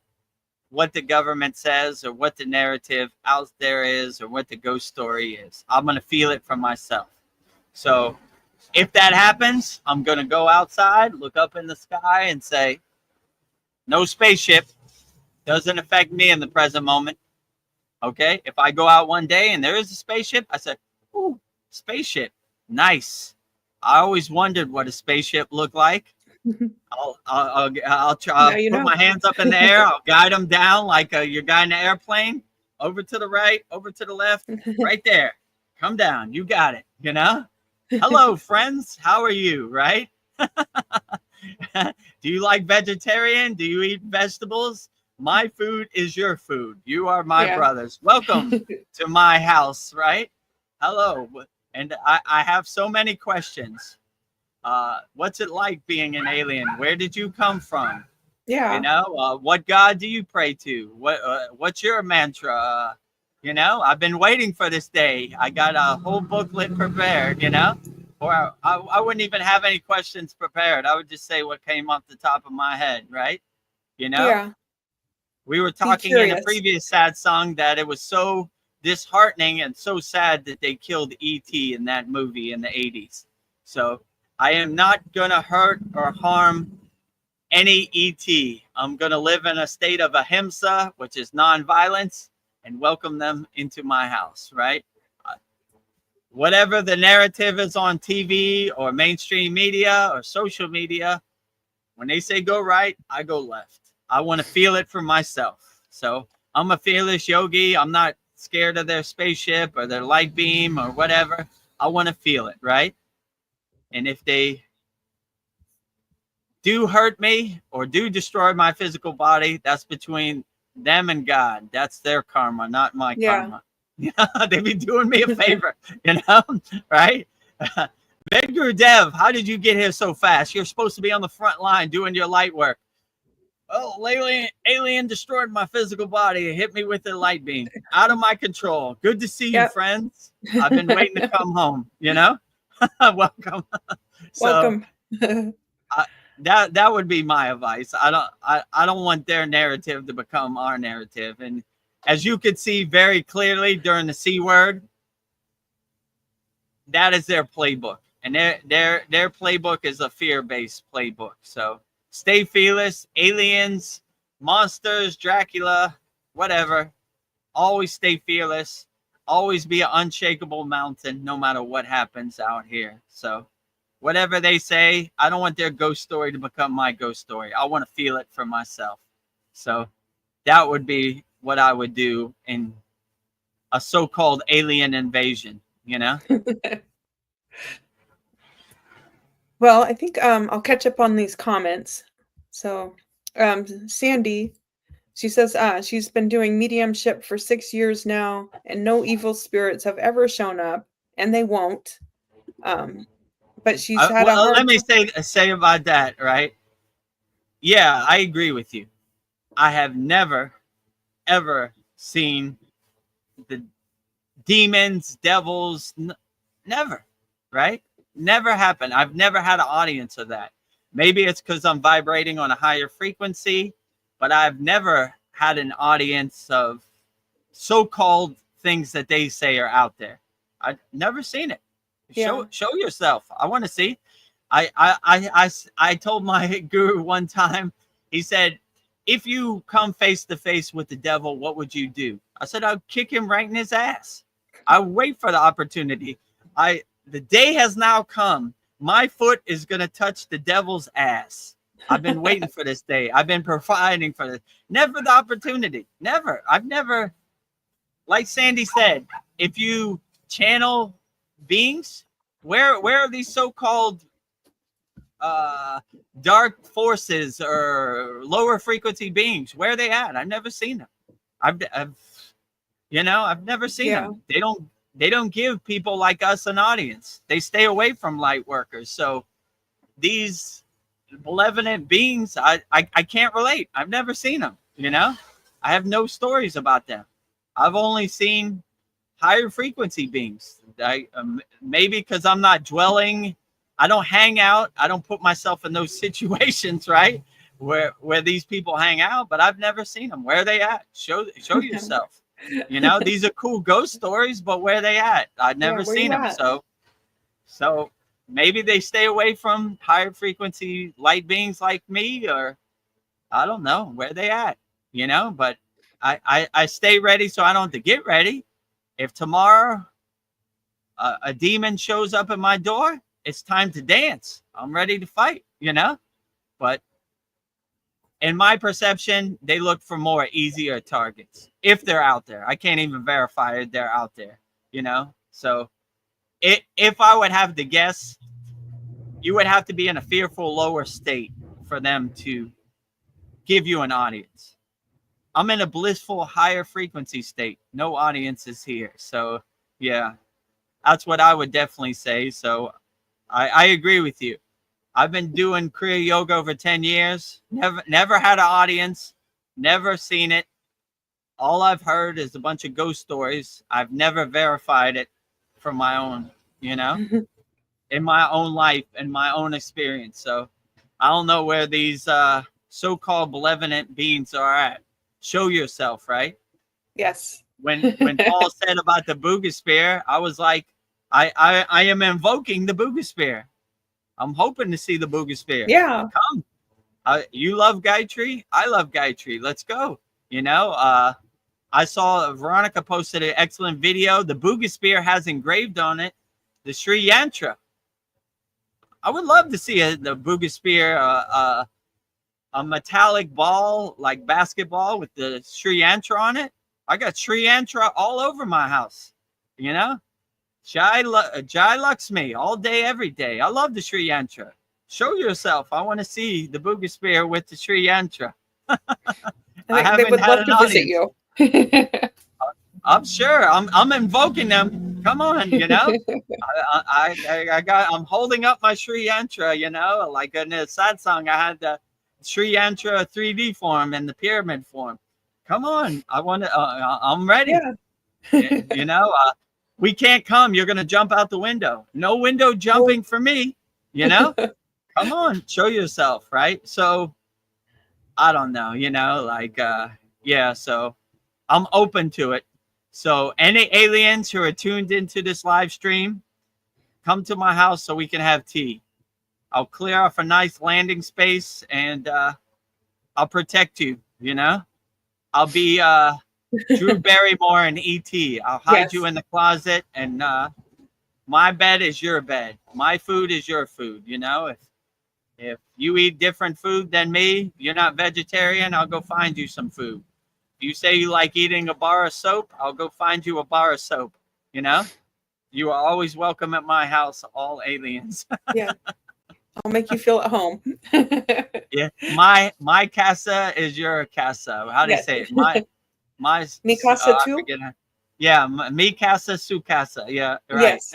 what the government says or what the narrative out there is or what the ghost story is. I'm going to feel it for myself. So if that happens, I'm going to go outside, look up in the sky and say, no spaceship. Doesn't affect me in the present moment. Okay? If I go out one day and there is a spaceship, I say, ooh, spaceship. Nice. I always wondered what a spaceship looked like. I'll try. Put my hands up in the air. I'll guide them down like you're guiding an airplane. over to the right, over to the left, right there. Come down. You got it. You know? Hello, friends. How are you? Right? Do you like vegetarian? Do you eat vegetables? My food is your food. You are my brothers. Welcome to my house, right? Hello. And I have so many questions. What's it like being an alien? Where did you come from? Yeah. You know, what God do you pray to? What's your mantra? You know, I've been waiting for this day. I got a whole booklet prepared, you know, or I wouldn't even have any questions prepared. I would just say what came off the top of my head, right? You know? Yeah. We were talking in a previous sad song that it was so disheartening and so sad that they killed E.T. in that movie in the 80s. So I am not going to hurt or harm any ET. I'm going to live in a state of ahimsa, which is nonviolence, and welcome them into my house, right? Whatever the narrative is on TV or mainstream media or social media, when they say go right, I go left. I want to feel it for myself. So I'm a fearless yogi. I'm not scared of their spaceship or their light beam or whatever. I want to feel it, right? And if they do hurt me or do destroy my physical body, that's between them and God. That's their karma, not my karma. You know, they be doing me a favor, you know, right? Vedagurudev, how did you get here so fast? You're supposed to be on the front line doing your light work. Oh, alien destroyed my physical body. It hit me with a light beam. Out of my control. Good to see you, friends. I've been waiting to come home, you know? Welcome. Welcome. That would be my advice. I don't want their narrative to become our narrative. And as you could see very clearly during the C word, that is their playbook. And their playbook is a fear-based playbook. So stay fearless, aliens, monsters, Dracula, whatever. Always stay fearless. Always be an unshakable mountain no matter what happens out here. So whatever they say, I don't want their ghost story to become my ghost story. I want to feel it for myself. So that would be what I would do in a so-called alien invasion, you know? Well, I think I'll catch up on these comments. So Sandy, she says she's been doing mediumship for 6 years now, and no evil spirits have ever shown up, and they won't. But she's had a hard let me say about that, right? Yeah, I agree with you. I have never, ever seen the demons, devils, never, right? Never happened. I've never had an audience of that. Maybe it's because I'm vibrating on a higher frequency, but I've never had an audience of so-called things that they say are out there. I've never seen it. Yeah. Show yourself. I want to see. I told my guru one time, he said, if you come face to face with the devil, what would you do? I said, I'd kick him right in his ass. I wait for the opportunity. The day has now come. My foot is going to touch the devil's ass. I've been waiting for this day. I've been providing for this. Never the opportunity. Never. I've never, like Sandy said, if you channel beings, where are these so-called dark forces or lower frequency beings? Where are they at? I've never seen them. I've never seen them. They don't give people like us an audience. They stay away from light workers. So these malevolent beings, I can't relate. I've never seen them, you know? I have no stories about them. I've only seen higher frequency beings. Maybe because I'm not dwelling, I don't hang out, I don't put myself in those situations, right? Where these people hang out, but I've never seen them. Where are they at? Show yourself. You know, these are cool ghost stories, but where are they at? I've never seen them. So maybe they stay away from higher frequency light beings like me, or I don't know where they at, you know, but I stay ready so I don't have to get ready. If tomorrow a demon shows up at my door, it's time to dance. I'm ready to fight, you know, but in my perception, they look for more easier targets if they're out there. I can't even verify if they're out there, you know? So if I would have to guess, you would have to be in a fearful lower state for them to give you an audience. I'm in a blissful higher frequency state. No audience is here. So yeah, that's what I would definitely say. So I agree with you. I've been doing Kriya yoga over 10 years. Never had an audience. Never seen it. All I've heard is a bunch of ghost stories. I've never verified it from my own, you know, in my own life and my own experience. So I don't know where these so-called malevolent beings are at. Show yourself, right? Yes. When Paul said about the Boogosphere, I was like, I am invoking the Boogosphere. I'm hoping to see the Boogosphere. Yeah. Come. You love Gayatri. I love Gayatri. Let's go. You know, I saw Veronica posted an excellent video. The Boogosphere has engraved on it the Sri Yantra. I would love to see the Boogosphere, a metallic ball like basketball with the Sri Yantra on it. I got Sri Yantra all over my house. You know, Jai Lakshmi all day, every day. I love the Sri Yantra. Show yourself. I want to see the Boogosphere with the Sri Yantra. I think they would love to visit you. I'm sure. I'm invoking them. Come on, you know. I'm holding up my Sri Yantra, you know, like in the sad song. I had the Sri Yantra 3D form and the pyramid form. Come on, I want to. I'm ready. Yeah. You know, we can't come. You're gonna jump out the window. No window jumping for me. You know. Come on, show yourself, right? So I don't know, you know, like yeah. So I'm open to it. So any aliens who are tuned into this live stream, come to my house so we can have tea. I'll clear off a nice landing space and I'll protect you, you know? I'll be Drew Barrymore and E.T. I'll hide you in the closet and my bed is your bed. My food is your food, you know? If you eat different food than me, you're not vegetarian, I'll go find you some food. You say you like eating a bar of soap, I'll go find you a bar of soap. You know, you are always welcome at my house, all aliens. Yeah, I'll make you feel at home. Yeah, my casa is your casa. How do you say it? My mi casa too. Yeah, mi casa, su casa. Yeah, right. Yes.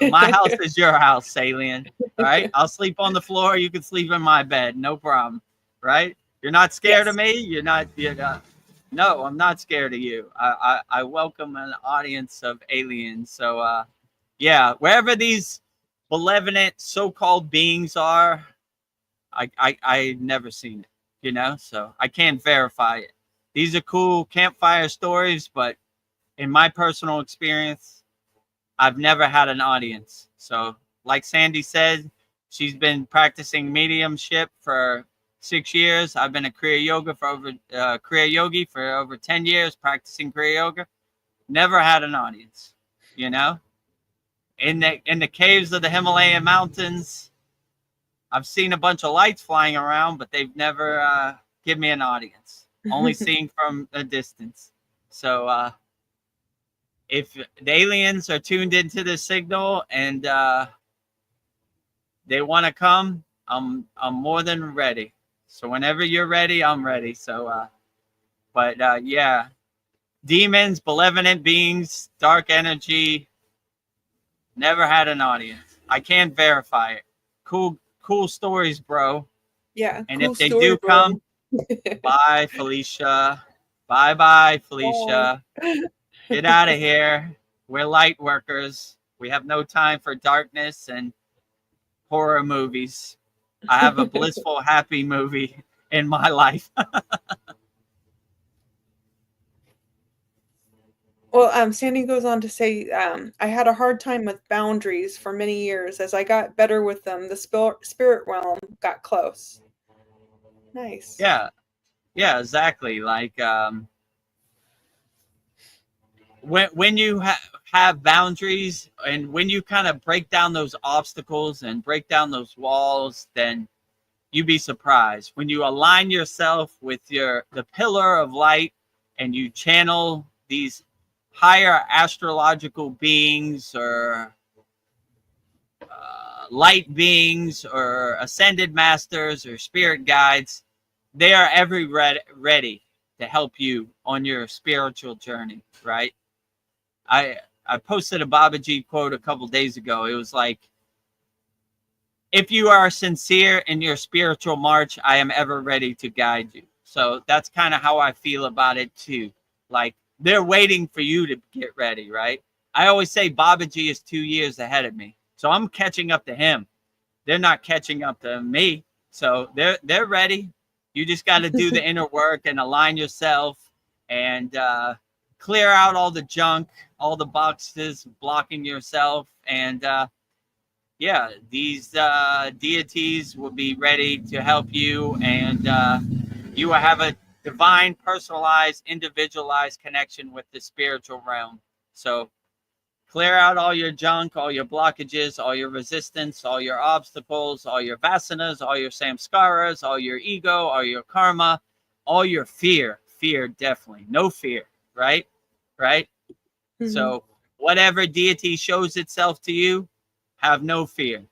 My house is your house, alien. Right? I'll sleep on the floor. You can sleep in my bed, no problem. Right? You're not scared of me. You're not. No, I'm not scared of you. I welcome an audience of aliens. So, yeah, wherever these malevolent so-called beings are, I never seen it, you know, so I can't verify it. These are cool campfire stories, but in my personal experience, I've never had an audience. So, like Sandy said, she's been practicing mediumship for 6 years. I've been a Kriya yogi for over 10 years, practicing Kriya yoga. Never had an audience, you know. In the caves of the Himalayan mountains, I've seen a bunch of lights flying around, but they've never given me an audience. Only seen from a distance. So if the aliens are tuned into this signal and they want to come, I'm more than ready. So whenever you're ready, I'm ready. So, yeah, demons, malevolent beings, dark energy, never had an audience. I can't verify it. Cool stories, bro. Yeah. And cool if they do come, bye, Felicia. Bye, Felicia. Oh. Get out of here. We're light workers. We have no time for darkness and horror movies. I have a blissful, happy movie in my life. Well, Sandy goes on to say, I had a hard time with boundaries for many years. As I got better with them, the spirit realm got close. Nice. Yeah, exactly. Like when you have boundaries and when you kind of break down those obstacles and break down those walls, then you'd be surprised when you align yourself with the pillar of light and you channel these higher astrological beings or light beings or ascended masters or spirit guides. They are ready to help you on your spiritual journey, right? I posted a Babaji quote a couple days ago. It was like, if you are sincere in your spiritual march, I am ever ready to guide you. So that's kind of how I feel about it too. Like, they're waiting for you to get ready, right? I always say Babaji is 2 years ahead of me. So I'm catching up to him. They're not catching up to me. So they're ready. You just got to do the inner work and align yourself and clear out all the junk, all the boxes blocking yourself. And yeah, these deities will be ready to help you, and you will have a divine, personalized, individualized connection with the spiritual realm. So clear out all your junk, all your blockages, all your resistance, all your obstacles, all your vasanas, all your samskaras, all your ego, all your karma, all your fear. Fear, definitely. No fear, right? Right? Mm-hmm. So whatever deity shows itself to you, have no fear,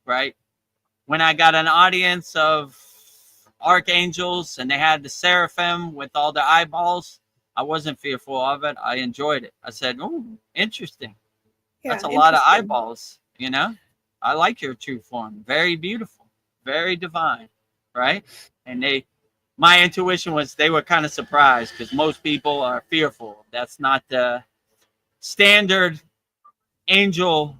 right? When I got an audience of archangels and they had the seraphim with all the eyeballs, I wasn't fearful of it. I enjoyed it. I said, oh, interesting. Yeah, that's a lot of eyeballs, you know? I like your true form. Very beautiful, very divine, right? And my intuition was they were kind of surprised because most people are fearful. That's not the standard angel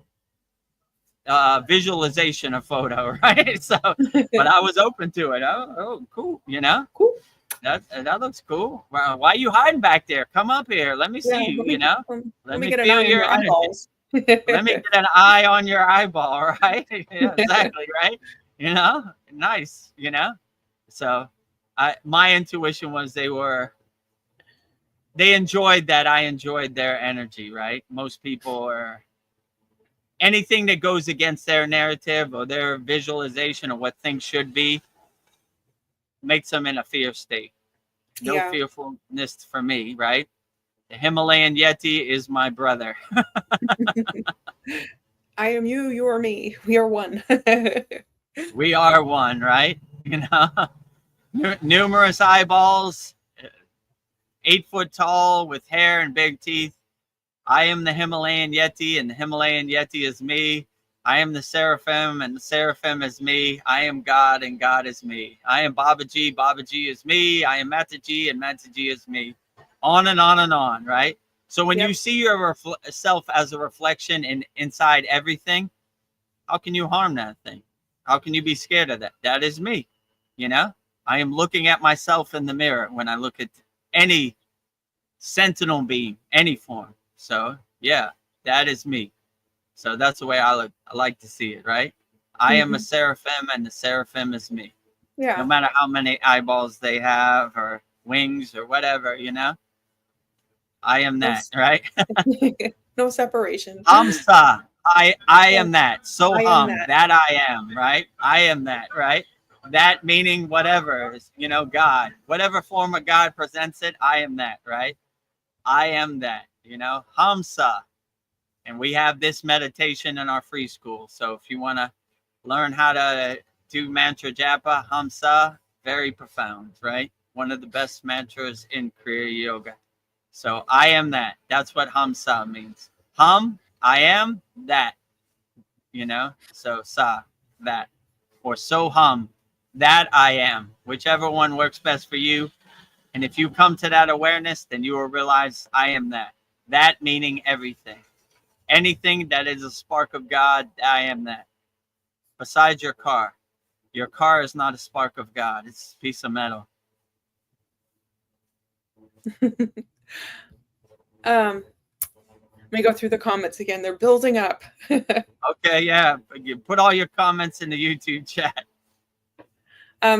visualization of photo, right? So, but I was open to it. Oh, cool, you know? Cool. That looks cool. Why are you hiding back there? Come up here. Let me see you, you know? Let me feel your eyeballs. Let me get an eye on your eyeball, right? Yeah, exactly, right? You know? Nice, you know? So my intuition was they enjoyed that. I enjoyed their energy, right? Most people are, anything that goes against their narrative or their visualization of what things should be makes them in a fear state. No fearfulness for me, right? The Himalayan Yeti is my brother. I am you, you are me. We are one. We are one, right? You know, numerous eyeballs, 8 foot tall with hair and big teeth. I am the Himalayan Yeti, and the Himalayan Yeti is me. I am the Seraphim, and the Seraphim is me. I am God, and God is me. I am Babaji, Babaji is me. I am Mataji, and Mataji is me. On and on and on, right? So when you see yourself as a reflection inside everything, how can you harm that thing? How can you be scared of that? That is me, you know? I am looking at myself in the mirror when I look at any sentinel being, any form. So, yeah, that is me. So that's the way I like to see it, right? I am a seraphim, and the seraphim is me. Yeah. No matter how many eyeballs they have or wings or whatever, you know? I am that, right? No separation. Hamsa. I am that. Soham. That I am, right? I am that, right? That meaning whatever is, you know, God. Whatever form of God presents it, I am that, right? I am that, you know? Hamsa. And we have this meditation in our free school. So if you want to learn how to do mantra japa, Hamsa, very profound, right? One of the best mantras in Kriya Yoga. So I am that. That's what Hamsa means. Hum, I am that, you know? So sa, that. Or so hum, that I am. Whichever one works best for you. And if you come to that awareness, then you will realize I am that. That meaning everything. Anything that is a spark of God, I am that. Besides your car. Your car is not a spark of God. It's a piece of metal. Let me go through the comments again. They're building up. Okay, yeah. You put all your comments in the YouTube chat.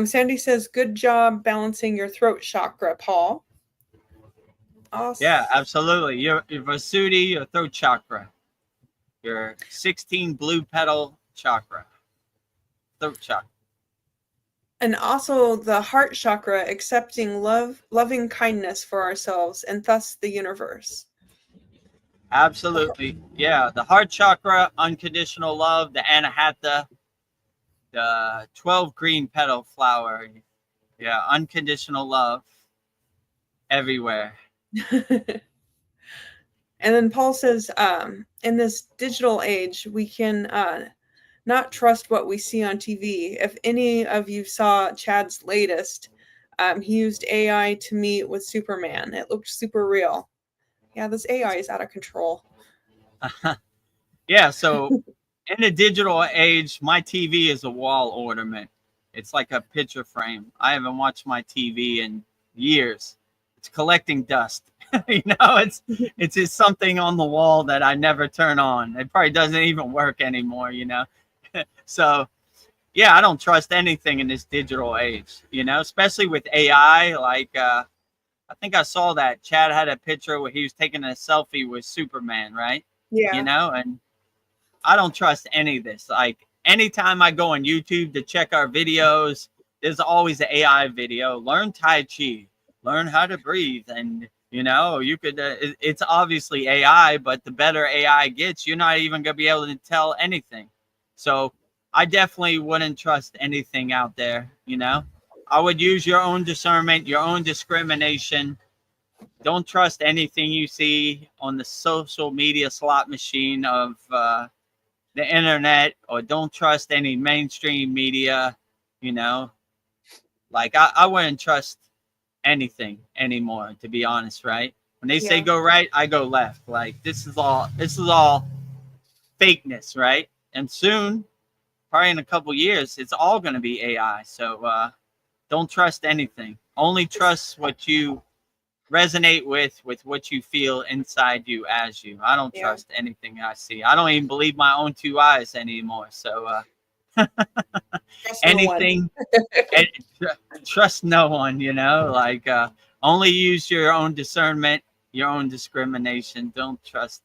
Sandy says, good job balancing your throat chakra, Paul. Awesome. Yeah, absolutely. Your Vasuddhi, your throat chakra. Your 16 blue petal chakra. Throat chakra. And also the heart chakra, accepting love, loving kindness for ourselves and thus the universe. Absolutely. Yeah. The heart chakra, unconditional love, the anahata, the 12 green petal flower. Yeah. Unconditional love everywhere. And then Paul says, in this digital age, we can not trust what we see on TV. If any of you saw Chad's latest, he used AI to meet with Superman. It looked super real. Yeah, this AI is out of control. Yeah. So in the digital age, my TV is a wall ornament. It's like a picture frame. I haven't watched my TV in years. It's collecting dust. It's just something on the wall that I never turn on. It probably doesn't even work anymore. So yeah, I don't trust anything in this digital age. Especially with AI. Like I think I saw that Chad had a picture where he was taking a selfie with Superman, right? Yeah. And I don't trust any of this. Like anytime I go on YouTube to check our videos, there's always an AI video. Learn Tai Chi, learn how to breathe. And, you could, it's obviously AI, but the better AI gets, you're not even going to be able to tell anything. So I definitely wouldn't trust anything out there. I would use your own discernment, your own discrimination. Don't trust anything you see on the social media slot machine of, the internet, or don't trust any mainstream media. Like I wouldn't trust anything anymore, to be honest. Right, when they say go right, I go left. Like this is all fakeness, right? And soon, probably in a couple years, it's all going to be AI. So don't trust anything. Only trust what you resonate with what you feel inside you as you. I don't trust anything I see. I don't even believe my own two eyes anymore. So anything, trust no one. Like only use your own discernment, your own discrimination. Don't trust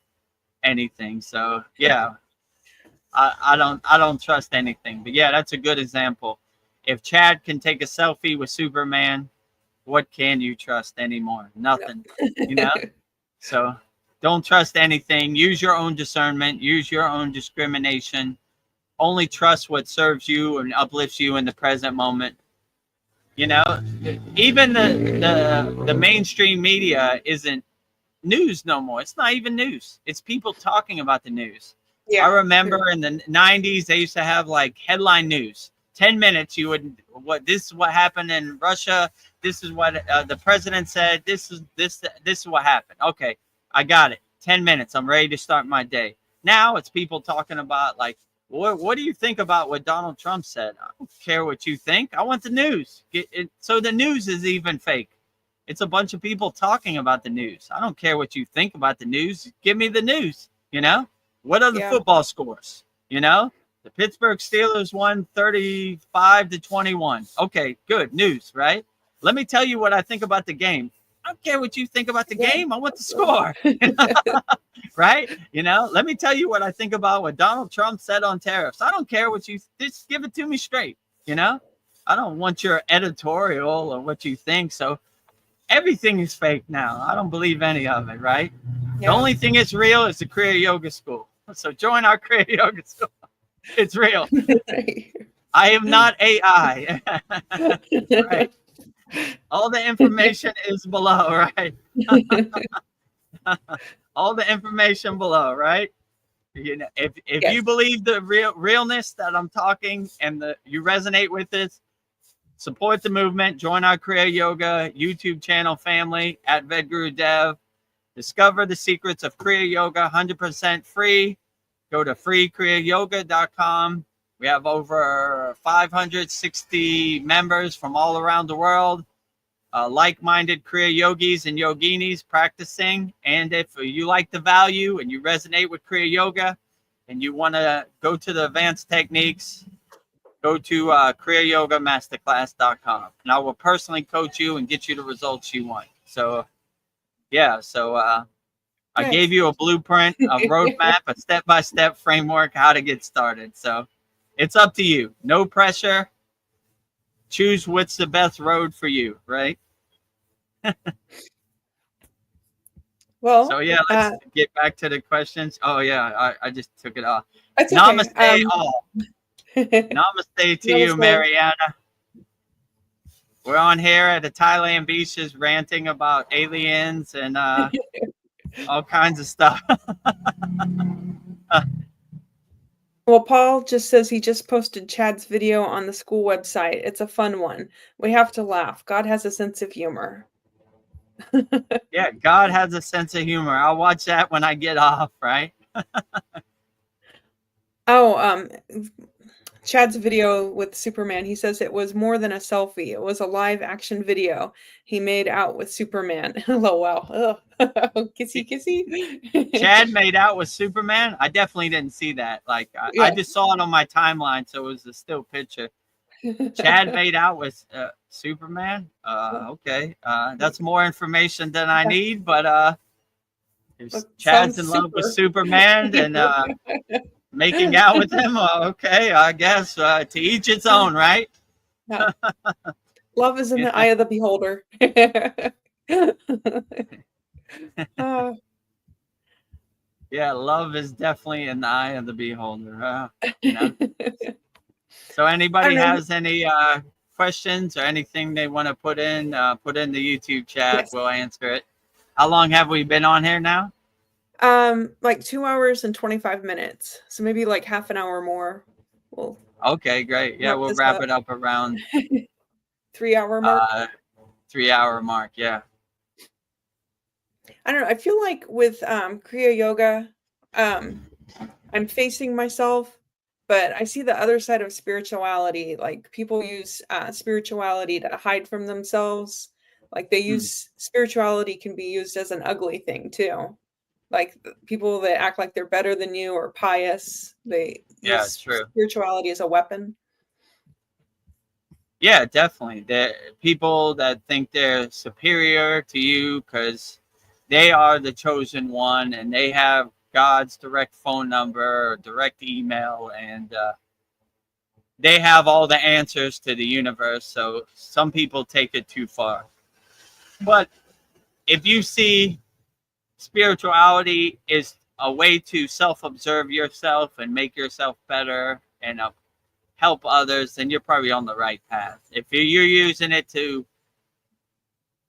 anything. So yeah, I don't trust anything. But yeah, that's a good example. If Chad can take a selfie with Superman, what can you trust anymore? Nothing. So don't trust anything. Use your own discernment. Use your own discrimination. Only trust what serves you and uplifts you in the present moment. Even the mainstream media isn't news no more. It's not even news. It's people talking about the news. I remember in the 90s, they used to have like headline news. 10 minutes, you would, this is what happened in Russia. This is what the president said. This is what happened. Okay, I got it. 10 minutes. I'm ready to start my day. Now it's people talking about like, what do you think about what Donald Trump said? I don't care what you think. I want the news. So the news is even fake. It's a bunch of people talking about the news. I don't care what you think about the news. Give me the news. What are the football scores? The Pittsburgh Steelers won 35-21. Okay, good news, right? Let me tell you what I think about the game. I don't care what you think about the game. I want the score. Right? Let me tell you what I think about what Donald Trump said on tariffs. I don't care what you just give it to me straight. I don't want your editorial or what you think. So everything is fake now. I don't believe any of it, right? The only thing that's real is the Kriya Yoga School. So join our Kriya Yoga School. It's real. I am not AI. Right. All the information is below, right? All the information below, right? If you believe the realness that I'm talking and you resonate with this, support the movement. Join our Kriya Yoga YouTube channel family at Vedagurudev. Discover the secrets of Kriya Yoga, 100% free. Go to freekriyayoga.com. We have over 560 members from all around the world, like-minded Kriya yogis and yoginis practicing. And if you like the value and you resonate with Kriya Yoga and you want to go to the advanced techniques, go to kriyayogamasterclass.com. And I will personally coach you and get you the results you want. So, yeah. So, I gave you a blueprint, a roadmap, a step-by-step framework how to get started. So it's up to you. No pressure. choose what's the best road for you, right? Well, so yeah, let's get back to the questions. Oh yeah, I just took it off. That's okay. Namaste all. Namaste to you, Namaste. Mariana. We're on here at the Thailand beaches ranting about aliens and all kinds of stuff. Well, Paul just says he just posted Chad's video on the SKOOL website. It's a fun one. We have to laugh. God has a sense of humor. Yeah, God has a sense of humor. I'll watch that when I get off, right? Chad's video with Superman, he says it was more than a selfie. It was a live action video. He made out with Superman. LOL. Kissy, kissy. Chad made out with Superman? I definitely didn't see that. Like, I just saw it on my timeline, so it was a still picture. Chad made out with Superman? Okay. That's more information than I need, but if Chad's in love with Superman and making out with him, okay, I guess to each its own, right? Yeah. Love is in the eye of the beholder. Yeah, love is definitely in the eye of the beholder. You know? So anybody has any questions or anything they want to put in the YouTube chat, yes. We'll answer it. How long have we been on here now? Like 2 hours and 25 minutes. So maybe like half an hour more. Okay, great. Yeah, we'll wrap it up around 3 hour mark. 3 hour mark, yeah. I don't know. I feel like with Kriya Yoga, I'm facing myself, but I see the other side of spirituality. Like people use spirituality to hide from themselves. Like they use spirituality can be used as an ugly thing too. Like people that act like they're better than you or pious, they use spirituality as a weapon. Yeah, definitely. The people that think they're superior to you because they are the chosen one and they have God's direct phone number or direct email and they have all the answers to the universe. So some people take it too far. But if you see spirituality is a way to self-observe yourself and make yourself better and help others, then you're probably on the right path. If you're using it to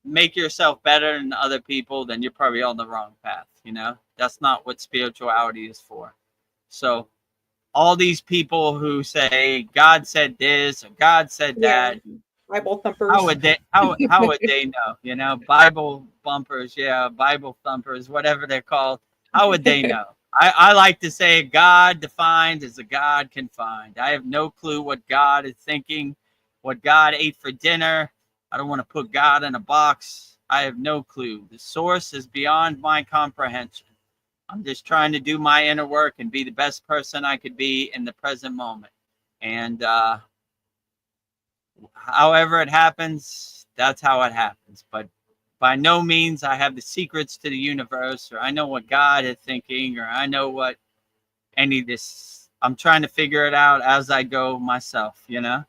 make yourself better than other people, then you're probably on the wrong path. You know, that's not what spirituality is for. So all these people who say God said this or God said that, Bible thumpers. how would they know? You know, Bible bumpers, Bible thumpers, whatever they're called. How would they know? I like to say God defined as a God can find. I have no clue what God is thinking, what God ate for dinner. I don't want to put God in a box. I have no clue. The source is beyond my comprehension. I'm just trying to do my inner work and be the best person I could be in the present moment. And however it happens, that's how it happens. But by no means I have the secrets to the universe, or I know what God is thinking, or I know what any of this. I'm trying to figure it out as I go myself, you know?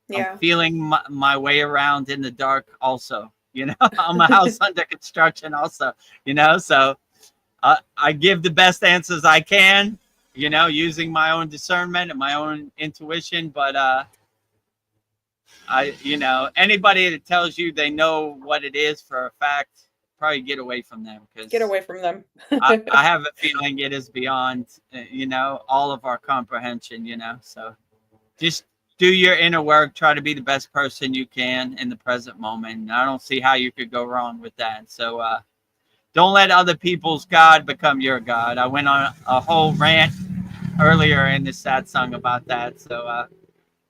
Yeah. I'm feeling my way around in the dark also, you know? I'm a house under construction also, you know? So I give the best answers I can, you know, using my own discernment and my own intuition, but you know, anybody that tells you they know what it is for a fact, probably get away from them. Get away from them. I have a feeling it is beyond, you know, all of our comprehension, you know. So just do your inner work. Try to be the best person you can in the present moment. And I don't see how you could go wrong with that. So don't let other people's God become your God. I went on a whole rant earlier in this sad song about that. So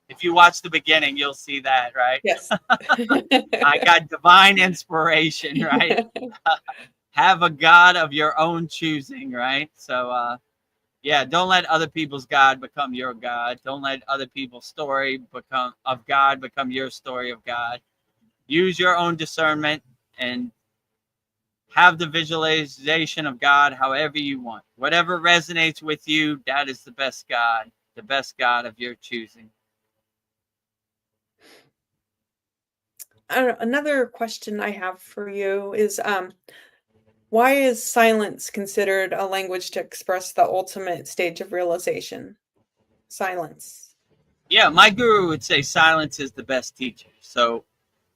if you watch the beginning, you'll see that, right? Yes. I got divine inspiration, right? Have a God of your own choosing, right? So, yeah, don't let other people's God become your God. Don't let other people's story of God become your story of God. Use your own discernment and have the visualization of God however you want. Whatever resonates with you, that is the best God of your choosing. Another question I have for you is, why is silence considered a language to express the ultimate stage of realization? Silence. Yeah, my guru would say silence is the best teacher. So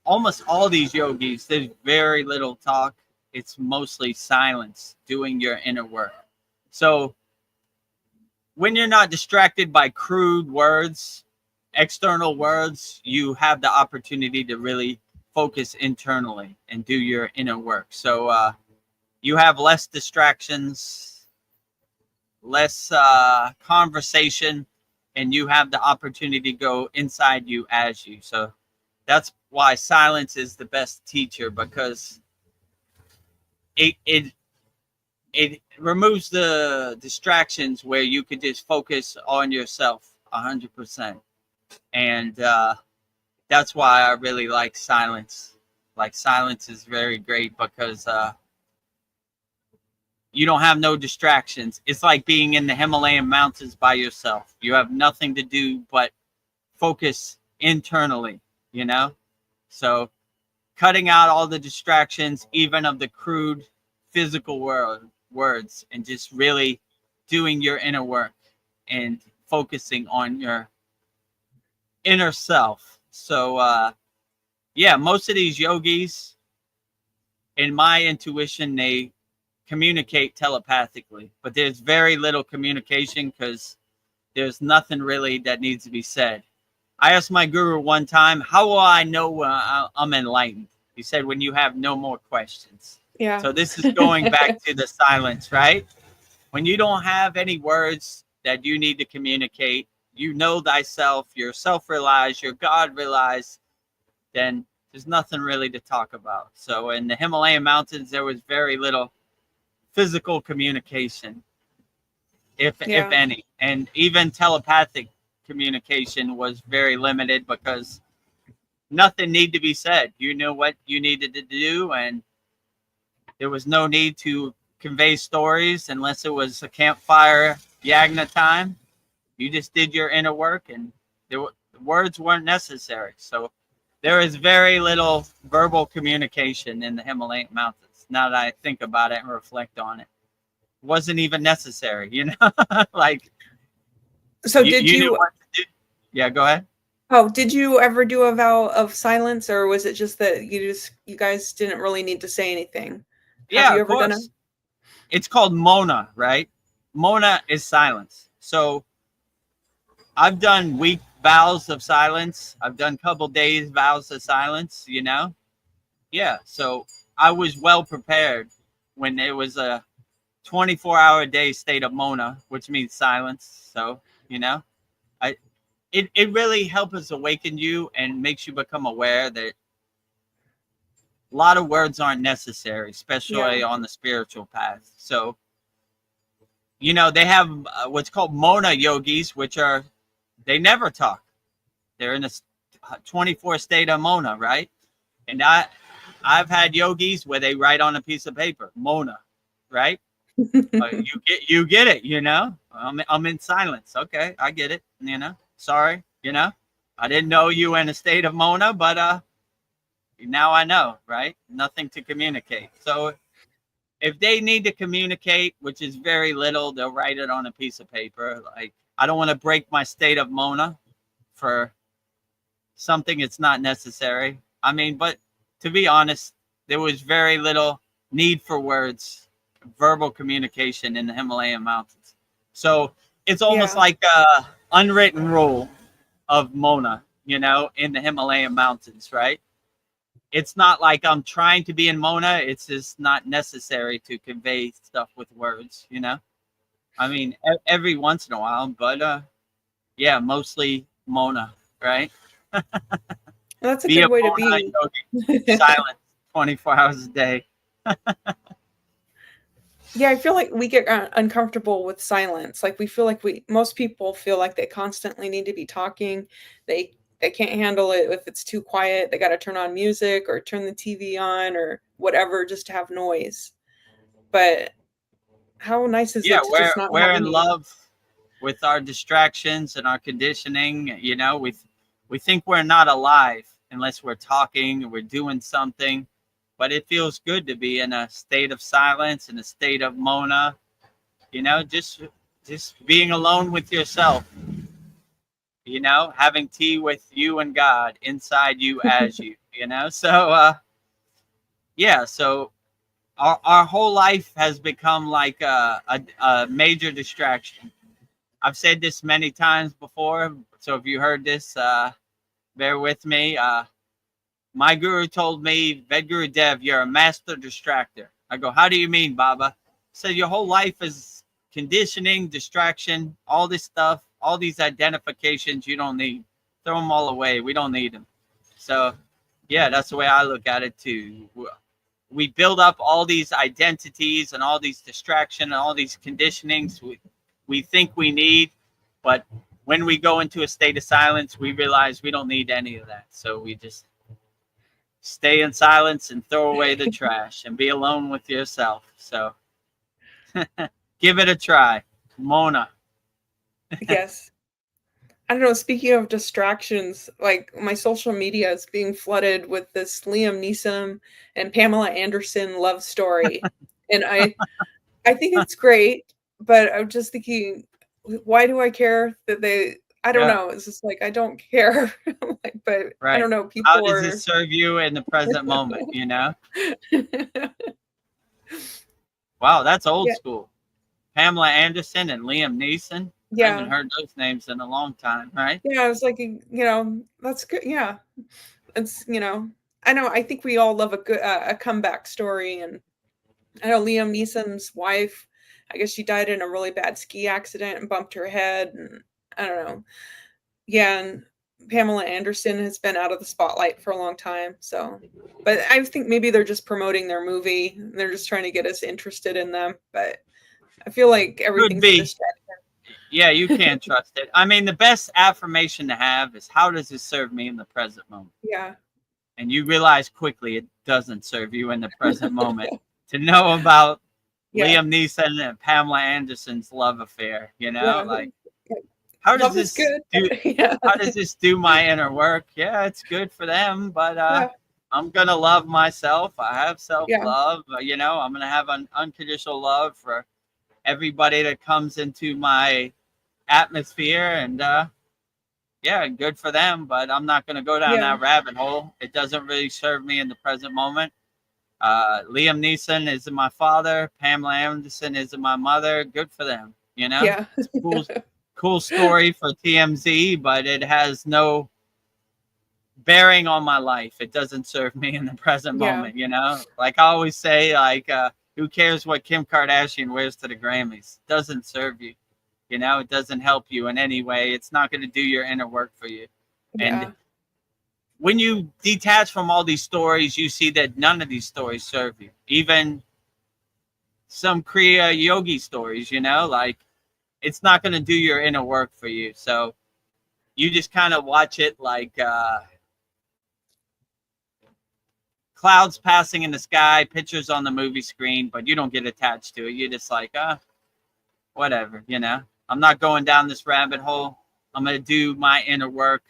almost all these yogis, there's very little talk. It's mostly silence, doing your inner work. So when you're not distracted by crude words, external words, you have the opportunity to really focus internally and do your inner work. So you have less distractions, less conversation, and you have the opportunity to go inside you as you. So that's why silence is the best teacher, because it removes the distractions where you could just focus on yourself 100%. And that's why I really like silence. Like, silence is very great because you don't have no distractions. It's like being in the Himalayan mountains by yourself. You have nothing to do but focus internally, you know? So cutting out all the distractions, even of the crude physical words, and just really doing your inner work and focusing on your inner self. So yeah, most of these yogis, in my intuition, they communicate telepathically, but there's very little communication because there's nothing really that needs to be said. I asked my guru one time, how will I know when I'm enlightened? He said, when you have no more questions. Yeah. So this is going back to the silence, right? When you don't have any words that you need to communicate, you know thyself, you're self-realized, you're God-realized, then there's nothing really to talk about. So in the Himalayan mountains, there was very little physical communication, if any. And even telepathic communication was very limited because nothing needed to be said. You knew what you needed to do, and there was no need to convey stories unless it was a campfire yagna time. You just did your inner work, and words weren't necessary. So there is very little verbal communication in the Himalayan mountains. Now that I think about it and reflect on it, it wasn't even necessary, you know? Like, so did you knew what to do. Yeah, go ahead. Oh, did you ever do a vow of silence, or was it just that you guys didn't really need to say anything? Yeah, Have you of ever done course. it? It's called Mona, right? Mona is silence. So I've done week vows of silence. I've done couple days vows of silence, you know? Yeah, so I was well prepared when it was a 24-hour day state of Mona, which means silence. So, you know, it really helps us awaken you and makes you become aware that a lot of words aren't necessary, especially on the spiritual path. So, you know, they have what's called Mona yogis, which are, they never talk. They're in a 24 state of Mona, right? And I've had yogis where they write on a piece of paper, Mona, right? You get it, you know? I'm in silence. Okay, I get it, you know? Sorry, you know? I didn't know you were in a state of Mona, but now I know, right? Nothing to communicate. So if they need to communicate, which is very little, they'll write it on a piece of paper. Like, I don't want to break my state of Mona for something it's not necessary. I mean, but to be honest, there was very little need for words, verbal communication in the Himalayan mountains. So it's almost like a unwritten rule of Mona, you know, in the Himalayan mountains, right? It's not like I'm trying to be in Mona. It's just not necessary to convey stuff with words, you know? I mean, every once in a while, but yeah, mostly Mona, right? That's a good way to be. Silent 24 hours a day. Yeah, I feel like we get uncomfortable with silence. Like we feel like most people feel like they constantly need to be talking. They can't handle it if it's too quiet. They got to turn on music or turn the TV on or whatever just to have noise. But how nice is it to just not we're have in any? love with our distractions and our conditioning. You know, we think we're not alive unless we're talking or we're doing something. But it feels good to be in a state of silence, in a state of mona, you know, just being alone with yourself, you know, having tea with you and God inside you as you, you know. So yeah, so our whole life has become like a major distraction. I've said this many times before, so if you heard this, bear with me. My guru told me, Vedagurudev, you're a master distractor. I go, how do you mean, Baba? He said, your whole life is conditioning, distraction, all this stuff, all these identifications you don't need. Throw them all away. We don't need them. So, yeah, that's the way I look at it too. We build up all these identities and all these distractions and all these conditionings we think we need, but when we go into a state of silence, we realize we don't need any of that. So we just stay in silence and throw away the trash and be alone with yourself. So give it a try. Mona. Yes. I don't know. Speaking of distractions, like my social media is being flooded with this Liam Neeson and Pamela Anderson love story. And I think it's great, but I'm just thinking, why do I care that I don't know. It's just like, I don't care. Like, but right. I don't know. How People does it serve you in the present moment, you know? Wow, that's old school. Pamela Anderson and Liam Neeson. I haven't heard those names in a long time, right? Yeah, I was like, you know, that's good. Yeah. It's, you know, I think we all love a good a comeback story. And I know Liam Neeson's wife, I guess she died in a really bad ski accident and bumped her head. And I don't know. Yeah, and Pamela Anderson has been out of the spotlight for a long time. So, but I think maybe they're just promoting their movie. They're just trying to get us interested in them. But I feel like everything's a distraction. Yeah, you can't trust it. I mean, the best affirmation to have is, how does this serve me in the present moment? Yeah. And you realize quickly it doesn't serve you in the present moment. To know about Liam Neeson and Pamela Anderson's love affair, you know, like, how does this do? How does this do my inner work? Yeah, it's good for them, but I'm gonna love myself. I have self-love. You know, I'm gonna have an unconditional love for everybody that comes into my atmosphere, and yeah, good for them, but I'm not going to go down that rabbit hole. It doesn't really serve me in the present moment. Liam Neeson is my father. Pamela Anderson is my mother. Good for them, you know? Yeah. Cool story for TMZ, but it has no bearing on my life. It doesn't serve me in the present moment, you know? Like I always say, like, who cares what Kim Kardashian wears to the Grammys? Doesn't serve you. You know, it doesn't help you in any way. It's not going to do your inner work for you. And when you detach from all these stories, you see that none of these stories serve you. Even some Kriya yogi stories, you know, like, it's not going to do your inner work for you. So you just kind of watch it like clouds passing in the sky, pictures on the movie screen, but you don't get attached to it. You're just like, whatever, you know. I'm not going down this rabbit hole. I'm going to do my inner work.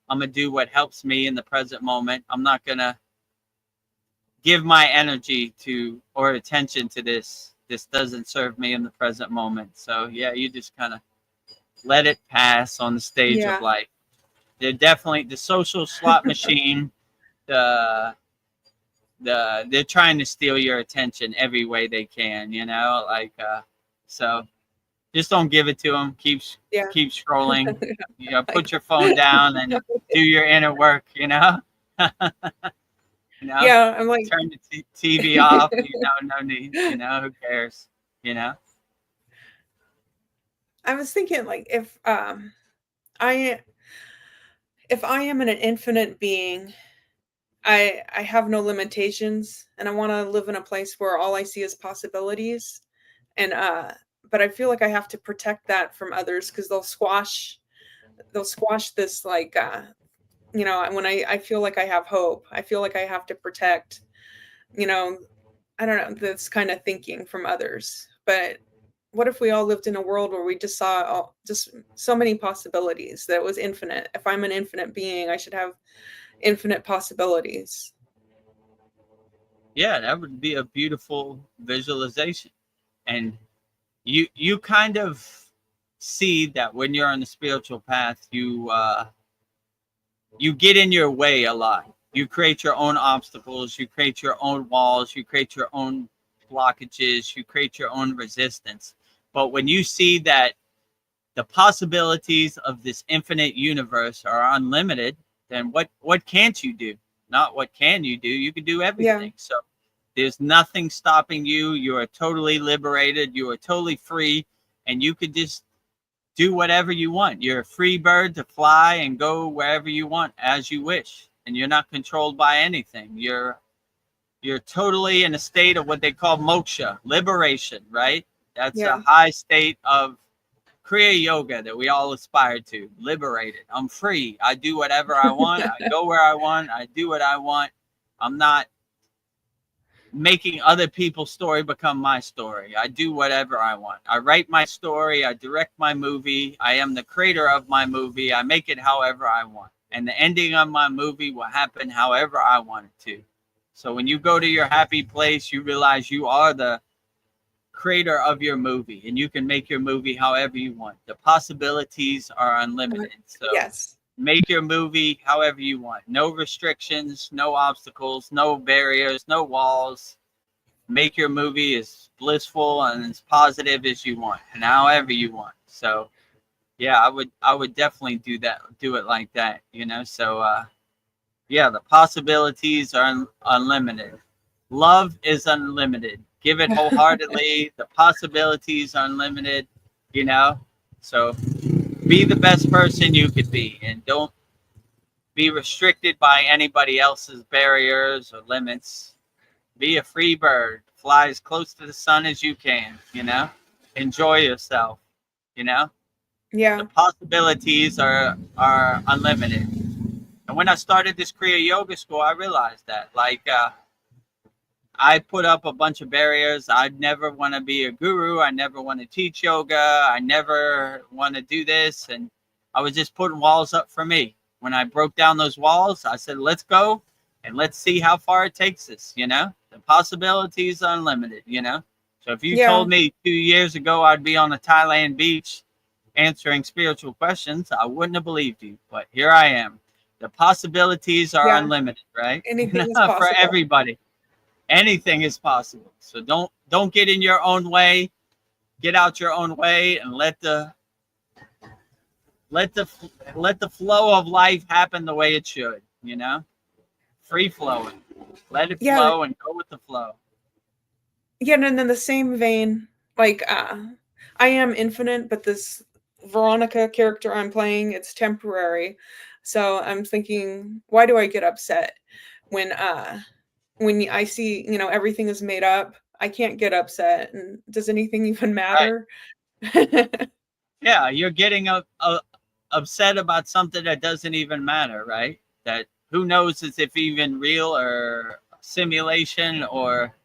I'm going to do what helps me in the present moment. I'm not going to give my energy to or attention to this. This doesn't serve me in the present moment. So, yeah, you just kind of let it pass on the stage of life. They're definitely the social slot machine. They're trying to steal your attention every way they can, you know, like, so just don't give it to them. Keep scrolling, you know, put your phone down and do your inner work, you know? You know? Yeah, I'm like, turn the TV off, you know, no need, you know, who cares, you know? I was thinking, like, if I am an infinite being, I have no limitations, and I want to live in a place where all I see is possibilities. And but I feel like I have to protect that from others, because they'll squash this, like, you know, when I feel like I have hope, I feel like I have to protect, you know, I don't know, this kind of thinking from others. But what if we all lived in a world where we just saw just so many possibilities, that it was infinite? If I'm an infinite being, I should have infinite possibilities. Yeah, that would be a beautiful visualization. And you kind of see that when you're on the spiritual path, you get in your way a lot. You create your own obstacles, you create your own walls, you create your own blockages, you create your own resistance. But when you see that the possibilities of this infinite universe are unlimited, then what can't you do? Not what can you do, you can do everything. So there's nothing stopping you. You are totally liberated, you are totally free, and you could just do whatever you want. You're a free bird to fly and go wherever you want as you wish, and you're not controlled by anything. You're totally in a state of what they call moksha, liberation, right? That's a high state of Kriya yoga that we all aspire to. Liberated. I'm free. I do whatever I want. I go where I want. I do what I want. I'm not making other people's story become my story. I do whatever I want. I write my story. I direct my movie. I am the creator of my movie. I make it however I want. And the ending of my movie will happen however I want it to. So when you go to your happy place, you realize you are the creator of your movie, and you can make your movie however you want. The possibilities are unlimited. So make your movie however you want. No restrictions, no obstacles, no barriers, no walls. Make your movie as blissful and as positive as you want, and however you want. So yeah, I would definitely do it like that, you know. So yeah, the possibilities are unlimited. Love is unlimited. Give it wholeheartedly. The possibilities are unlimited, you know. So be the best person you could be, and don't be restricted by anybody else's barriers or limits. Be a free bird. Fly as close to the sun as you can, you know. Enjoy yourself, you know. Yeah. The possibilities are unlimited. And when I started this Kriya Yoga School, I realized that, like, I put up a bunch of barriers. I never want to be a guru. I never want to teach yoga. I never want to do this. And I was just putting walls up for me. When I broke down those walls, I said, let's go and let's see how far it takes us, you know? The possibilities are unlimited, you know? So if you told me 2 years ago I'd be on a Thailand beach answering spiritual questions, I wouldn't have believed you. But here I am. The possibilities are unlimited, right? Anything is possible. For everybody. Anything is possible. So don't get in your own way. Get out your own way and let the flow of life happen the way it should, you know? Free flowing. Let it flow and go with the flow. Yeah, and in the same vein, like I am infinite, but this Veronica character I'm playing, it's temporary. So I'm thinking, why do I get upset when I see, you know, everything is made up? I can't get upset. And does anything even matter? Right. Yeah, you're getting upset about something that doesn't even matter, right? That who knows is if even real or simulation, or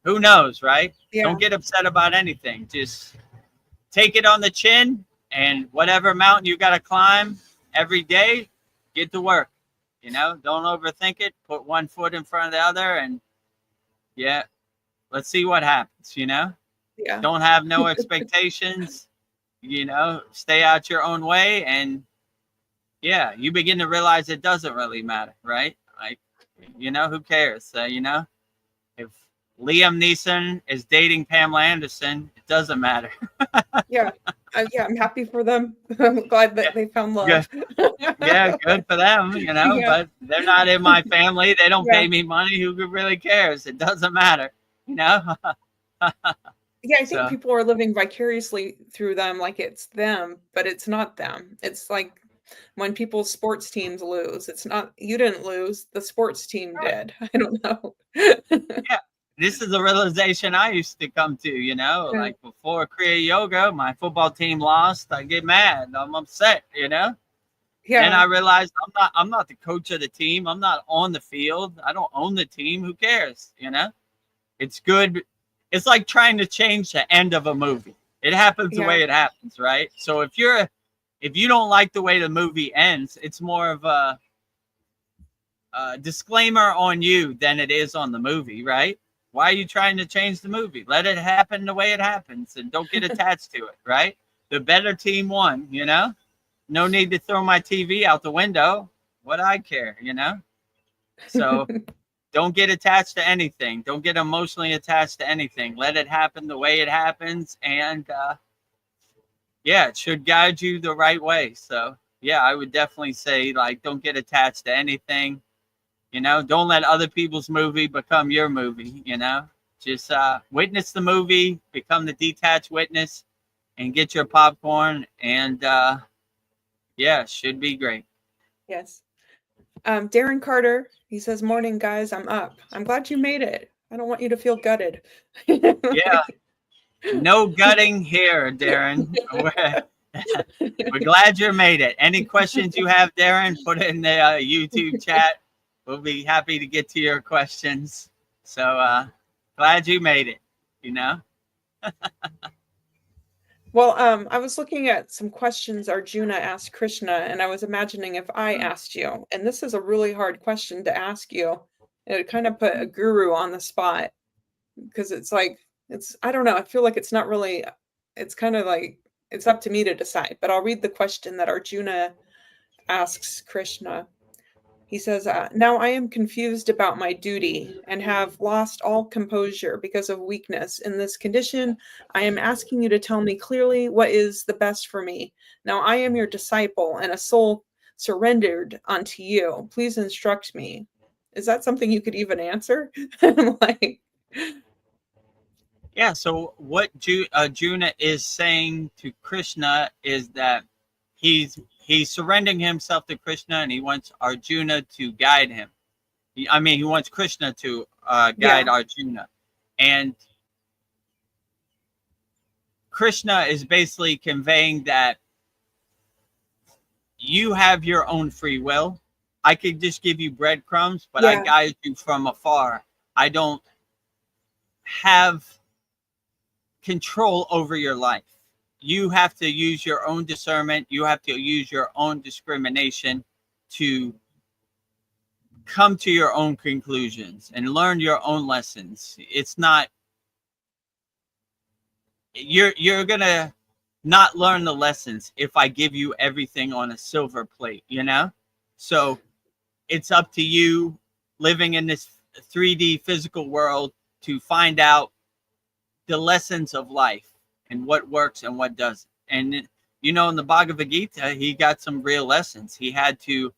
who knows, right? Don't get upset about anything. Just take it on the chin, and whatever mountain you got to climb every day, get to work. You know, don't overthink it. Put one foot in front of the other, and let's see what happens, you know? Yeah. Don't have no expectations, you know, stay out your own way, and you begin to realize it doesn't really matter, right? Like, you know, who cares? You know, if Liam Neeson is dating Pamela Anderson, it doesn't matter. I'm happy for them. I'm glad that they found love. Good for them, you know, but they're not in my family. They don't pay me money. Who really cares? It doesn't matter, you know? I think people are living vicariously through them like it's them, but it's not them. It's like when people's sports teams lose. It's not, you didn't lose, the sports team did. I don't know. This is a realization I used to come to, you know, like before Kriya Yoga, my football team lost. I get mad. I'm upset, you know? And I realized I'm not the coach of the team. I'm not on the field. I don't own the team. Who cares? You know, it's good. It's like trying to change the end of a movie. It happens the way it happens, right? So if you don't like the way the movie ends, it's more of a, disclaimer on you than it is on the movie, right? Why are you trying to change the movie? Let it happen the way it happens and don't get attached to it, right? The better team won, you know? No need to throw my TV out the window. What I care, you know? So don't get attached to anything. Don't get emotionally attached to anything. Let it happen the way it happens. And yeah, it should guide you the right way. So yeah, I would definitely say, like, don't get attached to anything. You know, don't let other people's movie become your movie, you know? Just witness the movie, become the detached witness, and get your popcorn. And yeah, should be great. Yes. Darren Carter, he says, morning, guys, I'm up. I'm glad you made it. I don't want you to feel gutted. Yeah. No gutting here, Darren. We're glad you made it. Any questions you have, Darren, put it in the YouTube chat. We'll be happy to get to your questions. So glad you made it, you know? Well, I was looking at some questions Arjuna asked Krishna, and I was imagining if I asked you, and this is a really hard question to ask you. It kind of put a guru on the spot because it's like, I don't know. I feel like it's not really, it's kind of like, it's up to me to decide, but I'll read the question that Arjuna asks Krishna. He says, now I am confused about my duty and have lost all composure because of weakness. In this condition, I am asking you to tell me clearly what is the best for me. Now I am your disciple and a soul surrendered unto you. Please instruct me. Is that something you could even answer? Like, yeah, so what Arjuna is saying to Krishna is that he's surrendering himself to Krishna, and he wants Arjuna to guide him. He wants Krishna to guide Arjuna. And Krishna is basically conveying that you have your own free will. I could just give you breadcrumbs, but I guide you from afar. I don't have control over your life. You have to use your own discernment. You have to use your own discrimination to come to your own conclusions and learn your own lessons. It's not, you're gonna not learn the lessons if I give you everything on a silver plate, you know? So it's up to you living in this 3D physical world to find out the lessons of life and what works and what doesn't. And, you know, in the Bhagavad Gita, he got some real lessons. He had to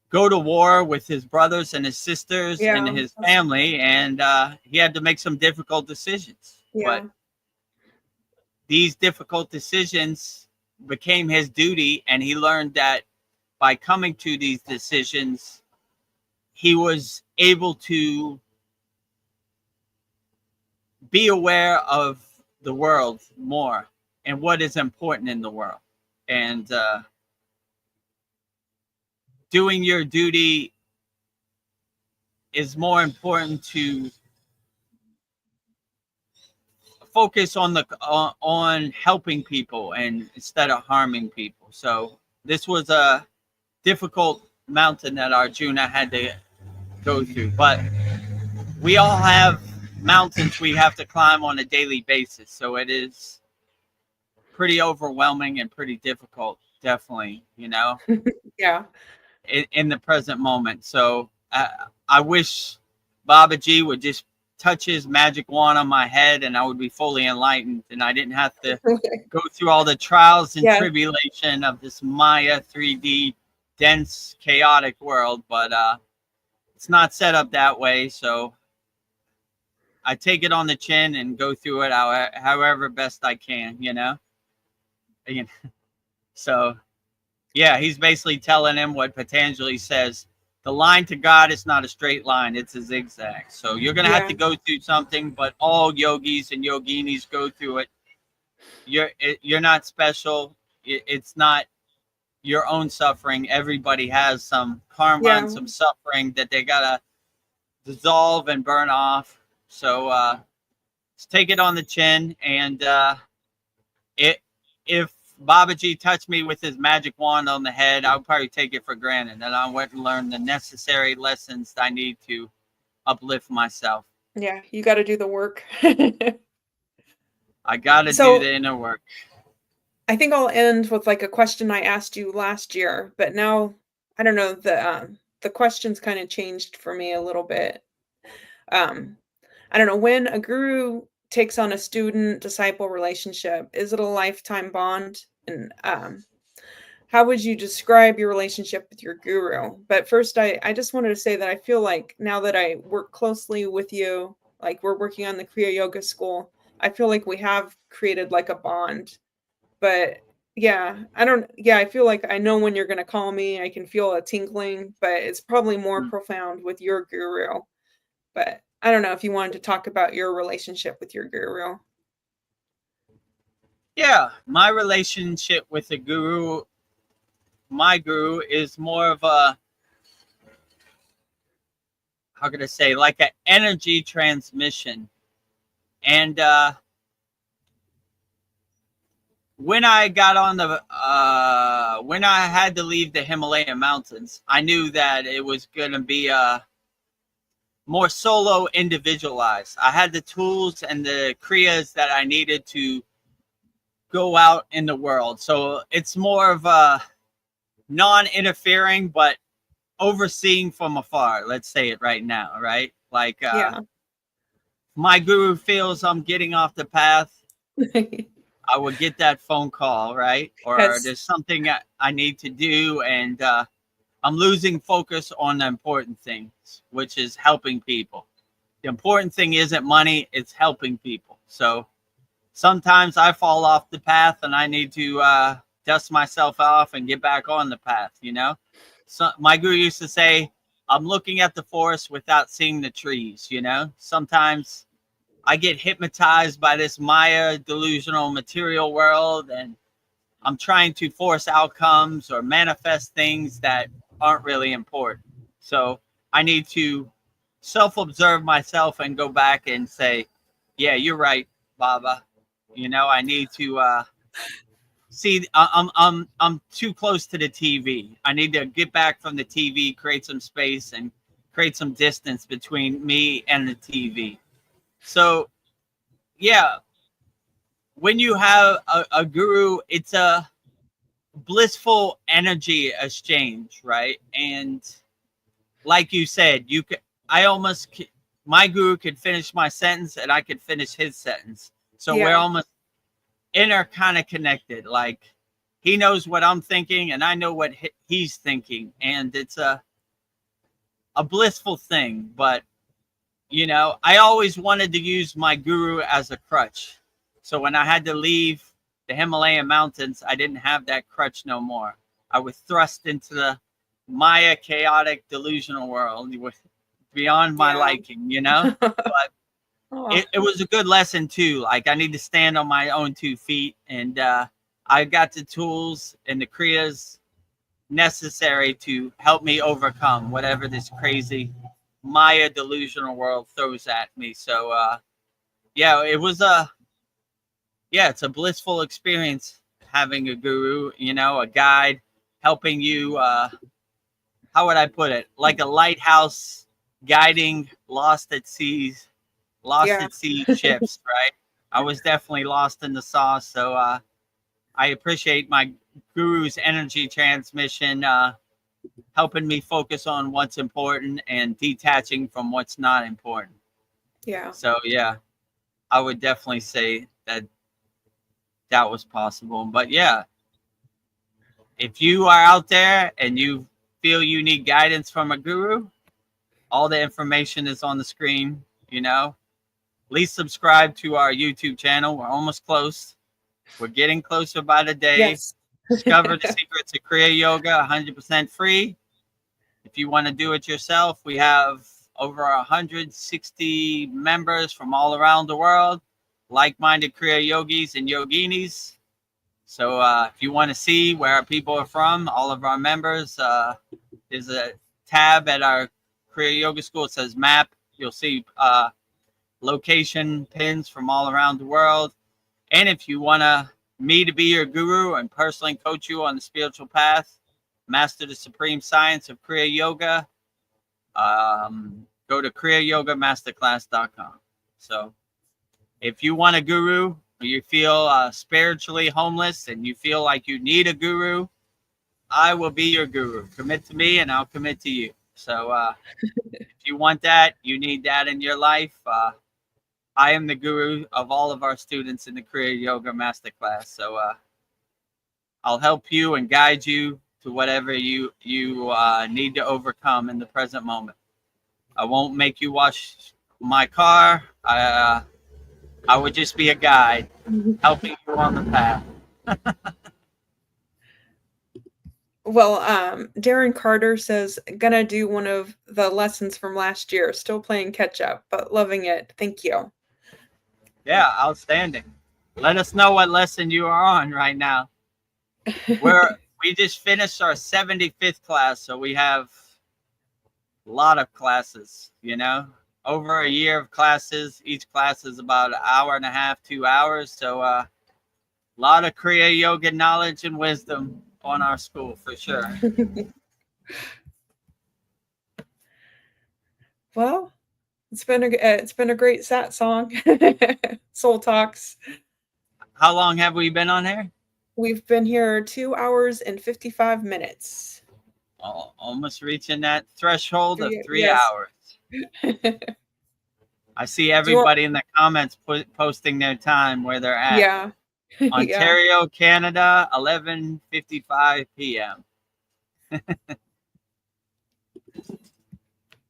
go to war with his brothers and his sisters and his family, and he had to make some difficult decisions. But these difficult decisions became his duty, and he learned that by coming to these decisions, he was able to be aware of the world more and what is important in the world. And doing your duty is more important to focus on on helping people and instead of harming people. So this was a difficult mountain that Arjuna had to go through, but we all have mountains we have to climb on a daily basis. So it is pretty overwhelming and pretty difficult, definitely, you know? In the present moment. So I wish Babaji would just touch his magic wand on my head and I would be fully enlightened and I didn't have to go through all the trials and tribulation of this Maya 3D dense chaotic world. But it's not set up that way. So I take it on the chin and go through it however best I can, you know? So yeah, he's basically telling him what Patanjali says. The line to God is not a straight line. It's a zigzag. So you're going to have to go through something, but all yogis and yoginis go through it. You're not special. It's not your own suffering. Everybody has some karma and some suffering that they got to dissolve and burn off. So just take it on the chin. And if Babaji touched me with his magic wand on the head, I would probably take it for granted. And I went and learned the necessary lessons I need to uplift myself. Yeah, you got to do the work. I got to do the inner work. I think I'll end with like a question I asked you last year, but now I don't know, the questions kind of changed for me a little bit. I don't know, when a guru takes on a student disciple relationship, is it a lifetime bond? And how would you describe your relationship with your guru? But first, I just wanted to say that I feel like now that I work closely with you, like we're working on the Kriya Yoga School, I feel like we have created like a bond. But yeah, I feel like I know when you're going to call me. I can feel a tinkling, but it's probably more profound with your guru. But I don't know if you wanted to talk about your relationship with your guru. Yeah, my relationship with the guru, my guru, is more of a, how could I say, like an energy transmission. And when I got on the, when I had to leave the Himalayan mountains, I knew that it was going to be more solo, individualized. I had the tools and the kriyas that I needed to go out in the world. So it's more of a non-interfering, but overseeing from afar. Let's say it right now, right? Like, my guru feels I'm getting off the path, I would get that phone call, right? Or there's something I need to do, and I'm losing focus on the important things, which is helping people. The important thing isn't money, it's helping people. So sometimes I fall off the path and I need to dust myself off and get back on the path, you know? So my guru used to say, I'm looking at the forest without seeing the trees, you know? Sometimes I get hypnotized by this Maya delusional material world, and I'm trying to force outcomes or manifest things that aren't really important. So I need to self-observe myself and go back and say, yeah, you're right, Baba. You know, I need to see, I'm too close to the TV. I need to get back from the TV, create some space and create some distance between me and the TV. So, yeah, when you have a guru, it's a blissful energy exchange, right? And like you said, my guru could finish my sentence and I could finish his sentence. So we're almost kind of connected. Like, he knows what I'm thinking and I know what he's thinking. And it's a blissful thing. But, you know, I always wanted to use my guru as a crutch. So when I had to leave the Himalayan mountains, I didn't have that crutch no more. I was thrust into the Maya chaotic delusional world beyond my liking, you know? But it was a good lesson too. Like, I need to stand on my own 2 feet, and I got the tools and the kriyas necessary to help me overcome whatever this crazy Maya delusional world throws at me. So yeah, it's a blissful experience having a guru, you know, a guide helping you, how would I put it? Like a lighthouse guiding lost at sea ships, right? I was definitely lost in the sauce. So I appreciate my guru's energy transmission, helping me focus on what's important and detaching from what's not important. Yeah. So yeah, I would definitely say that was possible. But yeah, if you are out there and you feel you need guidance from a guru, all the information is on the screen, you know. Please subscribe to our YouTube channel. We're almost close. We're getting closer by the day. Yes. Discover the secrets of Kriya Yoga, 100% free. If you want to do it yourself, we have over 160 members from all around the world, like-minded Kriya yogis and yoginis. So if you want to see where our people are from, all of our members, there's a tab at our Kriya Yoga School. It says map. You'll see location pins from all around the world. And if you want to me to be your guru and personally coach you on the spiritual path, master the supreme science of Kriya Yoga, go to kriyayogamasterclass.com. So if you want a guru, or you feel spiritually homeless and you feel like you need a guru, I will be your guru. Commit to me and I'll commit to you. So if you want that, you need that in your life. I am the guru of all of our students in the Kriya Yoga Masterclass. So I'll help you and guide you to whatever you need to overcome in the present moment. I won't make you wash my car. I would just be a guide, helping you on the path. Well, Darren Carter says, gonna do one of the lessons from last year. Still playing catch up, but loving it. Thank you. Yeah, outstanding. Let us know what lesson you are on right now. We just finished our 75th class, so we have a lot of classes, over a year of classes. Each class is about an hour and a half, 2 hours. So a lot of Kriya Yoga knowledge and wisdom on our school for sure. Well, it's been a great sat song. Soul Talks. How long have we been on here? We've been here 2 hours and 55 minutes. Almost reaching that threshold of 3 yes. hours. I see everybody in the comments posting their time where they're at. Yeah. Ontario, yeah. Canada, 11:55 p.m.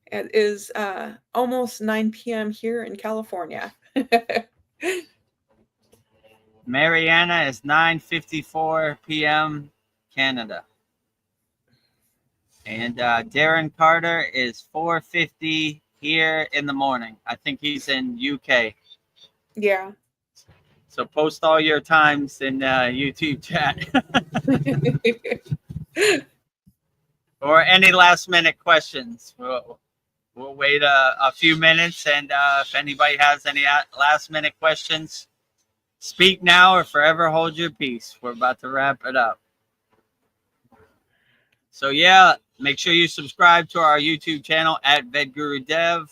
It is almost 9 p.m. here in California. Mariana is 9:54 p.m. Canada. And Darren Carter is 4:50 here in the morning. I think he's in UK. Yeah. So post all your times in YouTube chat. Or any last minute questions. We'll wait a few minutes, and if anybody has any last minute questions, speak now or forever hold your peace. We're about to wrap it up. So yeah, make sure you subscribe to our YouTube channel at Vedagurudev.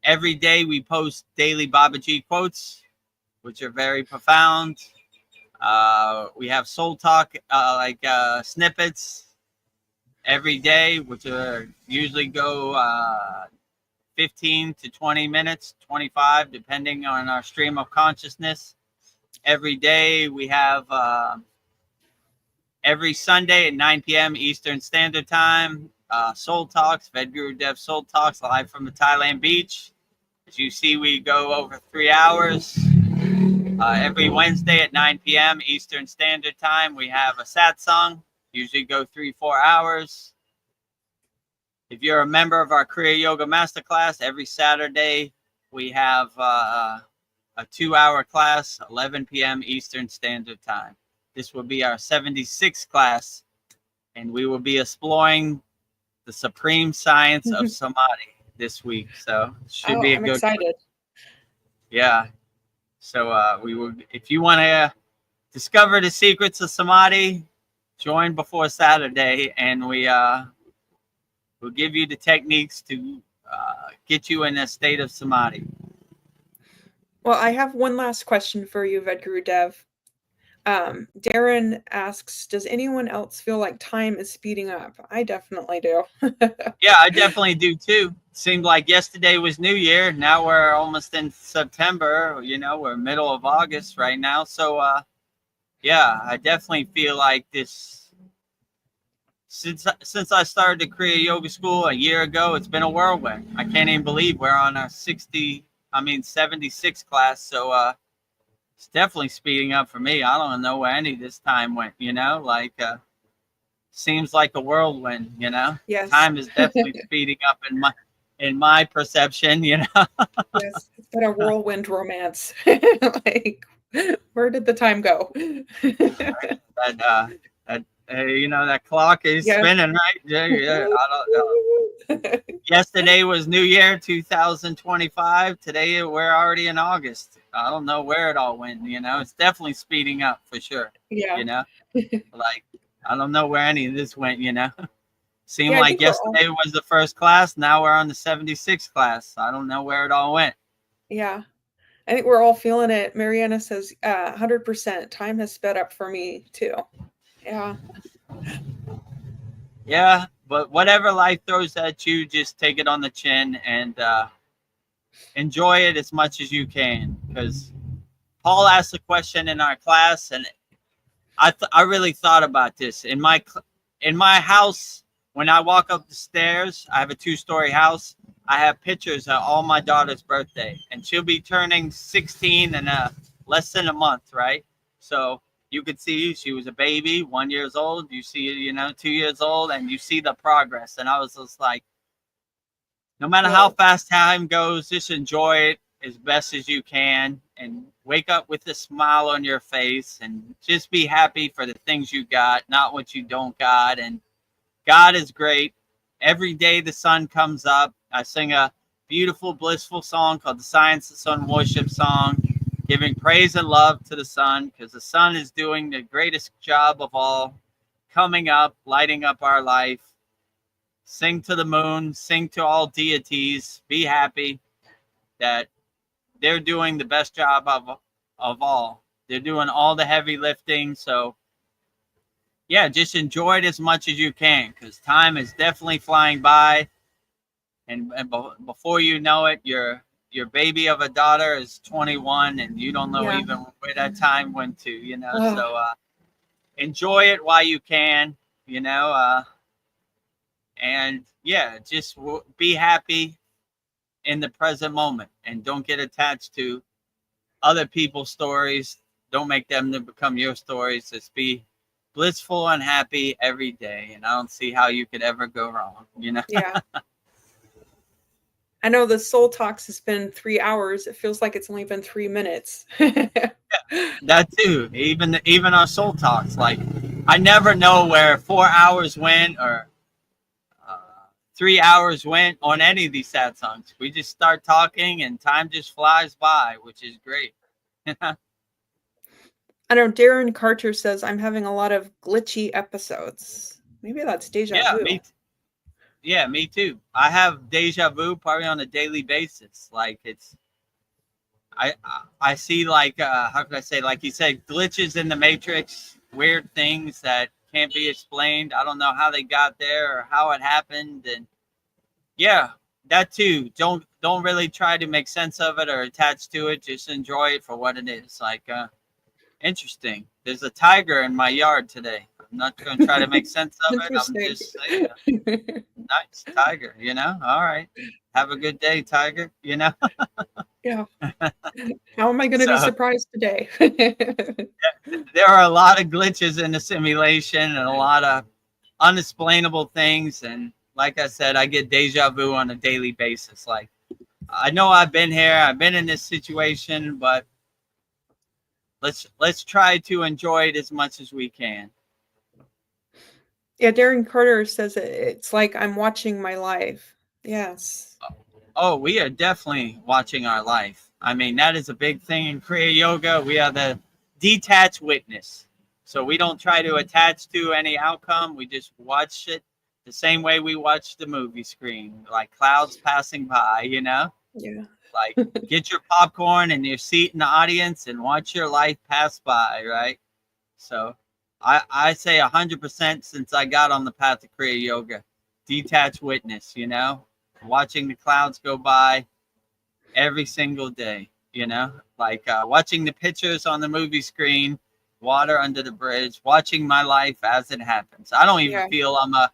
Every day we post daily Babaji quotes, which are very profound. We have Soul Talk, snippets every day, which are usually go 15 to 20 minutes, 25, depending on our stream of consciousness. Every day we have every Sunday at 9 p.m. Eastern Standard Time, Soul Talks, Vedagurudev Soul Talks, live from the Thailand beach. As you see, we go over 3 hours. Every Wednesday at 9 p.m. Eastern Standard Time, we have a satsang. Usually go 3-4 hours. If you're a member of our Kriya Yoga Masterclass, every Saturday we have a 2-hour class, 11 p.m. Eastern Standard Time. This will be our 76th class, and we will be exploring the supreme science of samadhi this week. So it should be a good. I'm excited. Yeah. So we will. If you want to discover the secrets of samadhi, join before Saturday, and we'll give you the techniques to get you in a state of samadhi. Well, I have one last question for you, Vedagurudev. Darren asks, does anyone else feel like time is speeding up? I definitely do. Yeah, I definitely do too. Seemed like yesterday was New Year. Now we're almost in September. We're middle of August right now. So, yeah, I definitely feel like this. Since I started the Kriya Yoga School a year ago, it's been a whirlwind. I can't even believe we're on our 76 class. So, it's definitely speeding up for me. I don't know where any of this time went, seems like a whirlwind, Yes. Time is definitely speeding up in my perception, Yes, it's been a whirlwind romance. Like, where did the time go? You know, that clock is spinning, right? Yeah. I don't know. Yesterday was New Year 2025. Today we're already in August. I don't know where it all went. You know, it's definitely speeding up for sure. Yeah. You know, like I don't know where any of this went. You know, seemed Yeah, I like think we're all- yesterday was the first class. Now we're on the 76th class. I don't know where it all went. Yeah. I think we're all feeling it. Mariana says 100%. Time has sped up for me too. Yeah. Yeah, but whatever life throws at you, just take it on the chin and enjoy it as much as you can. Because Paul asked a question in our class, and I really thought about this. In my house, when I walk up the stairs, I have a 2-story house. I have pictures of all my daughter's birthday, and she'll be turning 16 in less than a month, right? So you could see she was a baby, 1 year old. You see, you know, 2 years old, and you see the progress. And I was just like, no matter how fast time goes, just enjoy it as best as you can, and wake up with a smile on your face, and just be happy for the things you got, not what you don't got. And God is great. Every day the sun comes up. I sing a beautiful, blissful song called the Science of Sun Worship Song, giving praise and love to the sun, because the sun is doing the greatest job of all, coming up, lighting up our life. Sing to the moon, sing to all deities, be happy that they're doing the best job of all. They're doing all the heavy lifting. So yeah, just enjoy it as much as you can, because time is definitely flying by. And before you know it, your baby of a daughter is 21, and you don't know even where that time went to, you know. So enjoy it while you can, you know, and yeah, just be happy in the present moment, and don't get attached to other people's stories. Don't make them to become your stories. Just be blissful and happy every day, and I don't see how you could ever go wrong, you know. Yeah. I know the Soul Talks has been 3 hours. It feels like it's only been 3 minutes. That too. Even our Soul Talks, like I never know where 4 hours went or 3 hours went on any of these sad songs. We just start talking and time just flies by, which is great. I know Darren Carter says I'm having a lot of glitchy episodes. Maybe that's deja vu. Me too. I have deja vu probably on a daily basis. Like I see, like how can I say, like you said, glitches in the matrix, weird things that can't be explained. I don't know how they got there or how it happened. And yeah, that too. Don't really try to make sense of it or attach to it. Just enjoy it for what it is. Like interesting. There's a tiger in my yard today. I'm not going to try to make sense of it. I'm just saying, nice tiger, you know? All right. Have a good day, tiger, you know? Yeah. How am I going to be surprised today? There are a lot of glitches in the simulation and a lot of unexplainable things. And like I said, I get deja vu on a daily basis. Like, I know I've been here, I've been in this situation, but let's try to enjoy it as much as we can. Yeah, Darren Carter says it's like I'm watching my life. Yes. Oh, we are definitely watching our life. I mean, that is a big thing in Kriya Yoga. We are the detached witness. So we don't try to attach to any outcome. We just watch it the same way we watch the movie screen, like clouds passing by, you know? Yeah. Like, get your popcorn and your seat in the audience and watch your life pass by, right? So I say 100% since I got on the path of Kriya Yoga, detached witness, you know, watching the clouds go by every single day, you know, like watching the pictures on the movie screen, water under the bridge, watching my life as it happens. I don't even feel I'm a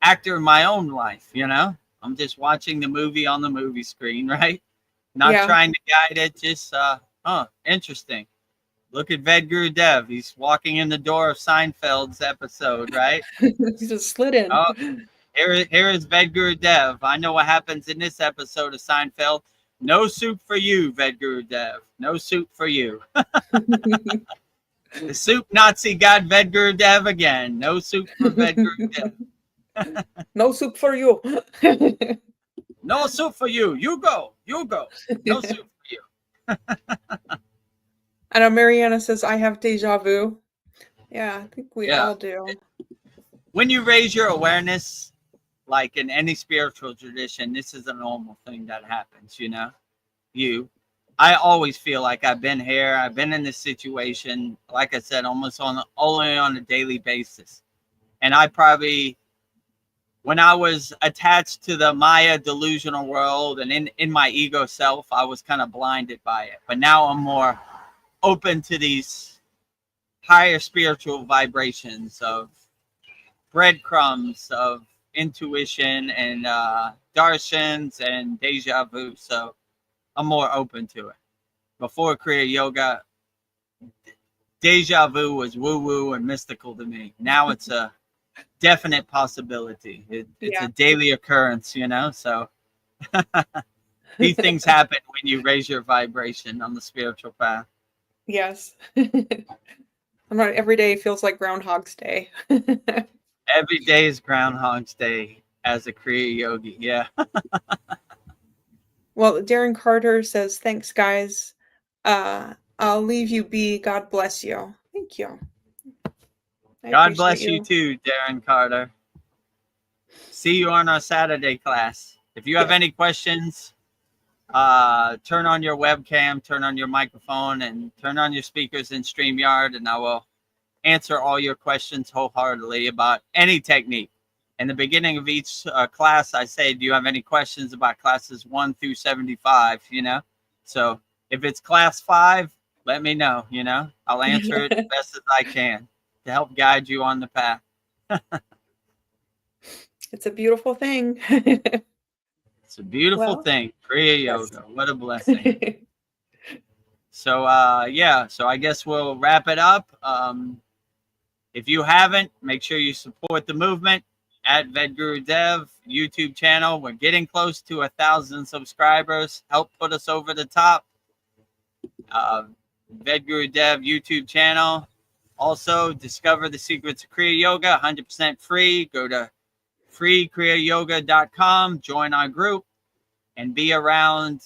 actor in my own life, you know, I'm just watching the movie on the movie screen, right? Not trying to guide it, just, interesting. Look at Vedagurudev. He's walking in the door of Seinfeld's episode, right? He just slid in. Oh, here is Vedagurudev. I know what happens in this episode of Seinfeld. No soup for you, Vedagurudev. No soup for you. The soup Nazi god Vedagurudev again. No soup for Vedagurudev. No soup for you. No soup for you. You go. You go. No soup for you. I know Mariana says, I have deja vu. Yeah, I think we all do. When you raise your awareness, like in any spiritual tradition, this is a normal thing that happens, you know? I always feel like I've been here. I've been in this situation, like I said, almost only on a daily basis. And I probably, when I was attached to the Maya delusional world and in my ego self, I was kind of blinded by it. But now I'm more open to these higher spiritual vibrations of breadcrumbs, of intuition and darshans and deja vu. So I'm more open to it. Before Kriya Yoga, deja vu was woo-woo and mystical to me. Now it's a definite possibility. It's a daily occurrence, you know? So these things happen when you raise your vibration on the spiritual path. Yes. Every day feels like Groundhog's Day. Every day is Groundhog's Day as a Kriya yogi. Yeah. Well, Darren Carter says, thanks, guys. I'll leave you be. God bless you. Thank you. God bless you too, Darren Carter. See you on our Saturday class. If you have any questions, turn on your webcam, turn on your microphone, and turn on your speakers in StreamYard, and I will answer all your questions wholeheartedly about any technique. In the beginning of each class, I say, do you have any questions about classes 1 through 75, you know? So if it's class 5, let me know, you know? I'll answer it as best as I can to help guide you on the path. It's a beautiful thing. It's a beautiful thing. Kriya Yoga. What a blessing. So, so I guess we'll wrap it up. If you haven't, make sure you support the movement at Vedagurudev YouTube channel. We're getting close to 1,000 subscribers. Help put us over the top. Vedagurudev YouTube channel. Also, discover the secrets of Kriya Yoga, 100% free. Go to freekriyayogamasterclass.com, join our group, and be around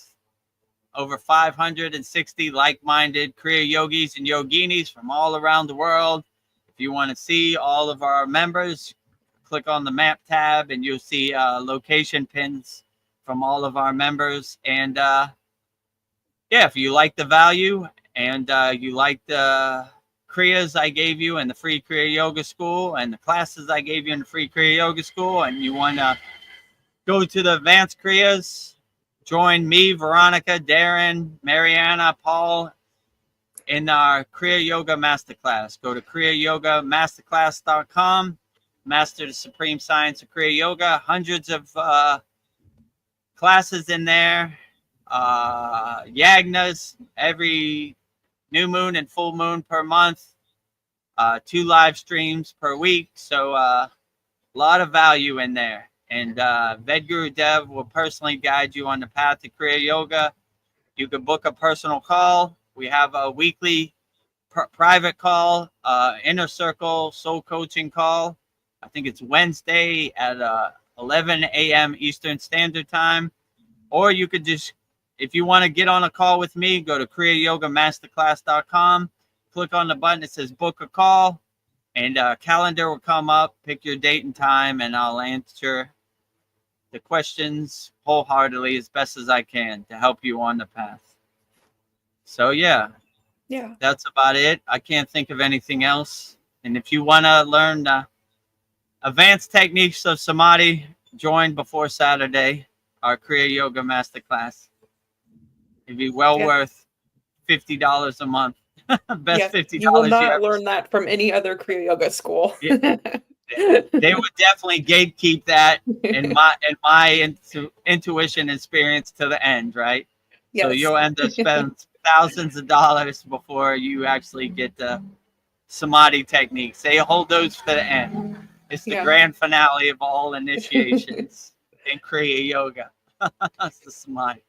over 560 like-minded Kriya yogis and yoginis from all around the world. If you want to see all of our members, click on the map tab and you'll see location pins from all of our members. And if you like the value and you like the Kriyas I gave you in the free Kriya Yoga School and the classes I gave you in the free Kriya Yoga School, and you want to go to the advanced Kriyas, join me, Veronica, Darren, Mariana, Paul in our Kriya Yoga Masterclass. Go to kriyayogamasterclass.com. Master the Supreme Science of Kriya Yoga. Hundreds of classes in there. Yagnas every new moon and full moon per month. 2 live streams per week. So a lot of value in there. And Vedagurudev will personally guide you on the path to Kriya Yoga. You can book a personal call. We have a weekly private call, inner circle soul coaching call. I think it's Wednesday at 11 a.m. Eastern Standard Time. Or you could just, if you want to get on a call with me, go to kriyayogamasterclass.com. Click on the button that says book a call. And a calendar will come up. Pick your date and time, and I'll answer the questions wholeheartedly as best as I can to help you on the path. So, that's about it. I can't think of anything else. And if you want to learn advanced techniques of samadhi, join before Saturday, our Kriya Yoga Masterclass. It'd be well worth $50 a month. Best $50 you will not learn that from any other Kriya Yoga school. They would definitely gatekeep that in my intuition experience to the end, right? Yes. So you'll end up spending thousands of dollars before you actually get the samadhi techniques. They hold those for the end. It's the grand finale of all initiations in Kriya Yoga. That's the samadhi.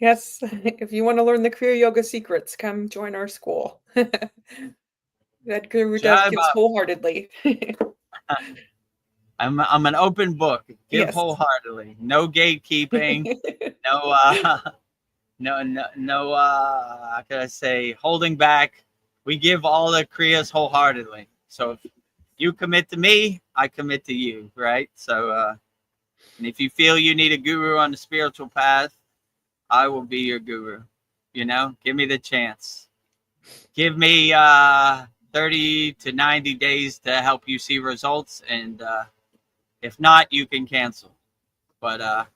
Yes, if you want to learn the Kriya Yoga secrets, come join our school. Vedagurudev Jai gives Baba. wholeheartedly. I'm an open book. Give Yes. wholeheartedly. No gatekeeping. No no how can I say holding back. We give all the kriyas wholeheartedly. So if you commit to me, I commit to you, right? So and if you feel you need a guru on the spiritual path, I will be your guru. You know, give me the chance. Give me 30 to 90 days to help you see results, and if not, you can cancel. But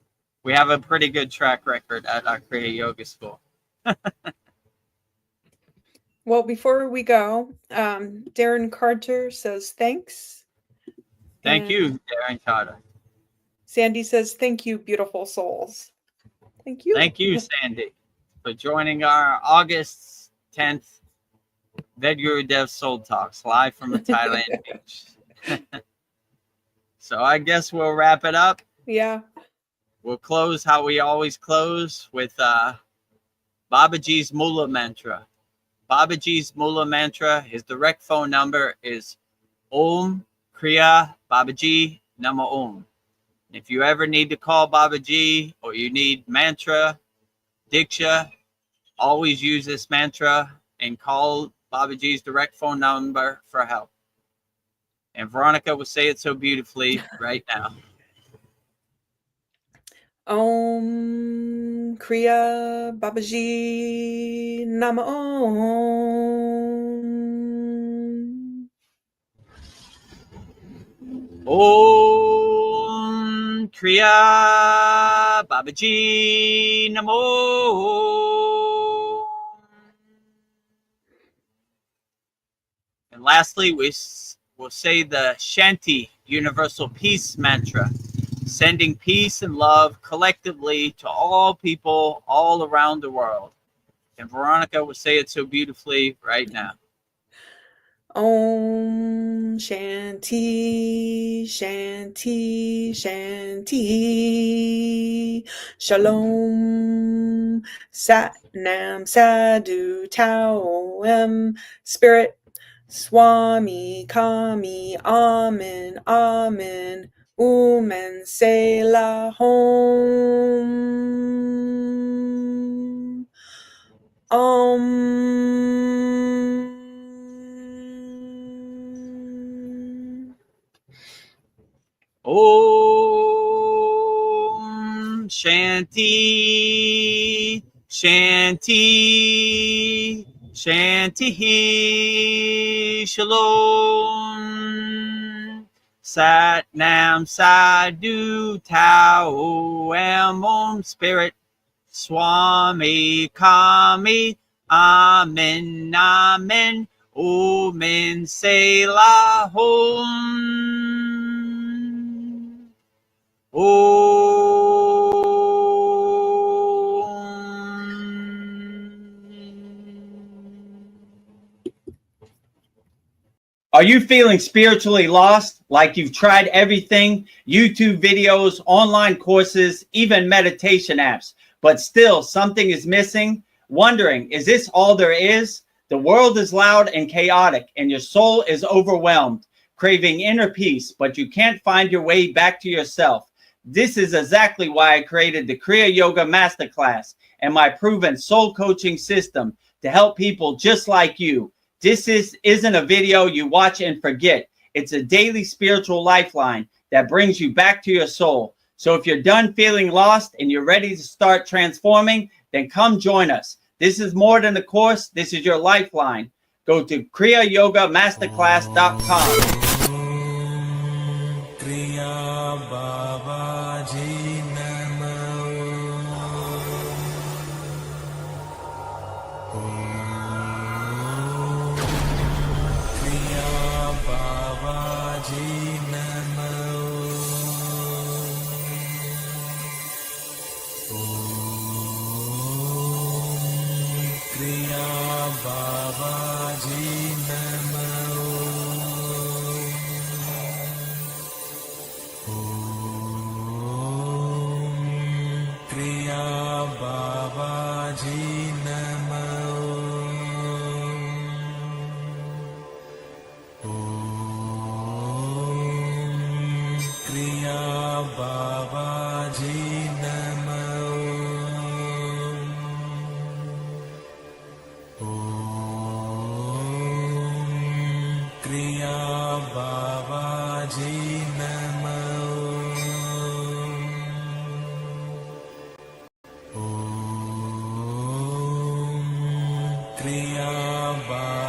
we have a pretty good track record at our Kriya Yoga School. Well, before we go, Darren Carter says thanks. Thank you, Darren Carter. Sandy says, thank you, beautiful souls. Thank you. Thank you, Sandy, for joining our August 10th Vedagurudev Soul Talks live from the Thailand beach. So I guess we'll wrap it up. Yeah. We'll close how we always close with Babaji's Mula Mantra. Babaji's Mula Mantra, his direct phone number is Om Kriya Babaji Nama Om. If you ever need to call Babaji or you need mantra, diksha, always use this mantra and call Babaji's direct phone number for help. And Veronica will say it so beautifully right now. Om Kriya Babaji Nama Om. Om Kriya Babaji Namo. And lastly, we'll say the Shanti Universal Peace Mantra, sending peace and love collectively to all people all around the world. And Veronica will say it so beautifully right now. Om Shanti, Shanti, Shanti. Shalom, Sat Nam, Sadhu, Tao, Spirit, Swami, Kami, Amen, Amen. And Selah Home. Om Shanti, Shanti, Shanti, Shalom. Sat Nam, Sadhu, Tao, Om, Spirit, Swami, Kami, Amen, Amen. Om Selah Home. Are you feeling spiritually lost? Like you've tried everything? YouTube videos, online courses, even meditation apps, but still something is missing? Wondering, is this all there is? The world is loud and chaotic, and your soul is overwhelmed, craving inner peace, but you can't find your way back to yourself. This is exactly why I created the Kriya Yoga Masterclass and my proven soul coaching system to help people just like you. This isn't a video you watch and forget. It's a daily spiritual lifeline that brings you back to your soul. So if you're done feeling lost and you're ready to start transforming, then come join us. This is more than a course. This is your lifeline. Go to kriyayogamasterclass.com. Kriya Babaji Namo. Kriya Babaji Namo. Kriya Babaji Namo. Kriya Baba Babaji Nama Om Kriya Babaji Nama Om Kriya Babaji